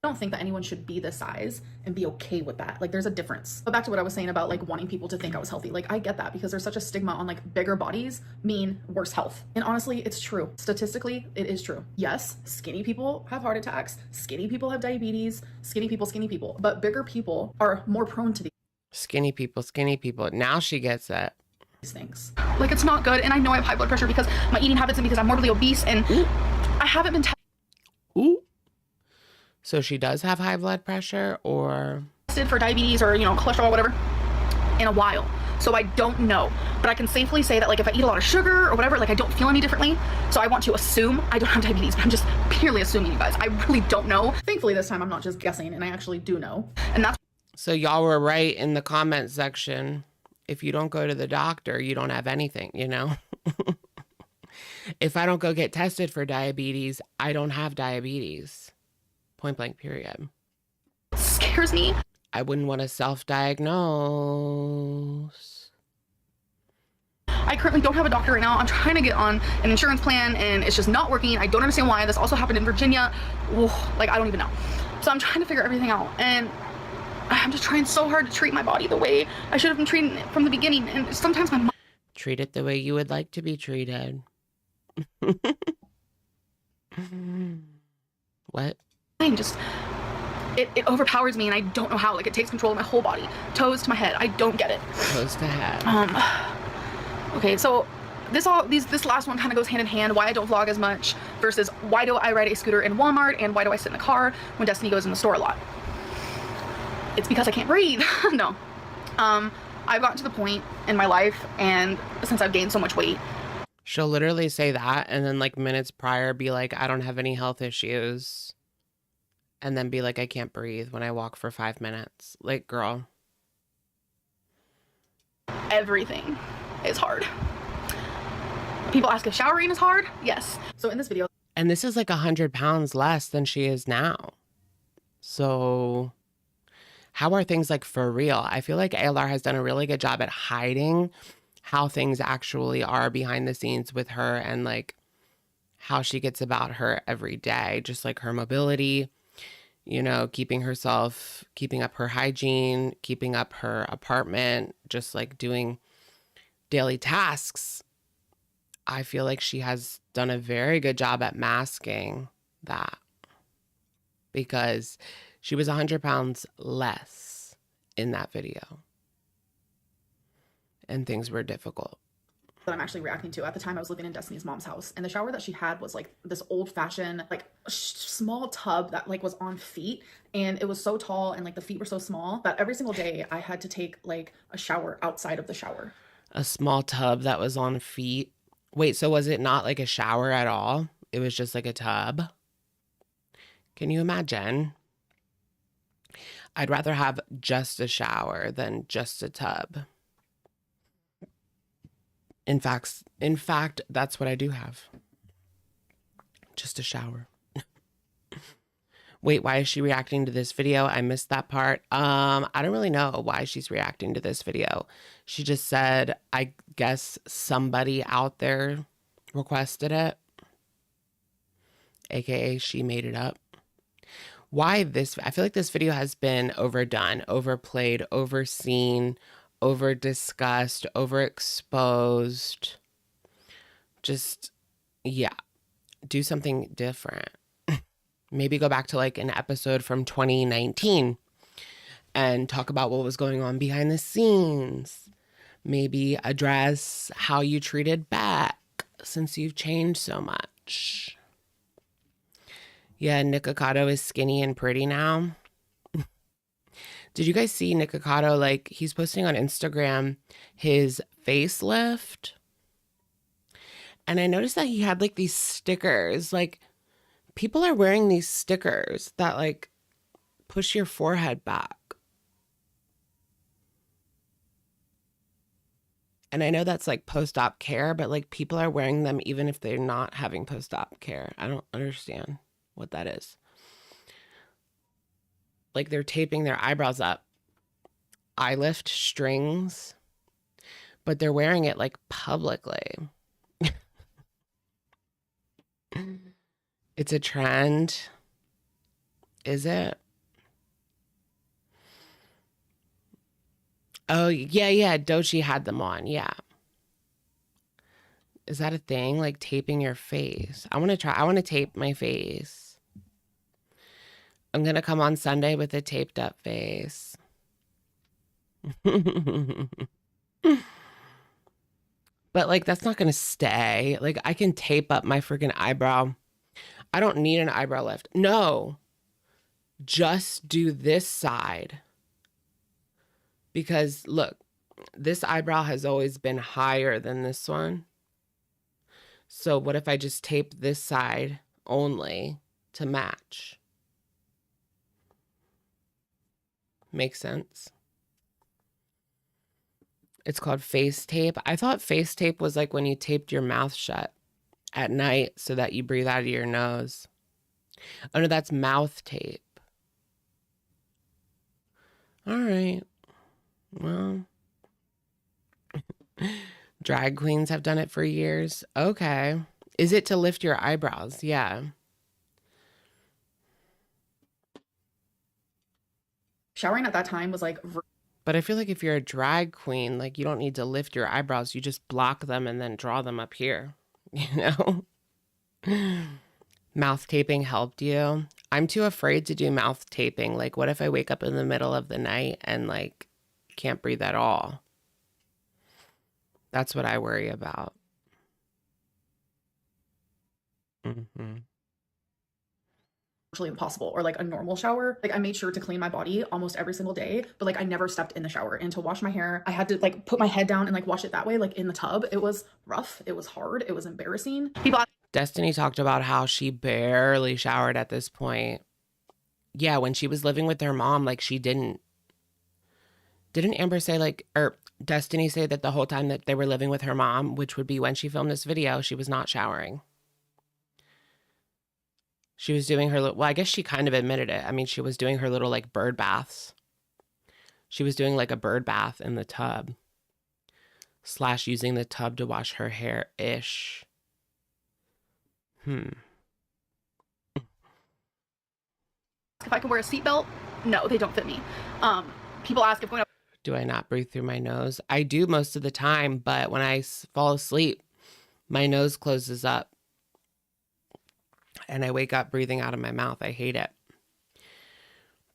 I don't think that anyone should be this size and be okay with that. Like, there's a difference. But back to what I was saying about, like, wanting people to think I was healthy. Like, I get that because there's such a stigma on, like, bigger bodies mean worse health. And honestly, it's true. Statistically, it is true. Yes, skinny people have heart attacks. Skinny people have diabetes. Skinny people. But bigger people are more prone to Skinny people. Now she gets it. these things. Like, it's not good. And I know I have high blood pressure because my eating habits and because I'm morbidly obese. And I haven't been Ooh. So she does have high blood pressure or tested for diabetes or, you know, cholesterol or whatever in a while. So I don't know, but I can safely say that, like, if I eat a lot of sugar or whatever, like, I don't feel any differently. So I want to assume I don't have diabetes, but I'm just purely assuming, you guys. I really don't know. Thankfully this time I'm not just guessing and I actually do know. And that's so y'all were right in the comment section. If you don't go to the doctor, you don't have anything, you know? If I don't go get tested for diabetes, I don't have diabetes. Point blank, period. scares me. I wouldn't want to self-diagnose. I currently don't have a doctor right now. I'm trying to get on an insurance plan and it's just not working. I don't understand why. This also happened in Virginia. Like, I don't even know. So I'm trying to figure everything out. And I'm just trying so hard to treat my body the way I should have been treating it from the beginning. And sometimes my mind... Treat it the way you would like to be treated. What? just it overpowers me and I don't know how. Like, it takes control of my whole body, toes to my head. I don't get it. Toes to head. Okay, so this last one kind of goes hand in hand. Why I don't vlog as much versus why do I ride a scooter in Walmart and why do I sit in the car when Destiny goes in the store a lot? It's because I can't breathe. No. I've gotten to the point in my life, and since I've gained so much weight, she'll literally say that and then, like, minutes prior be like, I don't have any health issues, and then be like, I can't breathe when I walk for 5 minutes. Like, girl, everything is hard. People ask if showering is hard. Yes. So in this video, and this is like 100 pounds less than she is now. So how are things, like, for real? I feel like ALR has done a really good job at hiding how things actually are behind the scenes with her and, like, how she gets about her every day, just like her mobility, you know, keeping up her hygiene, keeping up her apartment, just like doing daily tasks. I feel like she has done a very good job at masking that because she was 100 pounds less in that video and things were difficult. that I'm actually reacting to. At the time, I was living in Destiny's mom's house, and the shower that she had was like this old-fashioned, like, small tub that, like, was on feet, and it was so tall and, like, the feet were so small that every single day I had to take, like, a shower outside of the shower. A small tub that was on feet. Wait, so was it not like a shower at all? It was just like a tub? Can you imagine? I'd rather have just a shower than just a tub. In fact, that's what I do have. Just a shower. Wait, why is she reacting to this video? I missed that part. I don't really know why she's reacting to this video. She just said, I guess somebody out there requested it. AKA she made it up. Why this? I feel like this video has been overdone, overplayed, overseen, over discussed, overexposed. Just, yeah, do something different. Maybe go back to like an episode from 2019 and talk about what was going on behind the scenes. Maybe address how you treated Beck since you've changed so much. Yeah, Nikocado is skinny and pretty now. Did you guys see Nikocado? Like, he's posting on Instagram his facelift. And I noticed that he had like these stickers. Like, people are wearing these stickers that like push your forehead back. And I know that's like post-op care, but like people are wearing them even if they're not having post-op care. I don't understand what that is. Like they're taping their eyebrows up. Eye lift strings. But they're wearing it like publicly. It's a trend. Is it? Oh, yeah. Doechii had them on. Yeah. Is that a thing? Like taping your face? I want to try. I want to tape my face. I'm going to come on Sunday with a taped up face. But like, that's not going to stay. Like, I can tape up my freaking eyebrow. I don't need an eyebrow lift. No. Just do this side. Because look, this eyebrow has always been higher than this one. So what if I just tape this side only to match? Makes sense. It's called face tape. I thought face tape was like when you taped your mouth shut at night so that you breathe out of your nose. Oh no, that's mouth tape. All right. Well, drag queens have done it for years. Okay. Is it to lift your eyebrows? Yeah. Showering at that time was like But I feel like if you're a drag queen, like you don't need to lift your eyebrows. You just block them and then draw them up here. You know? Mouth taping helped you. I'm too afraid to do mouth taping. Like, what if I wake up in the middle of the night and like can't breathe at all? That's what I worry about. virtually impossible, or like a normal shower. Like I made sure to clean my body almost every single day, but like I never stepped in the shower. And to wash my hair, I had to like put my head down and like wash it that way, like in the tub. It was rough. It was hard. It was embarrassing. Destiny talked about how she barely showered at this point. Yeah, when she was living with her mom, like she didn't Amber say like, or Destiny say that the whole time that they were living with her mom, which would be when she filmed this video, she was not showering. She was doing her, well, I guess she kind of admitted it. I mean, she was doing her little like bird baths. She was doing like a bird bath in the tub / using the tub to wash her hair-ish. If I can wear a seatbelt, no, they don't fit me. People ask if going up. Do I not breathe through my nose? I do most of the time, but when I fall asleep, my nose closes up and I wake up breathing out of my mouth. I hate it.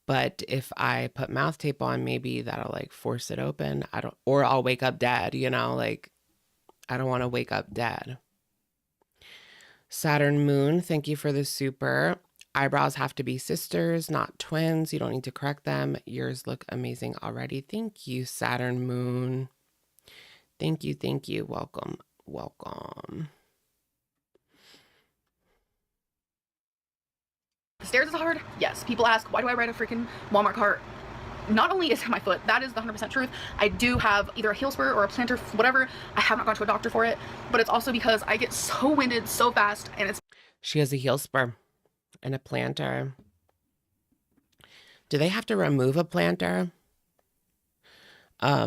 But if I put mouth tape on, maybe that'll like force it open. Or I'll wake up dead, you know, like I don't want to wake up dead. Saturn Moon, thank you for the super. Eyebrows have to be sisters, not twins. You don't need to correct them. Yours look amazing already. Thank you, Saturn Moon. Thank you, thank you. Welcome, welcome. The stairs is hard. Yes. People ask, why do I ride a freaking Walmart cart? Not only is it my foot, that is the 100% truth. I do have either a heel spur or a plantar, whatever. I have not gone to a doctor for it, but it's also because I get so winded so fast, and it's. She has a heel spur and a plantar. Do they have to remove a plantar? I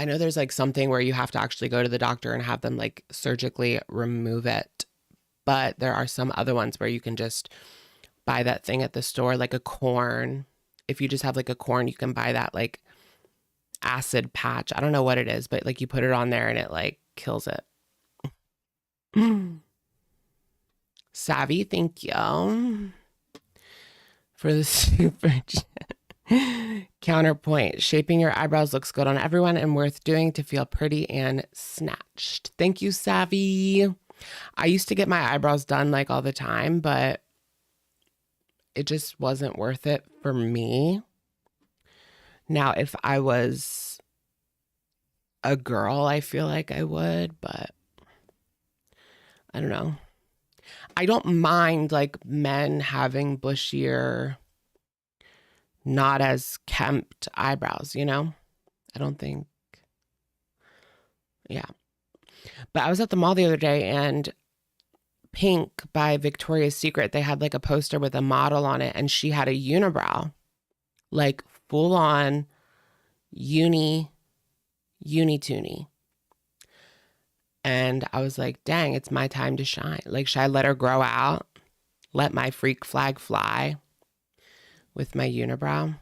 know there's like something where you have to actually go to the doctor and have them like surgically remove it. But there are some other ones where you can just buy that thing at the store, like a corn. If you just have like a corn, you can buy that like acid patch. I don't know what it is, but like you put it on there and it like kills it. Savvy, thank you for the super chat. Counterpoint, shaping your eyebrows looks good on everyone and worth doing to feel pretty and snatched. Thank you, Savvy. I used to get my eyebrows done like all the time, but it just wasn't worth it for me. Now, if I was a girl, I feel like I would, but I don't know. I don't mind like men having bushier, not as kempt eyebrows, you know? I don't think, yeah. But I was at the mall the other day and Pink by Victoria's Secret, they had like a poster with a model on it and she had a unibrow, like full on uni-toony. And I was like, dang, it's my time to shine. Like, should I let her grow out? Let my freak flag fly with my unibrow?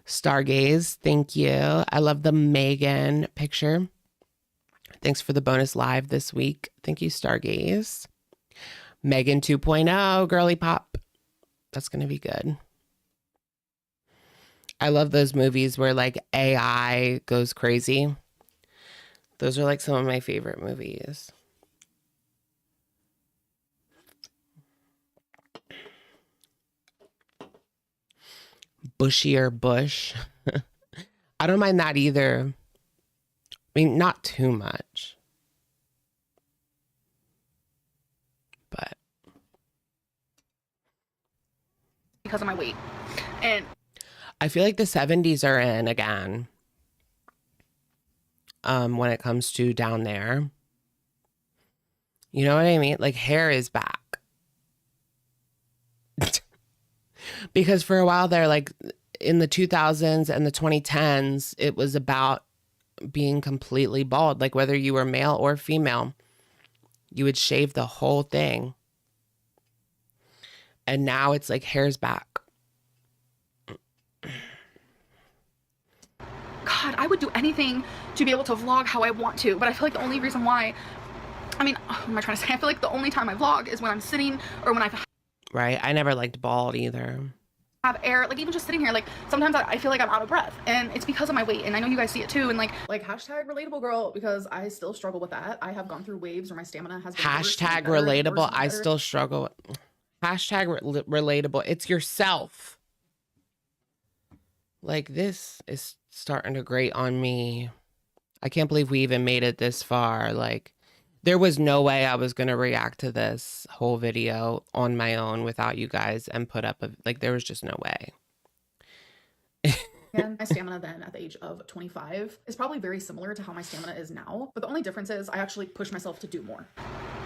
Stargaze, thank you. I love the Megan picture. Thanks for the bonus live this week. Thank you, Stargaze. Megan 2.0, girly pop. That's going to be good. I love those movies where like AI goes crazy. Those are like some of my favorite movies. Bushier bush. I don't mind that either. I mean, not too much. But because of my weight. And I feel like the 70s are in again. When it comes to down there. You know what I mean? Like hair is back. Because for a while there, like in the 2000s and the 2010s, it was about being completely bald. Like whether you were male or female, you would shave the whole thing. And now it's like hair's back. God, I would do anything to be able to vlog how I want to, but I feel like the only reason why, I mean, what am I trying to say? I feel like the only time I vlog is when I'm sitting or when I Right? I never liked bald either. have air, like even just sitting here, like sometimes I feel like I'm out of breath and it's because of my weight, and I know you guys see it too, and like hashtag relatable girl, because I still struggle with that. I have gone through waves where my stamina has been Hashtag relatable. I still struggle. Hashtag relatable. It's yourself. Like this is starting to grate on me. I can't believe we even made it this far. Like there was no way I was going to react to this whole video on my own without you guys and put up a, like, there was just no way. And my stamina then at the age of 25 is probably very similar to how my stamina is now. But the only difference is I actually push myself to do more.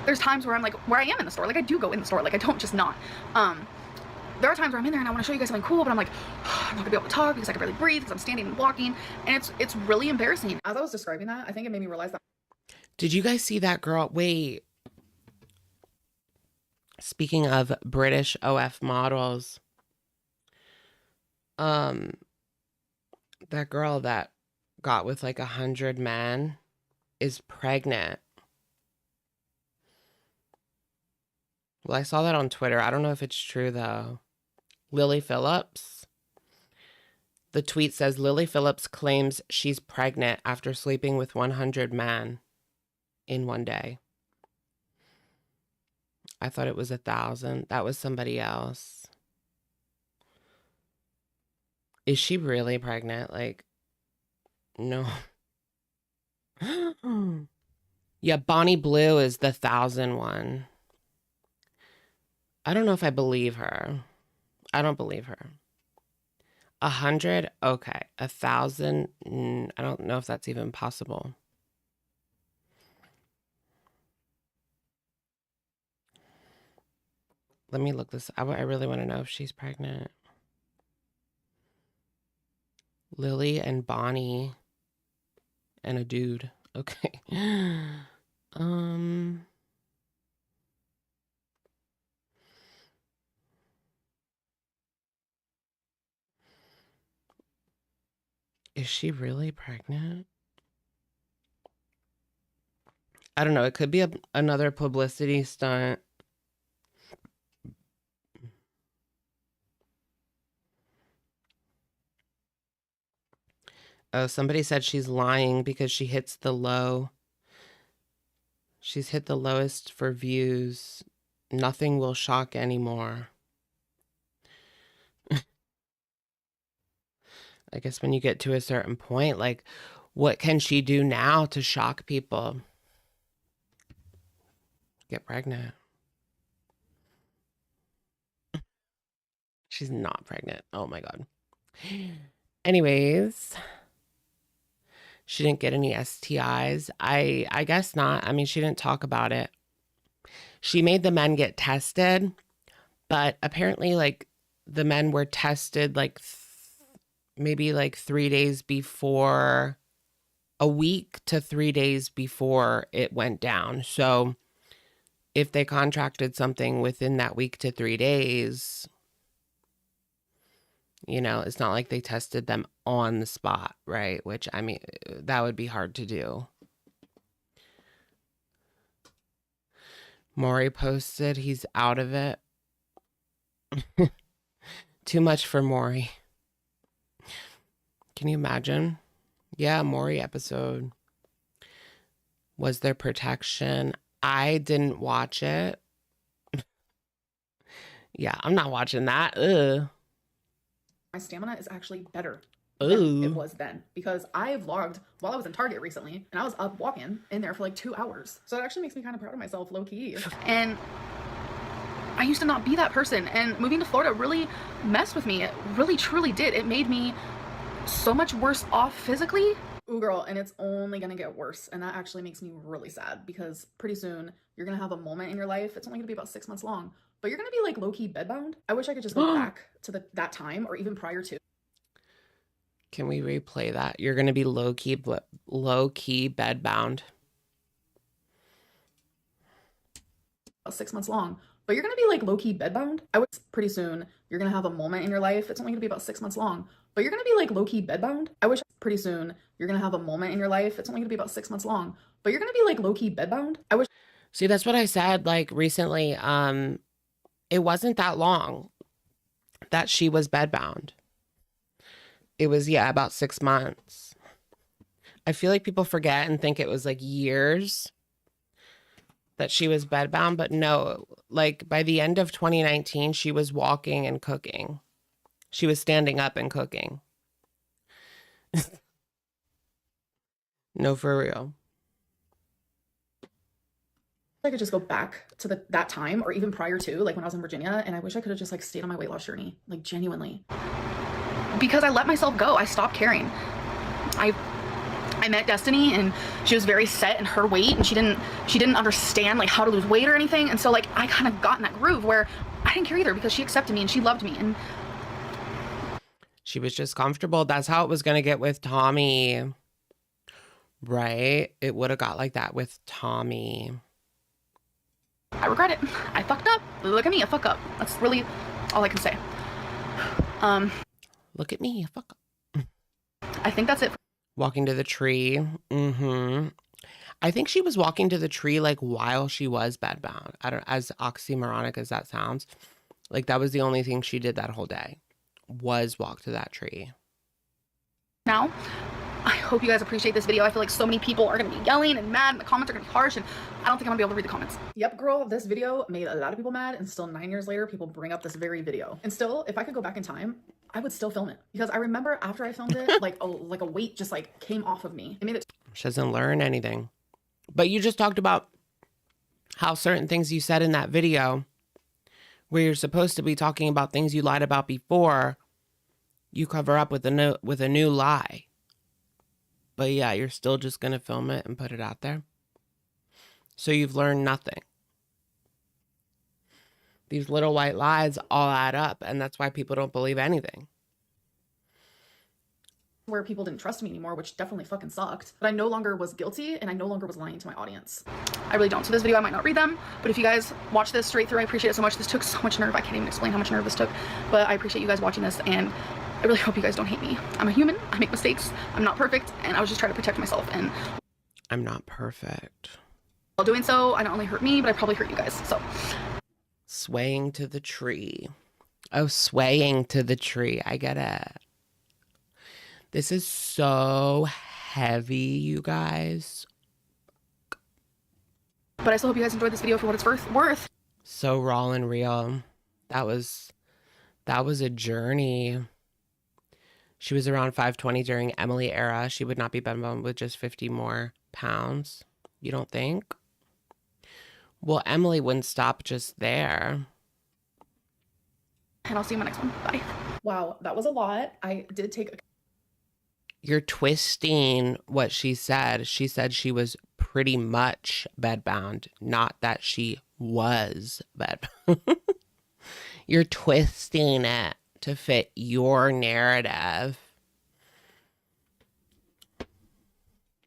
There's times where I'm like, where I am in the store, like I do go in the store, like I don't just not. There are times where I'm in there and I want to show you guys something cool, but I'm like, I'm not gonna be able to talk because I can barely breathe because I'm standing and walking, and it's really embarrassing. As I was describing that, I think it made me realize that. Did you guys see that girl? Wait. Speaking of British OF models, that girl that got with like 100 men is pregnant. Well, I saw that on Twitter. I don't know if it's true though. Lily Phillips. The tweet says Lily Phillips claims she's pregnant after sleeping with 100 men in one day. I thought it was 1,000. That was somebody else. Is she really pregnant? Like, no. Yeah, Bonnie Blue is the 1,000 one. I don't know if I believe her. I don't believe her. 100? Okay. 1,000? I don't know if that's even possible. Let me look this. I really want to know if she's pregnant. Lily and Bonnie and a dude. Okay. Is she really pregnant? I don't know. It could be another publicity stunt. Oh, somebody said she's lying because she hits the low. She's hit the lowest for views. Nothing will shock anymore. I guess when you get to a certain point, like, what can she do now to shock people? Get pregnant. She's not pregnant. Oh my God. Anyways, she didn't get any STIs. I guess not. I mean, she didn't talk about it. She made the men get tested, but apparently, like, the men were tested like maybe like 3 days before, a week to 3 days before it went down. So if they contracted something within that week to 3 days, you know, it's not like they tested them on the spot, right? Which, I mean, that would be hard to do. Maury posted he's out of it. Too much for Maury. Can you imagine? Yeah, Maury episode. Was there protection? I didn't watch it. Yeah, I'm not watching that. Ugh. My stamina is actually better than it Ooh. was then, because I vlogged while I was in Target recently and I was up walking in there for like 2 hours. So it actually makes me kind of proud of myself, low key. And I used to not be that person, and moving to Florida really messed with me. It really truly did. It made me so much worse off physically. Ooh, girl, and it's only gonna get worse, and that actually makes me really sad, because pretty soon you're gonna have a moment in your life. It's only gonna be about 6 months long, but you're gonna be like low-key bedbound. I wish I could just go back to that time, or even prior to. Can we replay that? You're gonna be low-key bedbound. About 6 months long, but you're gonna be like low-key bedbound. I was pretty soon you're gonna have a moment in your life. It's only gonna be about 6 months long, but you're gonna be like low-key bedbound. I wish pretty soon you're gonna have a moment in your life. It's only gonna be about 6 months long, but you're gonna be like low-key bedbound. I wish. See, that's what I said, like, recently. It wasn't that long that she was bedbound. It was, yeah, about 6 months. I feel like people forget and think it was like years that she was bedbound, but no, like by the end of 2019, she was walking and cooking. She was standing up and cooking. No, for real. I could just go back to that time, or even prior to, like when I was in Virginia, and I wish I could have just like stayed on my weight loss journey, like genuinely. Because I let myself go. I stopped caring. I met Destiny, and she was very set in her weight, and she didn't understand like how to lose weight or anything. And so like I kind of got in that groove where I didn't care either, because she accepted me and she loved me, and she was just comfortable. That's how it was going to get with Tommy, right? It would have got like that with Tommy. I regret it. I fucked up. Look at me, I fuck up. That's really all I can say. Look at me, fuck up. I think that's it. Walking to the tree. I think she was walking to the tree like while she was bedbound. I don't, as oxymoronic as that sounds, like that was the only thing she did that whole day, was walk to that tree. Now, I hope you guys appreciate this video. I feel like so many people are gonna be yelling and mad, and the comments are gonna be harsh, and I don't think I'm gonna be able to read the comments. Yep, girl, this video made a lot of people mad, and still 9 years later, people bring up this very video. And still, if I could go back in time, I would still film it, because I remember after I filmed it, like a weight just like came off of me. It made it. She doesn't learn anything. But you just talked about how certain things you said in that video, where you're supposed to be talking about things you lied about before, you cover up with a new lie. But yeah, you're still just going to film it and put it out there. So you've learned nothing. These little white lies all add up, and that's why people don't believe anything. where people didn't trust me anymore, which definitely fucking sucked. But I no longer was guilty and I no longer was lying to my audience. I really don't. So this video, I might not read them, but if you guys watch this straight through, I appreciate it so much. This took so much nerve. I can't even explain how much nerve this took, but I appreciate you guys watching this, and I really hope you guys don't hate me. I'm a human. I make mistakes. I'm not perfect, and I was just trying to protect myself. And I'm not perfect. while doing so, I not only hurt me, but I probably hurt you guys. So Swaying to the tree. Oh, swaying to the tree. I get it. This is so heavy, you guys. but I still hope you guys enjoyed this video for what it's worth. So raw and real. That was a journey. She was around 520 during Emily era. She would not be bum with just 50 more pounds. You don't think? Well, Emily wouldn't stop just there. And I'll see you in my next one. Bye. Wow, that was a lot. I did take a... You're twisting what she said. She said she was pretty much bedbound, not that she was bedbound. You're twisting it to fit your narrative.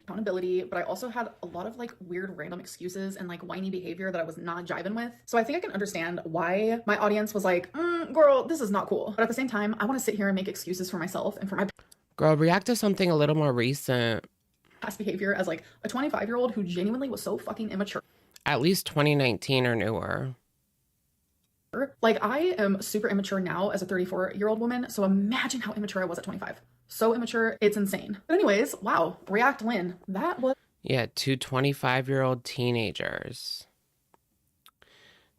accountability, but I also had a lot of like weird random excuses and like whiny behavior that I was not jiving with. So I think I can understand why my audience was like, girl, this is not cool. But at the same time, I want to sit here and make excuses for myself and for my Girl, react to something a little more recent. past behavior as like a 25-year-old who genuinely was so fucking immature. At least 2019 or newer. Like, I am super immature now as a 34-year-old woman, so imagine how immature I was at 25. So immature, it's insane. But anyways, wow, React Lynn, that was... Yeah, two 25-year-old teenagers.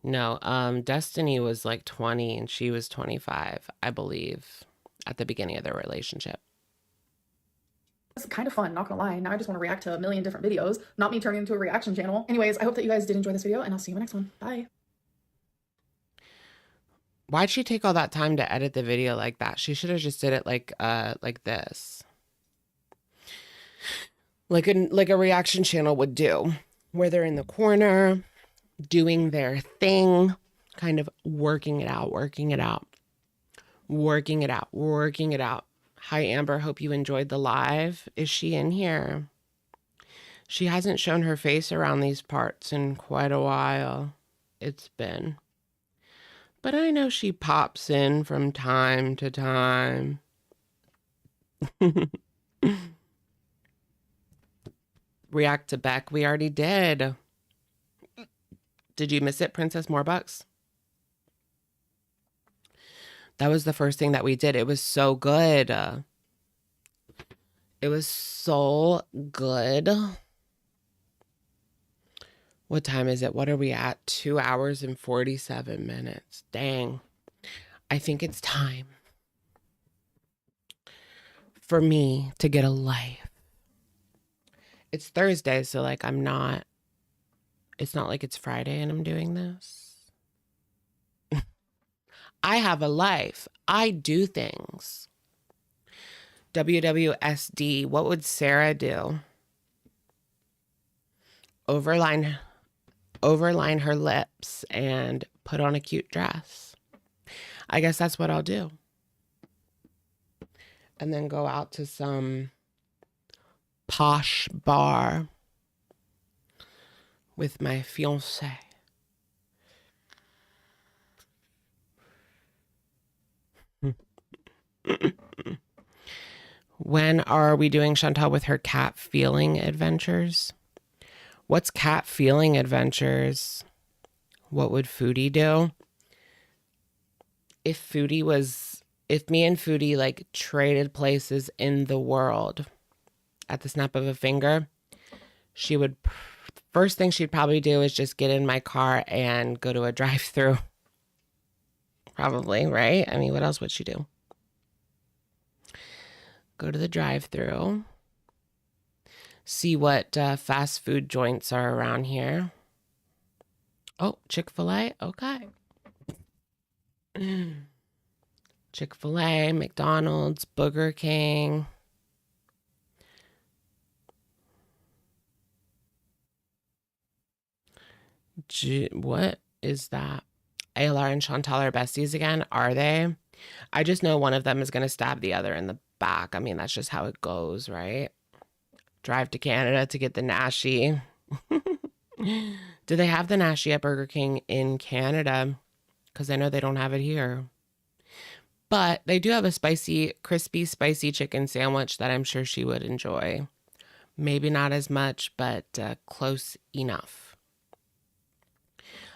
No, Destiny was like 20 and she was 25, I believe, at the beginning of their relationship. It's kind of fun, not gonna lie. Now I just want to react to a million different videos, not me turning into a reaction channel. Anyways, I hope that you guys did enjoy this video, and I'll see you in the next one. Bye. Why'd she take all that time to edit the video like that? She should have just did it like this. Like a reaction channel would do, where they're in the corner, doing their thing, kind of working it out, working it out, working it out, working it out. Hi, Amber. Hope you enjoyed the live. Is she in here? She hasn't shown her face around these parts in quite a while. It's been. But I know she pops in from time to time. React to Beck. We already did. Did you miss it, Princess Morebucks? That was the first thing that we did. It was so good. It was so good. What time is it? What are we at? 2 hours and 47 minutes. Dang. I think it's time for me to get a life. It's Thursday, so like it's not like it's Friday and I'm doing this. I have a life. I do things. WWSD. What would Sarah do? Overline her lips and put on a cute dress. I guess that's what I'll do. And then go out to some posh bar with my fiancé. When are we doing Chantal with her cat feeling adventures? What's cat feeling adventures? What would Foodie do? If me and Foodie like traded places in the world at the snap of a finger, first thing she'd probably do is just get in my car and go to a drive-thru. Probably, right? I mean, what else would she do? Go to the drive-thru. See what fast food joints are around here. Oh, Chick-fil-A? Okay. Chick-fil-A, McDonald's, Burger King. What is that? ALR and Chantal are besties again? Are they? I just know one of them is going to stab the other in the back. I mean, that's just how it goes, right? Drive to Canada to get the Nashi. Do they have the Nashi at Burger King in Canada? Because I know they don't have it here. But they do have a spicy, crispy, spicy chicken sandwich that I'm sure she would enjoy. Maybe not as much, but close enough.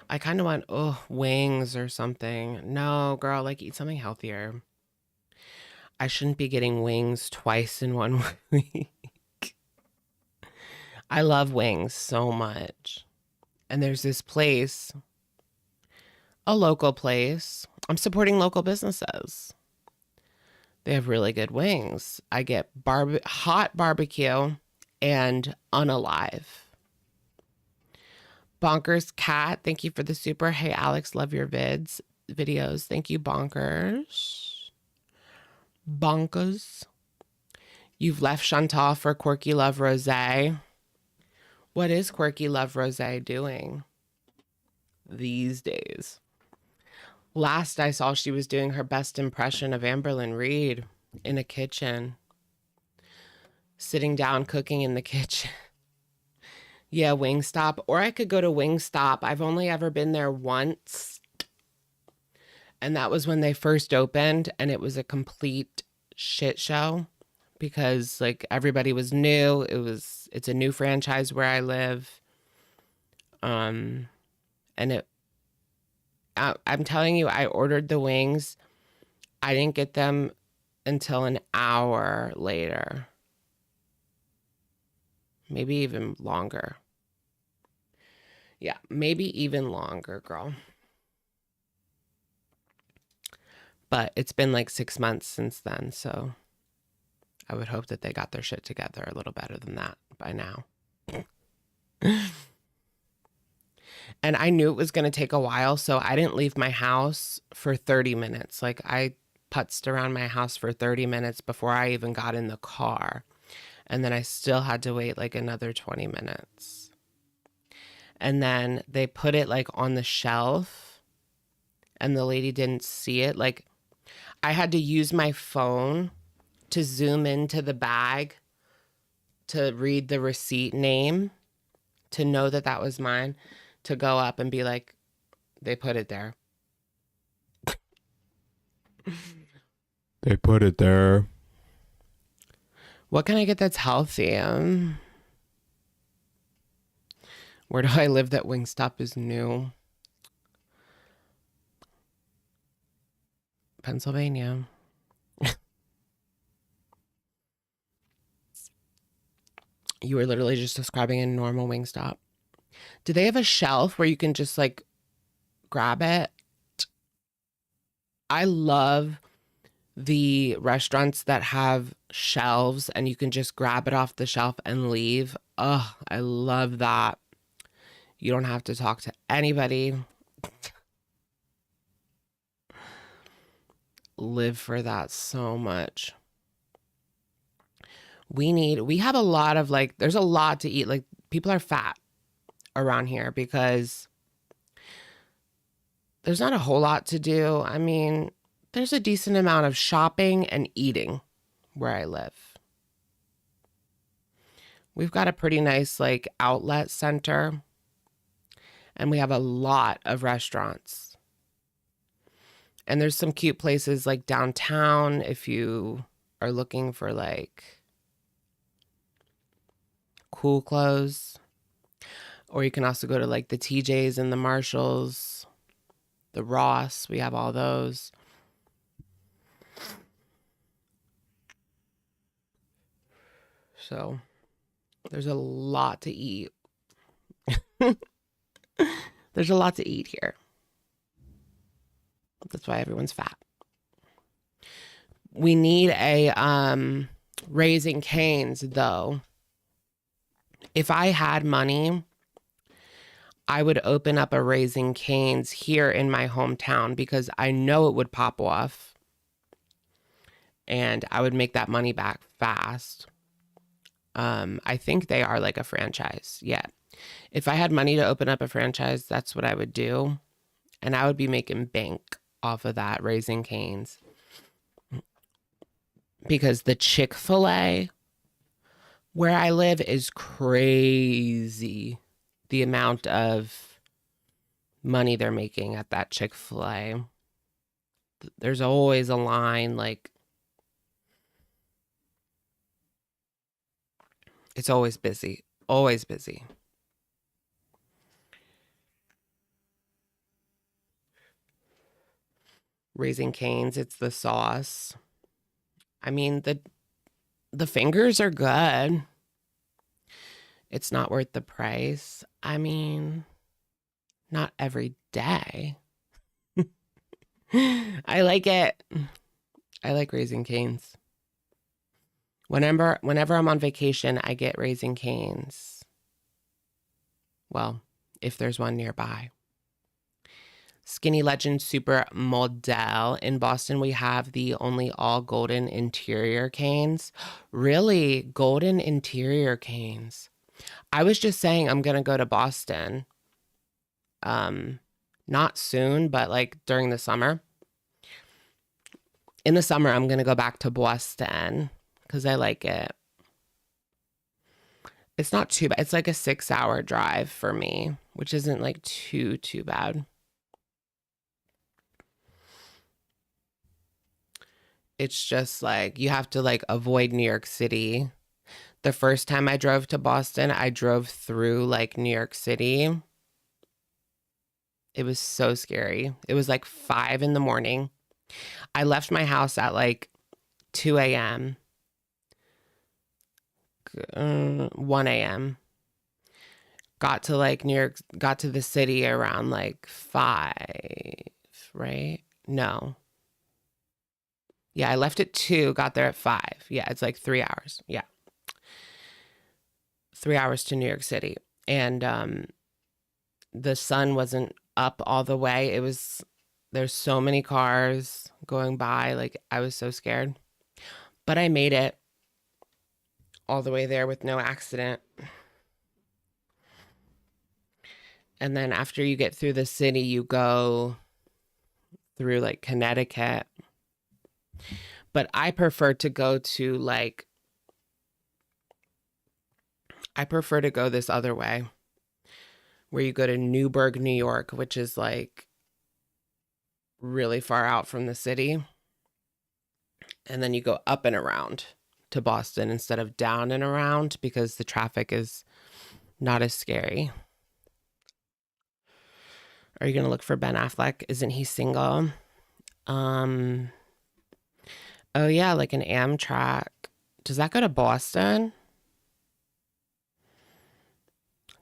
I kind of want, wings or something. No, girl, like eat something healthier. I shouldn't be getting wings twice in 1 week. I love wings so much. And there's this place, a local place. I'm supporting local businesses. They have really good wings. I get hot barbecue and unalive. Bonkers Cat, thank you for the super. Hey, Alex, love your videos. Thank you, Bonkers. Bonkers. You've left Chantal for Quirky Love Rosé. What is Quirky Love Rosé doing these days? Last I saw, she was doing her best impression of Amberlynn Reed in a kitchen. Sitting down, cooking in the kitchen. Yeah, Wingstop. Or I could go to Wingstop. I've only ever been there once. And that was when they first opened. And it was a complete shit show. Because, like, everybody was new. It's a new franchise where I live. And I'm telling you, I ordered the wings. I didn't get them until an hour later. Maybe even longer. Yeah, maybe even longer, girl. But it's been like 6 months since then, so I would hope that they got their shit together a little better than that by now. And I knew it was going to take a while, so I didn't leave my house for 30 minutes. Like, I putzed around my house for 30 minutes before I even got in the car. And then I still had to wait like another 20 minutes. And then they put it like on the shelf and the lady didn't see it. Like, I had to use my phone to zoom into the bag to read the receipt name to know that that was mine, to go up and be like, they put it there. They put it there. What can I get that's healthy? Where do I live that Wingstop is new? Pennsylvania. You were literally just describing a normal Wingstop. Do they have a shelf where you can just like grab it? I love the restaurants that have shelves and you can just grab it off the shelf and leave. Oh, I love that. You don't have to talk to anybody. Live for that so much. We have a lot of like, there's a lot to eat. Like, people are fat around here because there's not a whole lot to do. I mean, there's a decent amount of shopping and eating where I live. We've got a pretty nice like outlet center and we have a lot of restaurants. And there's some cute places like downtown if you are looking for like cool clothes. Or you can also go to like the TJs and the Marshalls, the Ross. We have all those. So there's a lot to eat. There's a lot to eat here. That's why everyone's fat. We need a Raising Cane's though. If I had money, I would open up a Raising Cane's here in my hometown because I know it would pop off and I would make that money back fast. I think they are like a franchise. Yeah. If I had money to open up a franchise, that's what I would do. And I would be making bank off of that Raising Cane's. because the Chick-fil-A where I live is crazy. The amount of money they're making at that Chick-fil-A. There's always a line, like, it's always busy. Always busy. Raising Cane's, it's the sauce. I mean, the fingers are good. It's not worth the price. I mean, not every day. I like it. I like Raising Cane's. Whenever I'm on vacation, I get Raising Cane's. Well, if there's one nearby. Skinny Legend Supermodel. In Boston, we have the only all golden interior canes. Really? Golden interior canes. I was just saying I'm going to go to Boston. Not soon, but like during the summer. In the summer, I'm going to go back to Boston because I like it. It's not too bad. It's like a 6-hour drive for me, which isn't like too bad. It's just like you have to like avoid New York City. The first time I drove to Boston, I drove through like New York City. It was so scary. It was like 5 in the morning. I left my house at like 2 a.m. 1 a.m. Got to like New York, got to the city around like 5, right? No. Yeah, I left at 2, got there at 5. Yeah, it's like 3 hours. Yeah. 3 hours to New York City. And the sun wasn't up all the way. There's so many cars going by. Like, I was so scared. But I made it all the way there with no accident. And then after you get through the city, you go through like Connecticut. But I prefer to go to like, I prefer to go this other way, where you go to Newburgh, New York, which is like really far out from the city. And then you go up and around to Boston instead of down and around because the traffic is not as scary. Are you going to look for Ben Affleck? Isn't he single? Oh yeah, like an Amtrak. Does that go to Boston?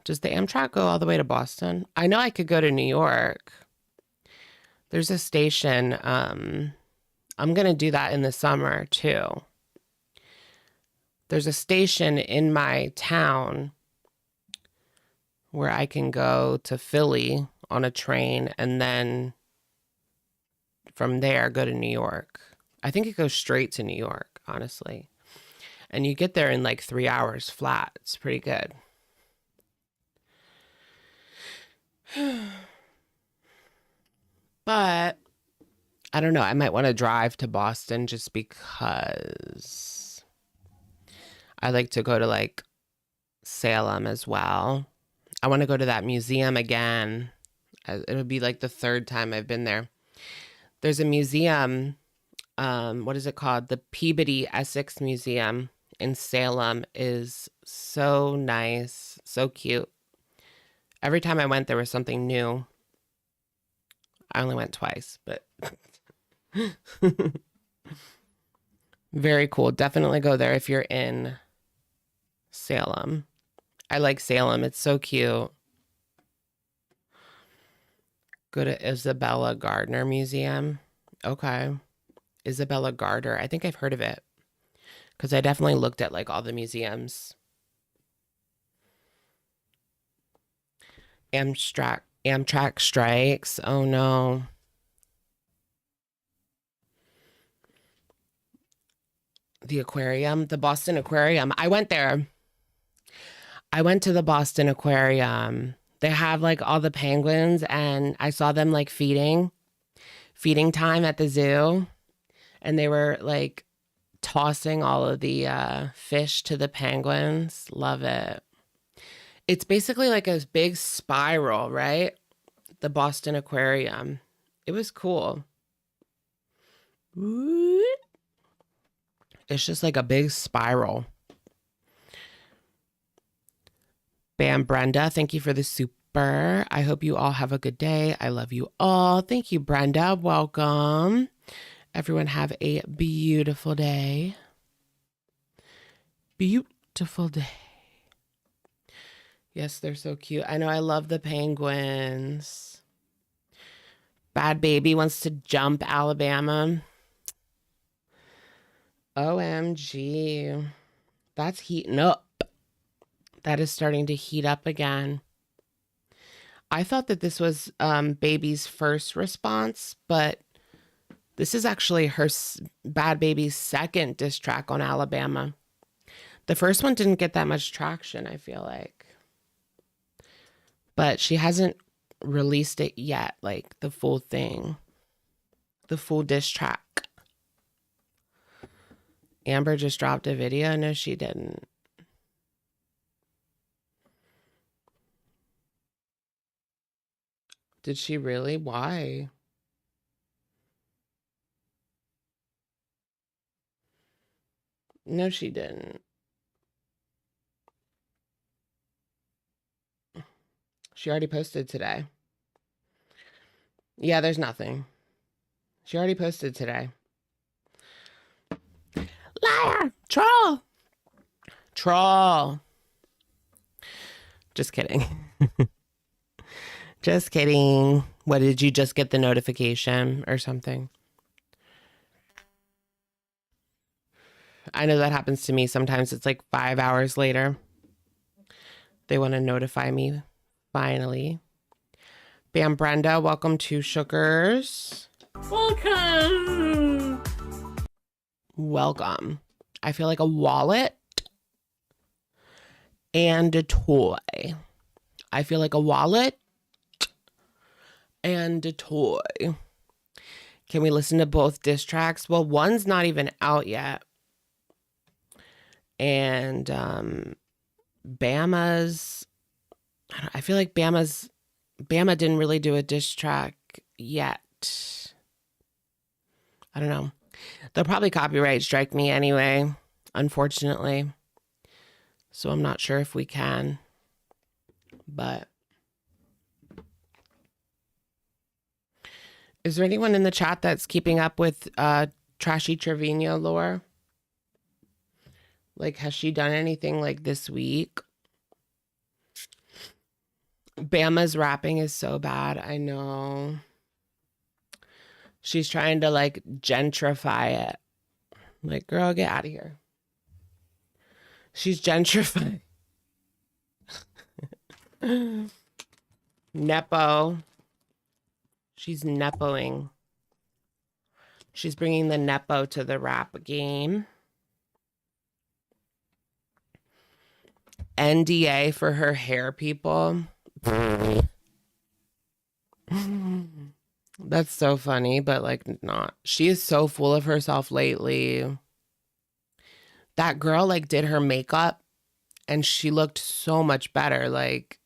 Does the Amtrak go all the way to Boston? I know I could go to New York. There's a station. I'm going to do that in the summer too. There's a station in my town where I can go to Philly on a train and then from there go to New York. I think it goes straight to New York, honestly. And you get there in like 3 hours flat. It's pretty good. But I don't know. I might want to drive to Boston just because I like to go to like Salem as well. I want to go to that museum again. It'll be like the 3rd time I've been there. There's a museum. What is it called? The Peabody Essex Museum in Salem is so nice, so cute. Every time I went, there was something new. I only went twice, but very cool. Definitely go there if you're in Salem. I like Salem. It's so cute. Go to Isabella Gardner Museum. Okay. Isabella Gardner. I think I've heard of it because I definitely looked at like all the museums. Amtrak strikes. Oh no. The aquarium, the Boston Aquarium. I went there. I went to the Boston Aquarium. They have like all the penguins and I saw them like feeding time at the zoo. And they were like tossing all of the fish to the penguins. Love it. It's basically like a big spiral, right? The Boston Aquarium. It was cool. It's just like a big spiral. Bam, Brenda, thank you for the super. I hope you all have a good day. I love you all. Thank you, Brenda. Welcome. Everyone have a beautiful day. Beautiful day. Yes, they're so cute. I know, I love the penguins. Bad Baby wants to jump Alabama. OMG. That's heating up. That is starting to heat up again. I thought that this was Baby's first response, but this is actually her Bad Baby's second diss track on Alabama. The first one didn't get that much traction, I feel like. But she hasn't released it yet, like the full thing. The full diss track. Amber just dropped a video. No, she didn't. Did she really? Why? No, she didn't. She already posted today. Yeah, there's nothing. She already posted today. Liar! Troll! Troll. Just kidding. Just kidding. What, did you just get the notification or something? I know that happens to me. Sometimes it's like 5 hours later. They want to notify me. Finally. Bam, Brenda, welcome to Sugars. Welcome. Welcome. I feel like a wallet and a toy. I feel like a wallet and a toy. Can we listen to both diss tracks? Well, one's not even out yet. And Bama's, I feel like Bama didn't really do a diss track yet. I don't know. They'll probably copyright strike me anyway, unfortunately. So I'm not sure if we can. But is there anyone in the chat that's keeping up with Trashy Trevino lore? Like, has she done anything like this week? Bama's rapping is so bad. I know. She's trying to like gentrify it. Like, girl, get out of here. She's gentrifying. Nepo. She's nepoing. She's bringing the nepo to the rap game. NDA for her hair, people. That's so funny, but like not. She is so full of herself lately. That girl like did her makeup and she looked so much better. Like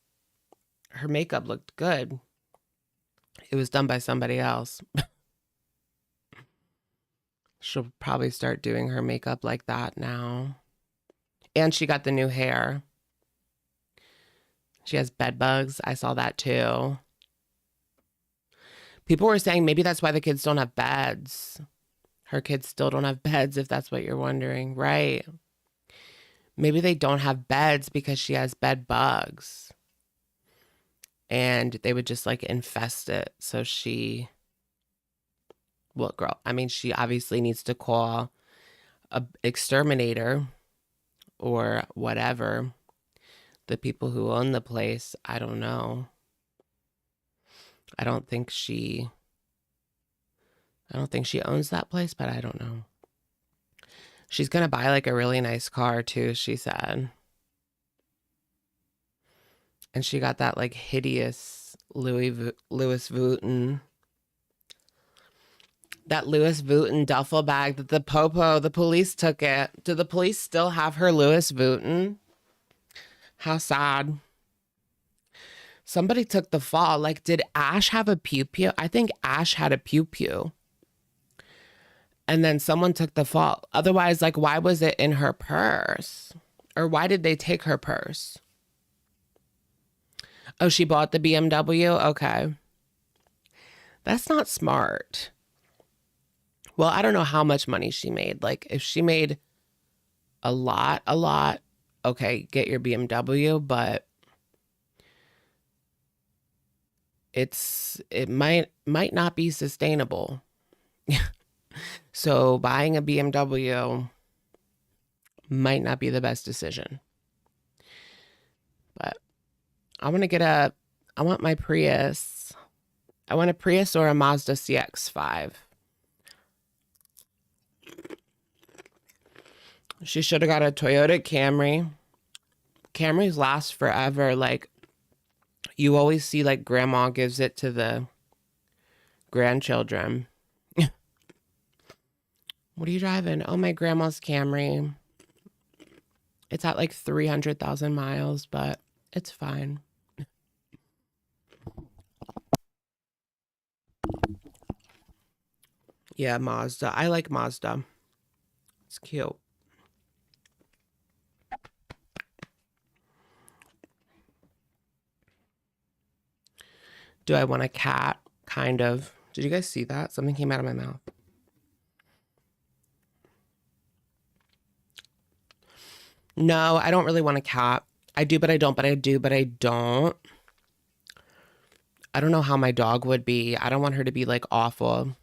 her makeup looked good. It was done by somebody else. She'll probably start doing her makeup like that now. And she got the new hair. She has bed bugs. I saw that too. People were saying maybe that's why the kids don't have beds. Her kids still don't have beds, if that's what you're wondering. Right. Maybe they don't have beds because she has bed bugs. And they would just like infest it. So she... Well, girl, I mean, she obviously needs to call a exterminator or whatever. The people who own the place, I don't know. I don't think she owns that place, but I don't know. She's going to buy like a really nice car too, she said. And she got that like hideous Louis Vuitton. that Louis Vuitton duffel bag that the police took it. Do the police still have her Louis Vuitton? How sad. Somebody took the fall. Like, did Ash have a pew-pew? I think Ash had a pew-pew. And then someone took the fall. Otherwise, like, why was it in her purse? Or why did they take her purse? Oh, she bought the BMW? Okay. That's not smart. Well, I don't know how much money she made. Like, if she made a lot, okay, get your BMW, but it might not be sustainable. So buying a BMW might not be the best decision. But I want my Prius. I want a Prius or a Mazda CX-5. She should have got a Toyota Camry. Camrys last forever. Like, you always see, like, grandma gives it to the grandchildren. What are you driving? Oh, my grandma's Camry. It's at like 300,000 miles, but it's fine. Yeah, Mazda. I like Mazda. It's cute. Do I want a cat? Kind of. Did you guys see that? Something came out of my mouth. No, I don't really want a cat. I do, but I don't, but I do, but I don't. I don't know how my dog would be. I don't want her to be like awful.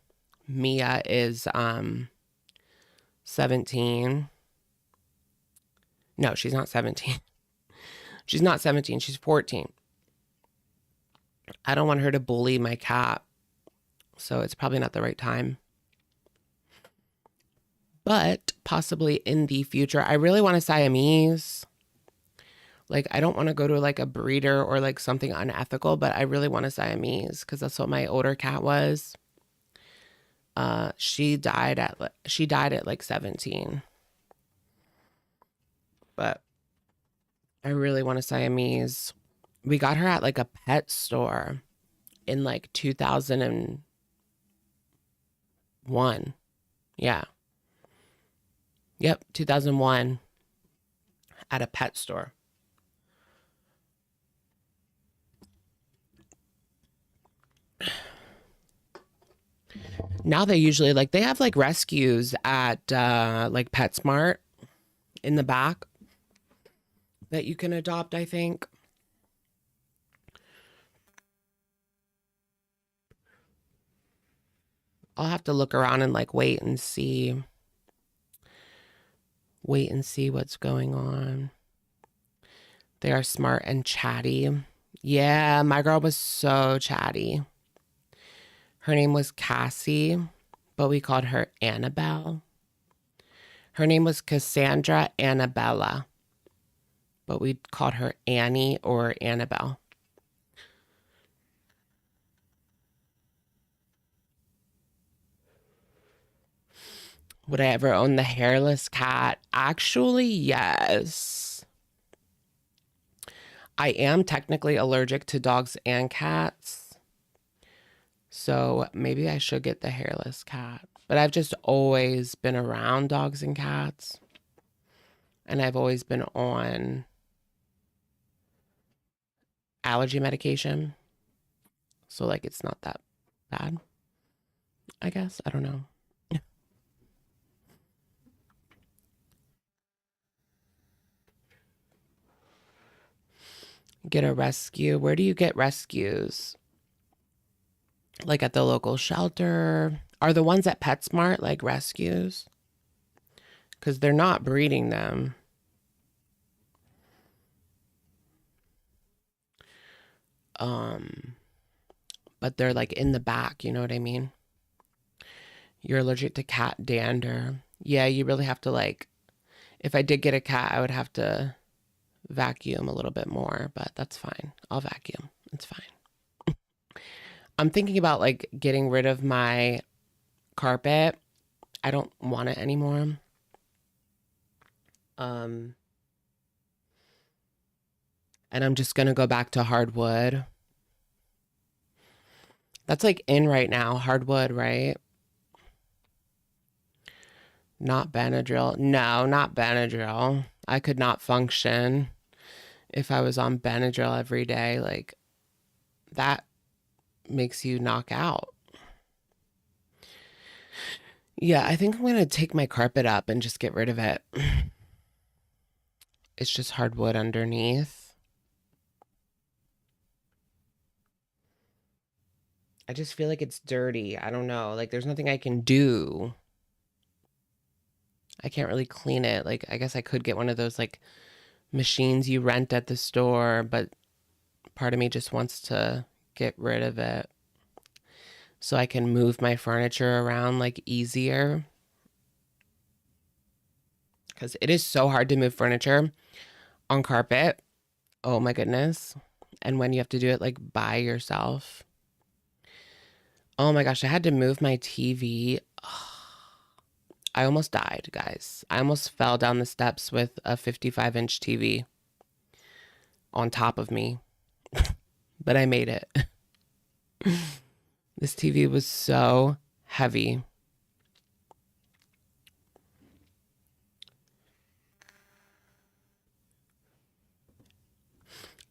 Mia is 17. No, she's not 17. She's not 17. She's 14. I don't want her to bully my cat. So it's probably not the right time. But possibly in the future, I really want a Siamese. Like, I don't want to go to like a breeder or like something unethical, but I really want a Siamese because that's what my older cat was. She died at like 17. But I really want a Siamese. We got her at like a pet store in like 2001. Yeah. Yep, 2001 at a pet store. Now they usually like they have like rescues at like PetSmart in the back that you can adopt, I think. I'll have to look around and like wait and see what's going on. They are smart and chatty. Yeah, my girl was so chatty. Her name was Cassie, but we called her Annabelle. Her name was Cassandra Annabella, but we called her Annie or Annabelle. Would I ever own the hairless cat? Actually, yes. I am technically allergic to dogs and cats. So maybe I should get the hairless cat. But I've just always been around dogs and cats. And I've always been on allergy medication. So like it's not that bad, I guess. I don't know. Get a rescue. Where do you get rescues? Like at the local shelter? Are the ones at PetSmart like rescues? Because they're not breeding them. But they're like in the back, you know what I mean? You're allergic to cat dander. Yeah, you really have to like, if I did get a cat, I would have to vacuum a little bit more, but that's fine. I'll vacuum. It's fine. I'm thinking about like getting rid of my carpet. I don't want it anymore. And I'm just gonna go back to hardwood. That's like in right now, hardwood, right? Not Benadryl. No, not Benadryl. I could not function if I was on Benadryl every day. Like, that makes you knock out. Yeah, I think I'm going to take my carpet up and just get rid of it. It's just hardwood underneath. I just feel like it's dirty. I don't know. Like, there's nothing I can do. I can't really clean it. Like, I guess I could get one of those, like, machines you rent at the store, but part of me just wants to get rid of it so I can move my furniture around, like, easier. Because it is so hard to move furniture on carpet. Oh, my goodness. And when you have to do it, like, by yourself. Oh, my gosh. I had to move my TV. I almost died, guys. I almost fell down the steps with a 55-inch TV on top of me. But I made it. This TV was so heavy.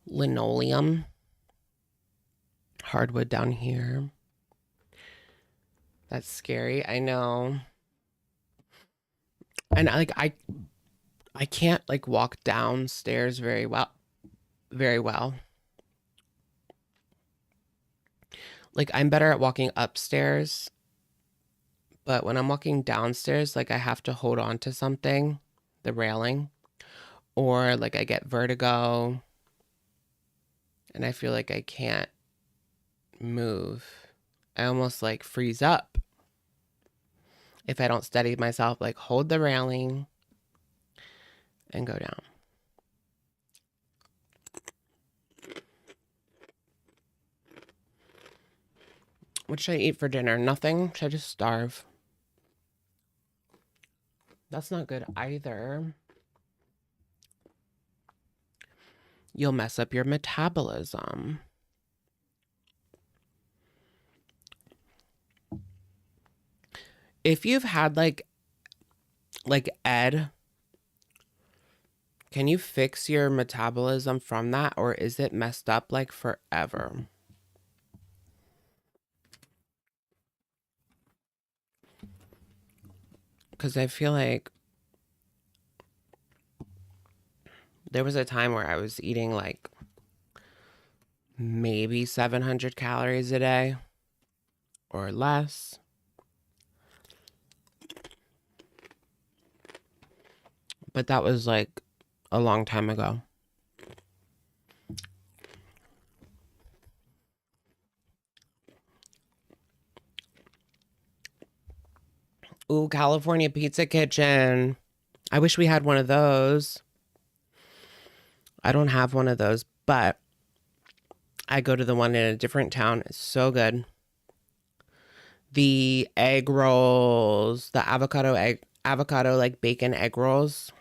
Linoleum. Hardwood down here. That's scary. I know. And I can't like walk downstairs very well. Like, I'm better at walking upstairs, but when I'm walking downstairs, like, I have to hold on to something, the railing, or like I get vertigo and I feel like I can't move. I almost like freeze up if I don't steady myself, like hold the railing and go down. What should I eat for dinner? Nothing? Should I just starve? That's not good either. You'll mess up your metabolism. If you've had like Ed, can you fix your metabolism from that, or is it messed up like forever? Because I feel like there was a time where I was eating like maybe 700 calories a day or less. But that was like a long time ago. Ooh, California Pizza Kitchen. I wish we had one of those. I don't have one of those, but I go to the one in a different town. It's so good. The egg rolls, the avocado like bacon egg rolls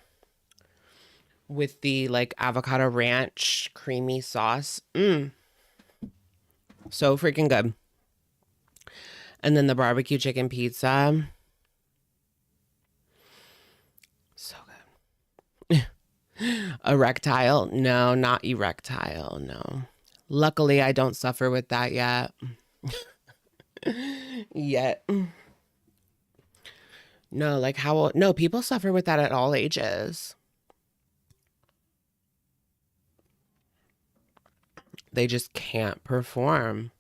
with the like avocado ranch creamy sauce. So freaking good. And then the barbecue chicken pizza. So good. Erectile? No, not erectile. No. Luckily, I don't suffer with that yet. No, like how... No, people suffer with that at all ages. They just can't perform.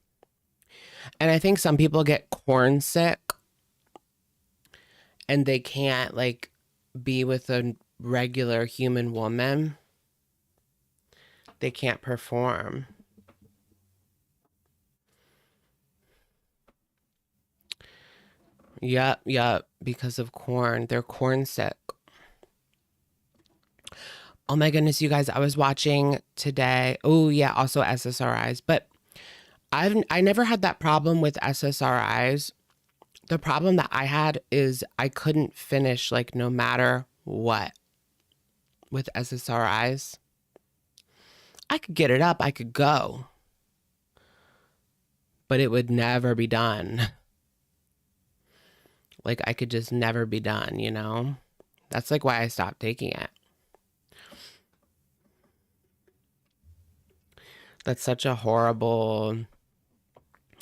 And I think some people get corn sick and they can't like be with a regular human woman. They can't perform. Yep, because of corn. They're corn sick. Oh my goodness, you guys, I was watching today. Oh yeah, also SSRIs, but I never had that problem with SSRIs, The problem that I had is I couldn't finish, like, no matter what with SSRIs. I could get it up, I could go, but it would never be done. Like, I could just never be done, you know? That's like why I stopped taking it. That's such a horrible,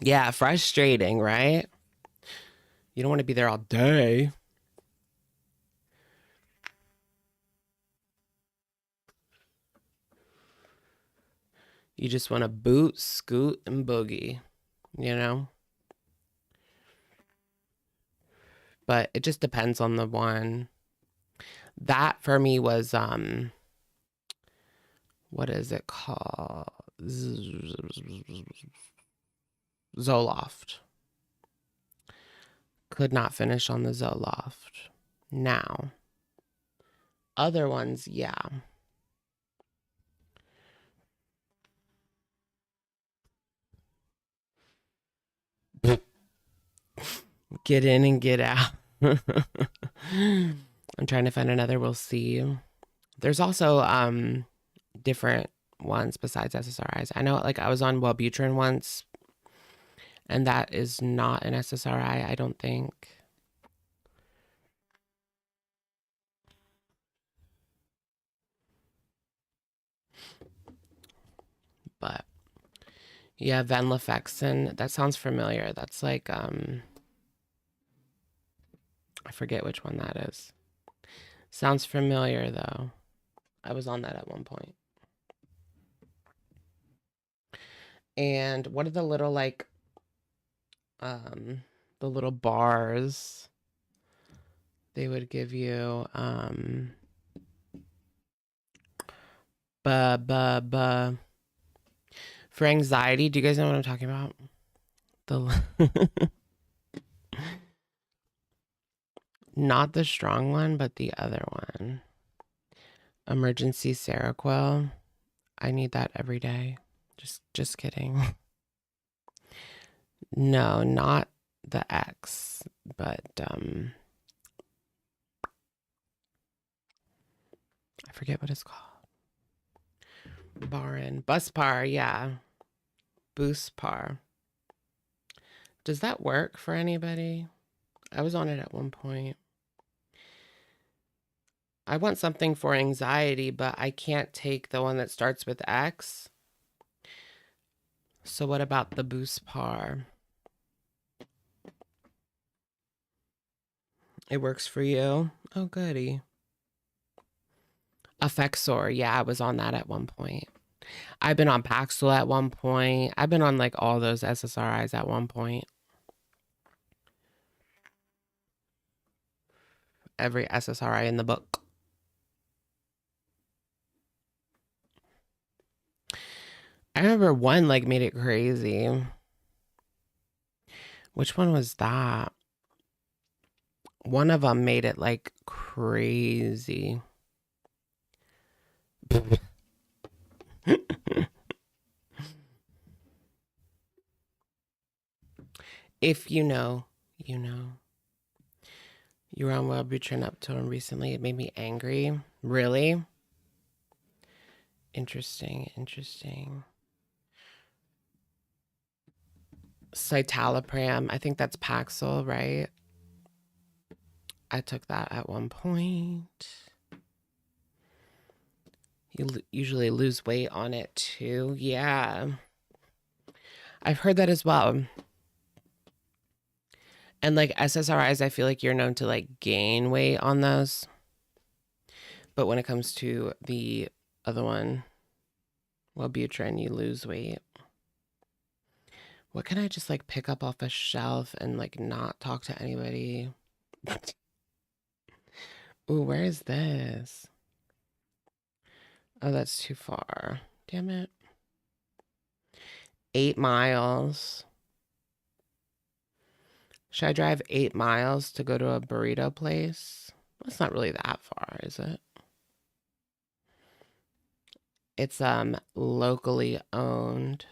yeah, frustrating, right? You don't want to be there all day. You just want to boot, scoot, and boogie, you know? But it just depends on the one. That for me was, what is it called? Zoloft. Could not finish on the Zoloft. Now, other ones, yeah. Get in and get out. I'm trying to find another. We'll see. There's also different ones besides SSRIs. I know, like, I was on Wellbutrin once, and that is not an SSRI, I don't think. But yeah, venlafaxine, that sounds familiar. That's like I forget which one that is. Sounds familiar though. I was on that at one point. And what are the little, like, the little bars they would give you? For anxiety, do you guys know what I'm talking about? Not the strong one, but the other one. Emergency Seroquel. I need that every day. Just kidding. No, not the X, but I forget what it's called. Buspar, yeah. Buspar. Does that work for anybody? I was on it at one point. I want something for anxiety, but I can't take the one that starts with X. So what about the Buspar? It works for you? Oh, goody. Effexor. Yeah, I was on that at one point. I've been on Paxil at one point. I've been on, like, all those SSRIs at one point. Every SSRI in the book. I remember one, like, made it crazy. Which one was that? One of them made it, like, crazy. If you know, you know. You were on Wellbutrin up till recently. It made me angry. Really? Interesting, interesting. Citalopram. I think that's Paxil, right? I took that at one point. You usually lose weight on it too. Yeah. I've heard that as well. And, like, SSRIs, I feel like you're known to, like, gain weight on those. But when it comes to the other one, Wellbutrin, you lose weight. What can I just, like, pick up off a shelf and, like, not talk to anybody? Ooh, where is this? Oh, that's too far. Damn it. 8 miles. Should I drive 8 miles to go to a burrito place? That's not really that far, is it? It's locally owned.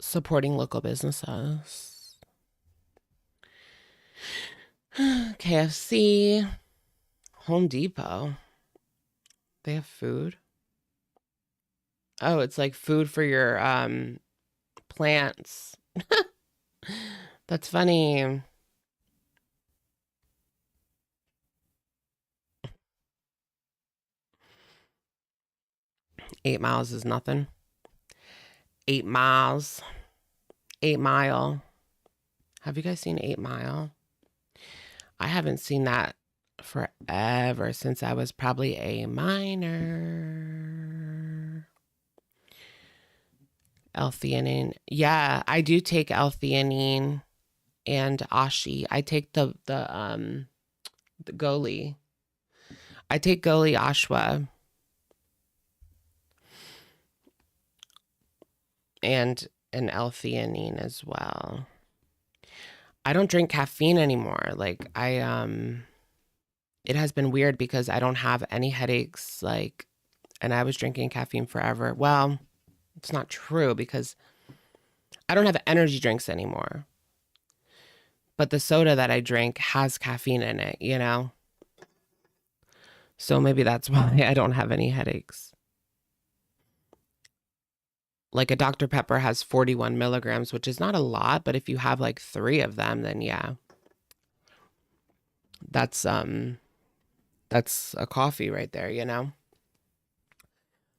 Supporting local businesses. KFC, Home Depot. They have food. Oh, it's like food for your plants. That's funny. $8 is nothing. 8 miles. 8 Mile. Have you guys seen 8 Mile? I haven't seen that forever, since I was probably a minor. L-theanine. Yeah, I do take L-theanine and Ashi. I take the Goli. I take Goli Ashwa. And an L-theanine as well. I don't drink caffeine anymore. Like it has been weird because I don't have any headaches, like, and I was drinking caffeine forever. Well, it's not true because I don't have energy drinks anymore. But the soda that I drink has caffeine in it, you know? So maybe that's why I don't have any headaches. Like a Dr. Pepper has 41 milligrams, which is not a lot, but if you have like 3 of them, then yeah. That's a coffee right there, you know?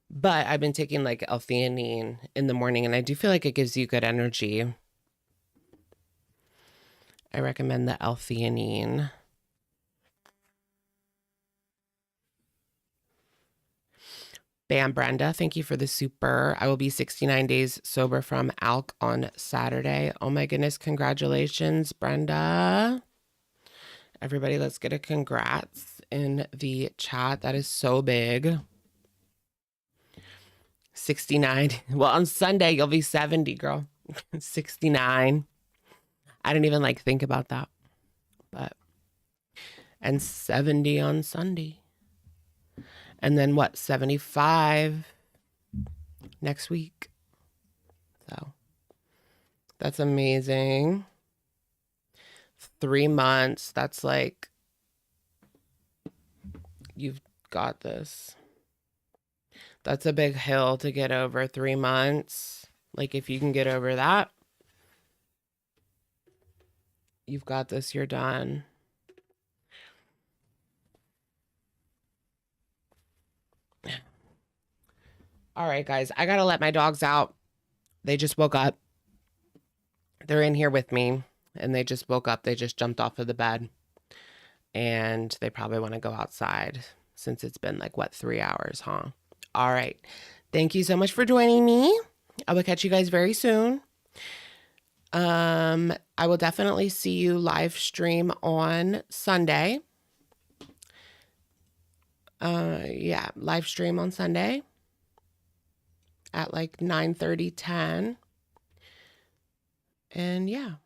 But I've been taking like L-theanine in the morning, and I do feel like it gives you good energy. I recommend the L-theanine. Bam, Brenda, thank you for the super. I will be 69 days sober from ALK on Saturday. Oh my goodness, congratulations, Brenda. Everybody, let's get a congrats in the chat. That is so big. 69. Well, on Sunday, you'll be 70, girl. 69. I didn't even like think about that. But, and 70 on Sunday. And then what, 75 next week. So that's amazing. 3 months. That's like, you've got this. That's a big hill to get over. 3 months. Like if you can get over that, you've got this. You're done. All right, guys, I gotta let my dogs out. They just woke up. They're in here with me, and they just woke up. They just jumped off of the bed, and they probably want to go outside since it's been like, what, 3 hours, huh? All right. Thank you so much for joining me. I will catch you guys very soon. I will definitely see you live stream on Sunday. Yeah, live stream on Sunday at like 9:30, 10. And yeah.